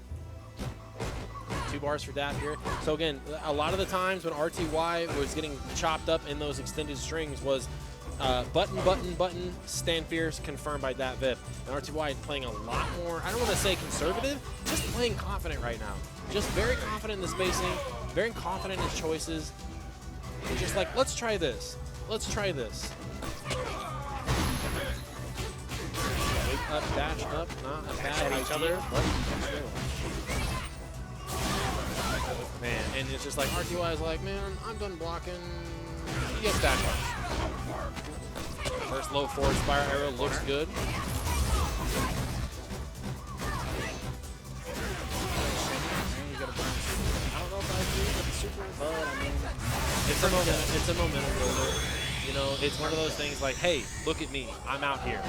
2 bars for Dap here. So again, a lot of the times when RTY was getting chopped up in those extended strings was button, stand fierce, confirmed by Dat Vip. And RTY playing a lot more, I don't want to say conservative, just playing confident right now. Just very confident in the spacing, very confident in his choices. He's just like, let's try this. Let's try this. Wake up, dash up, not a bad idea. Man, and it's just like RTY is like, man, I'm done blocking. He gets dash punch. First low forward spiral arrow looks good. I don't know if I agree with the super, but I mean, It's a momentum builder. You know, it's one of those things like, hey, look at me. I'm out here.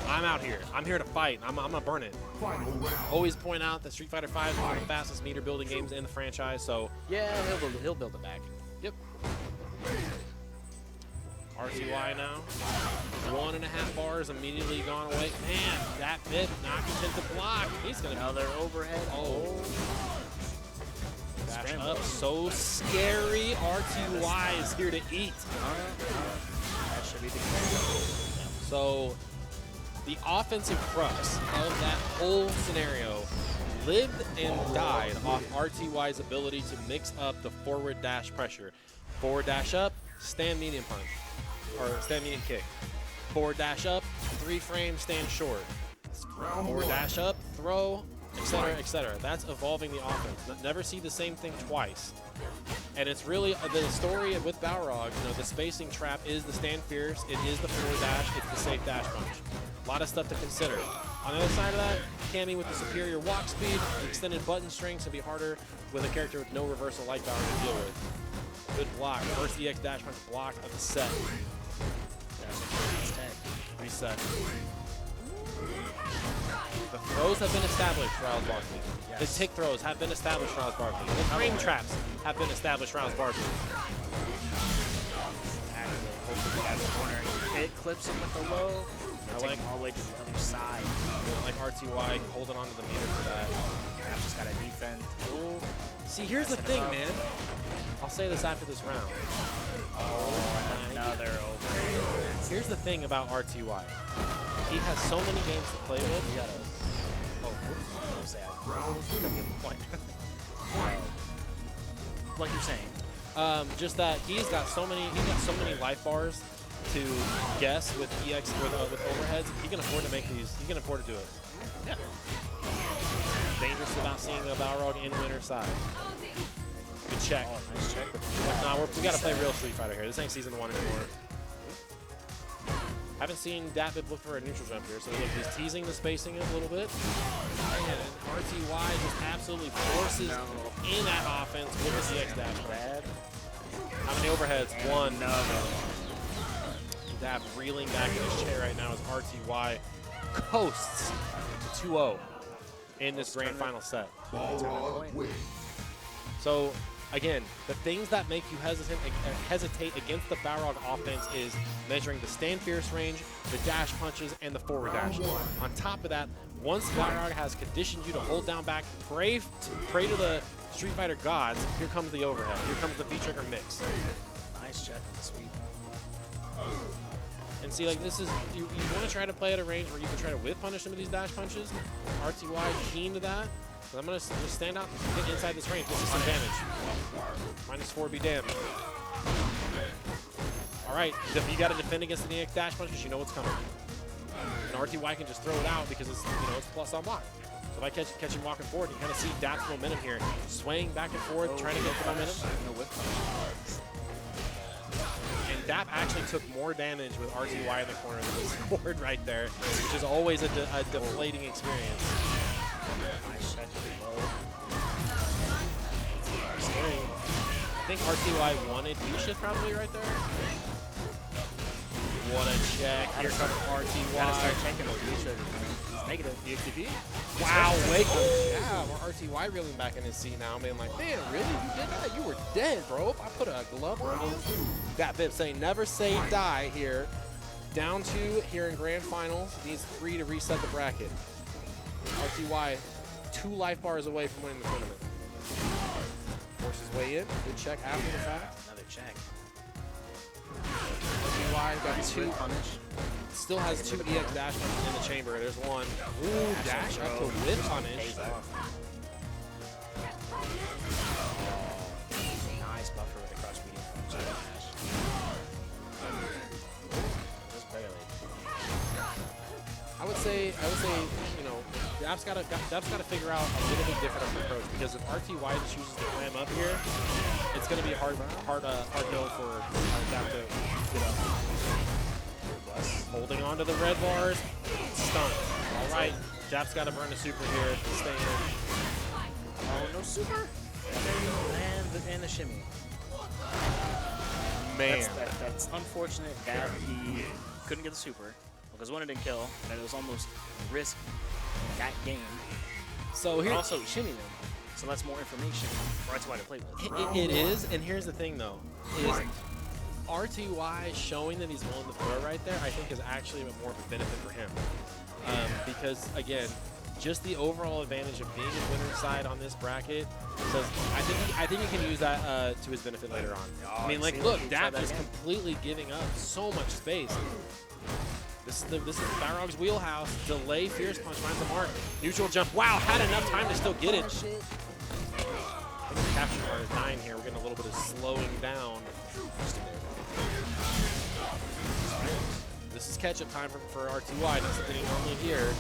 I'm out here. I'm here to fight. I'm gonna burn it. Always point out that Street Fighter V is one of the fastest meter building games in the franchise. So yeah, he'll build it back. yep. RTY now. 1.5 bars immediately gone away. Man, that bit not content to block. He's gonna Another overhead. Oh. Dash up, so scary. RTY is here to eat. That should be the game. So the offensive crux of that whole scenario lived and died off RTY's ability to mix up the forward dash pressure. Forward dash up, stand medium punch, or stand medium kick. Forward dash up, 3 frames, stand short. Forward dash up, throw, etc., etc. That's evolving the offense. Never see the same thing twice. And it's really the story with Balrog. You know, the spacing trap is the stand fierce. It is the forward dash. It's the safe dash punch. A lot of stuff to consider. On the other side of that, Cammy with the superior walk speed, extended button strings to be harder with a character with no reversal light power to deal with. Good block. First EX dash punch blocked of the set. Reset. The throws have been established for Riles Barkley. The tick throws have been established for Riles Barkley. The frame traps have been established for Riles Barkley. It clips him with the low. I like all the way to the other side. I like RTY holding on to the meter for that. I've just got to defend. Ooh. See, here's the thing, man. I'll say this after this round. Oh, another over. Here's the thing about RTY. he has so many games to play with. You gotta. Oh, I'm sad. Gotta give him a point. Like you're saying. Just that he's got so many life bars to guess with EX with overheads. He can afford to make these. He can afford to do it. Yeah. Dangerous about seeing a Balrog in winner's side. Good check. Oh, nice check. Nah, we got to play real Street Fighter here. This ain't season 1 anymore. Haven't seen David look for a neutral jump here, so look, he's teasing the spacing a little bit. And RTY just absolutely forces in that offense with the CX dash. Bad. How many overheads? 1. No. Dab reeling back in his chair right now as RTY coasts to 2-0 in this grand final set. So, again, the things that make you hesitate against the Balrog offense is measuring the stand fierce range, the dash punches, and the forward dash. On top of that, once Balrog has conditioned you to hold down back, pray to the Street Fighter gods, here comes the overhead. Here comes the V-trigger mix. Nice check on the sweep. And see, like, this is, you want to try to play at a range where you can try to whip punish some of these dash punches. RTY keen to that. So I'm going to just stand out and get inside this range. This is some damage. -4 be damned. All right, if you got to defend against the EX dash punches, you know what's coming. And RTY can just throw it out because it's, it's plus on block. So if I catch him walking forward, you kind of see Dap's momentum here, swaying back and forth, trying to get the momentum. And Dap actually took more damage with RTY in the corner than he scored right there, which is always a deflating experience. Nice check pretty low. Scary. I think RTY wanted V-shift probably right there. What a check. Here comes RTY. Gotta start checking those V-triggers, man. He's negative. EXTP? Wow, wake up. Yeah, RTY reeling back in his seat now, being like, man, really? You did that? You were dead, bro. If I put a glove on you. That Vip saying, never say die here. Down 2 here in grand finals. Needs 3 to reset the bracket. RTY 2 life bars away from winning the tournament. Forces his way in. Good check after the fact. Another check. RTY got 2. Punish. Still has 2 EX dash punches in the chamber. There's 1. Ooh, dash up to whip punish. Nice buffer with a crush medium. Just barely. I would say, Dab's got to figure out a little bit different of an approach, because if RTY chooses to clam up here, it's going to be a hard no for Dab to get up. Holding on to the red bars, stunned. All right, Dab's got to burn the super here to stay in. Oh, no super? And the shimmy. Man. That's unfortunate that he couldn't get the super, because one, it didn't kill, and it was almost risk that game. So here, also shimmy them, so that's more information for RTY to play with. It is, and here's the thing though, is RTY showing that he's willing to throw right there, I think is actually more of a benefit for him. Because again, just the overall advantage of being in winner's side on this bracket says I think he can use that to his benefit later on. I mean, like, look, Dap is completely giving up so much space. This is Balrog's wheelhouse. Delay, fierce punch, finds the mark. Neutral jump. Wow, had enough time to still get it. I think the capture bar is 9 here. We're getting a little bit of slowing down. This is catch-up time for RTY. That's something you normally hear.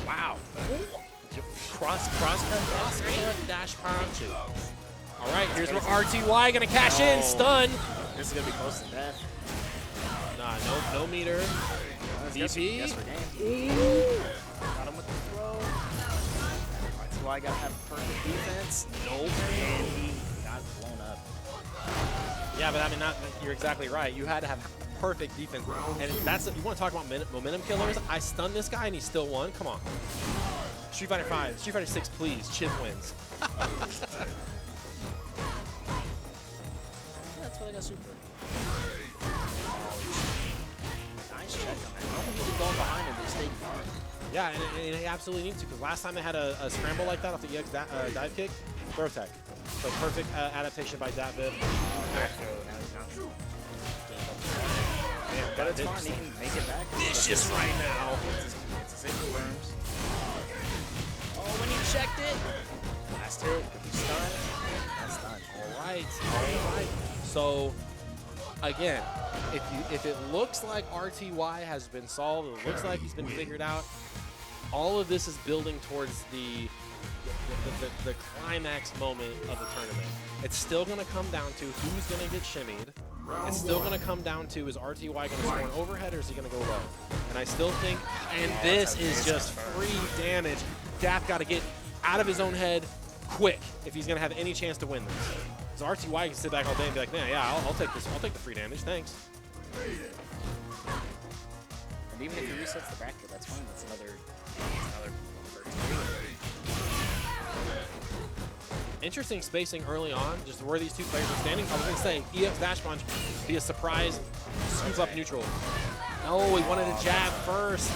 Wow. Cross dash punch. All right, here's where RTY gonna cash in. Stun. This is gonna be close to death. Nah, no meter. DP. Yes, for game. Got him with the throw. RTY gotta have perfect defense. Nope. And he got blown up. Yeah, but I mean, you're exactly right. You had to have perfect defense, and that's you want to talk about momentum killers. I stunned this guy, and he still won. Come on. Street Fighter 5, Street Fighter 6, please. Chip wins. That's what I got super. Nice check on that. I don't think he's going behind him, but stayed far. Yeah, and he absolutely needs to, because last time they had a scramble like that off the EX dive kick, throw tech. So perfect adaptation by Datvip. Man, But it's fine. He can make it back. Vicious right now. It's a confirms. Oh, when he checked it. Last hit. Could be stunned. That's done. All right. So, again, if it looks like RTY has been solved, it looks like he's been figured out, all of this is building towards the climax moment of the tournament. It's still going to come down to who's going to get shimmied. It's still going to come down to, is RTY going to score an overhead or is he going to go low? And I still think, and this is just free damage. Dap got to get out of his own head quick if he's going to have any chance to win this. So RTY can sit back all day and be like, man, yeah, I'll take this. I'll take the free damage. Thanks. And even if he resets the bracket, that's fine. That's another 13. Interesting spacing early on, just where these two players are standing. I was going to say, EX Dash Punch be a surprise scoop up neutral. No, he wanted a jab first.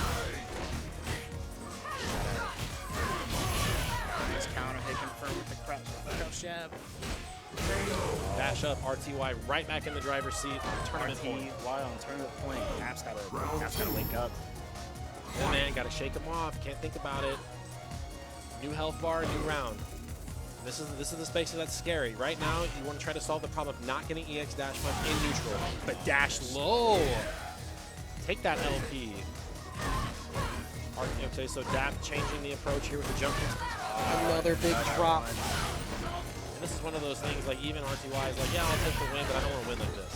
Nice counter hit confirmed with the crouch jab. Dash up, RTY right back in the driver's seat. Tournament point. RTY on tournament point. App's gotta wake up. Yeah, man, gotta shake him off. Can't think about it. New health bar, new round. This is the space that's scary. Right now, you want to try to solve the problem of not getting EX dash punch in neutral, but dash low. Take that LP. Okay, so Dap changing the approach here with the jump. Another big drop. And this is one of those things, like even RTY is like, yeah, I'll take the win, but I don't want to win like this.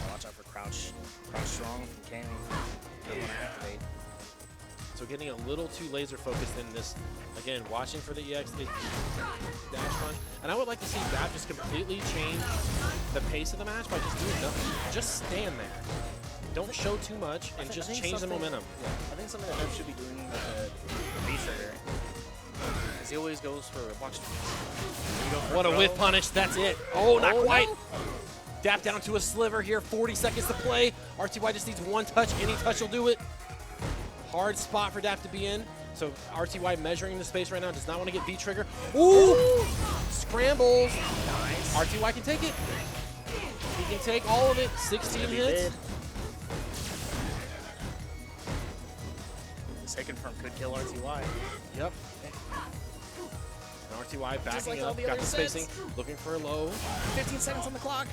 Watch out for crouch strong from Kami. Don't want to activate. So getting a little too laser focused in this, again, watching for the EX dash punch. And I would like to see Dap just completely change the pace of the match by just doing nothing. Just stand there. Don't show too much and just change the momentum. Yeah, I think something that Dap should be doing with the B trigger is he always goes for watch. What a whiff punish, that's it. Oh, not quite. Dap down to a sliver here, 40 seconds to play. RTY just needs one touch, any touch will do it. Hard spot for Dap to be in. So RTY measuring the space right now, does not want to get V-trigger. Ooh! Scrambles. Nice. RTY can take it. He can take all of it. 16 hits. This hit confirm could kill RTY. Yep. And RTY backing like up, the got other the sets. spacing, looking for a low. 15 seconds on the clock.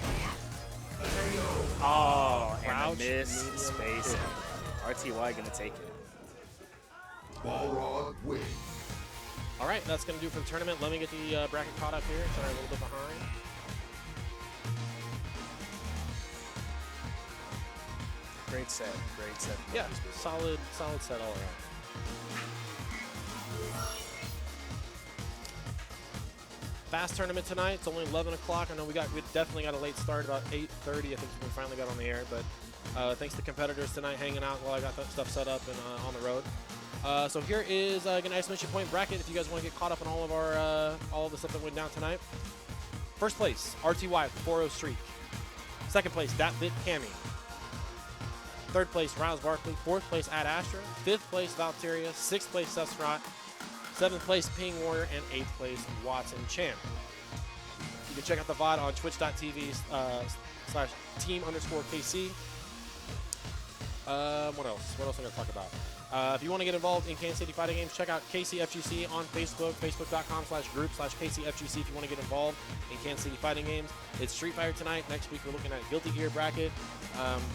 Oh, and Crouch, a miss medium space. hit. RTY gonna take it. Balrog win. All right, that's going to do it for the tournament. Let me get the bracket caught up here. Sorry, a little bit behind. Great set. Yeah, solid set all around. Fast tournament tonight. It's only 11 o'clock. I know we definitely got a late start, about 8:30. I think we finally got on the air. But thanks to competitors tonight hanging out while I got that stuff set up and on the road. So here is an exclamation point bracket if you guys want to get caught up on all of our all of the stuff that went down tonight. First place, RTY 4-0 streak. Second place, DatBit Kami. Third place, Riles Barkley. Fourth place, Ad Astra. Fifth place, Valteria. Sixth place, Seth Scrott. Seventh place, Ping Warrior. And eighth place, Watson Champ. You can check out the VOD on twitch.tv /team_KC. What else? What else am I going to talk about? If you want to get involved in Kansas City Fighting Games, check out KCFGC on Facebook, facebook.com/group/KCFGC if you want to get involved in Kansas City Fighting Games. It's Street Fighter tonight. Next week we're looking at Guilty Gear bracket.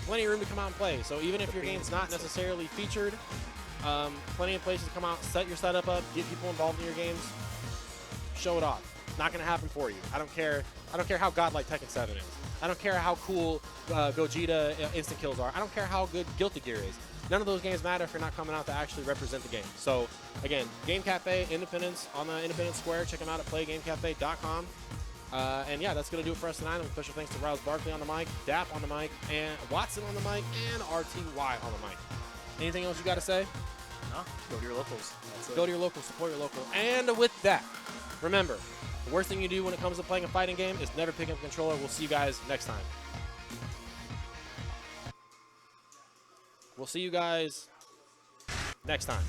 Plenty of room to come out and play. So even if your game's not necessarily featured, plenty of places to come out, set your setup up, get people involved in your games, show it off. Not going to happen for you. I don't care how godlike Tekken 7 is. I don't care how cool Gogeta instant kills are. I don't care how good Guilty Gear is. None of those games matter if you're not coming out to actually represent the game. So, again, Game Cafe, Independence, on the Independence Square. Check them out at playgamecafe.com. And, yeah, that's going to do it for us tonight. And special thanks to Riles Barkley on the mic, Dap on the mic, and Watson on the mic, and RTY on the mic. Anything else you got to say? No, go to your locals. That's it. Go to your local, support your local. And with that, remember, the worst thing you do when it comes to playing a fighting game is never pick up a controller. We'll see you guys next time. We'll see you guys next time.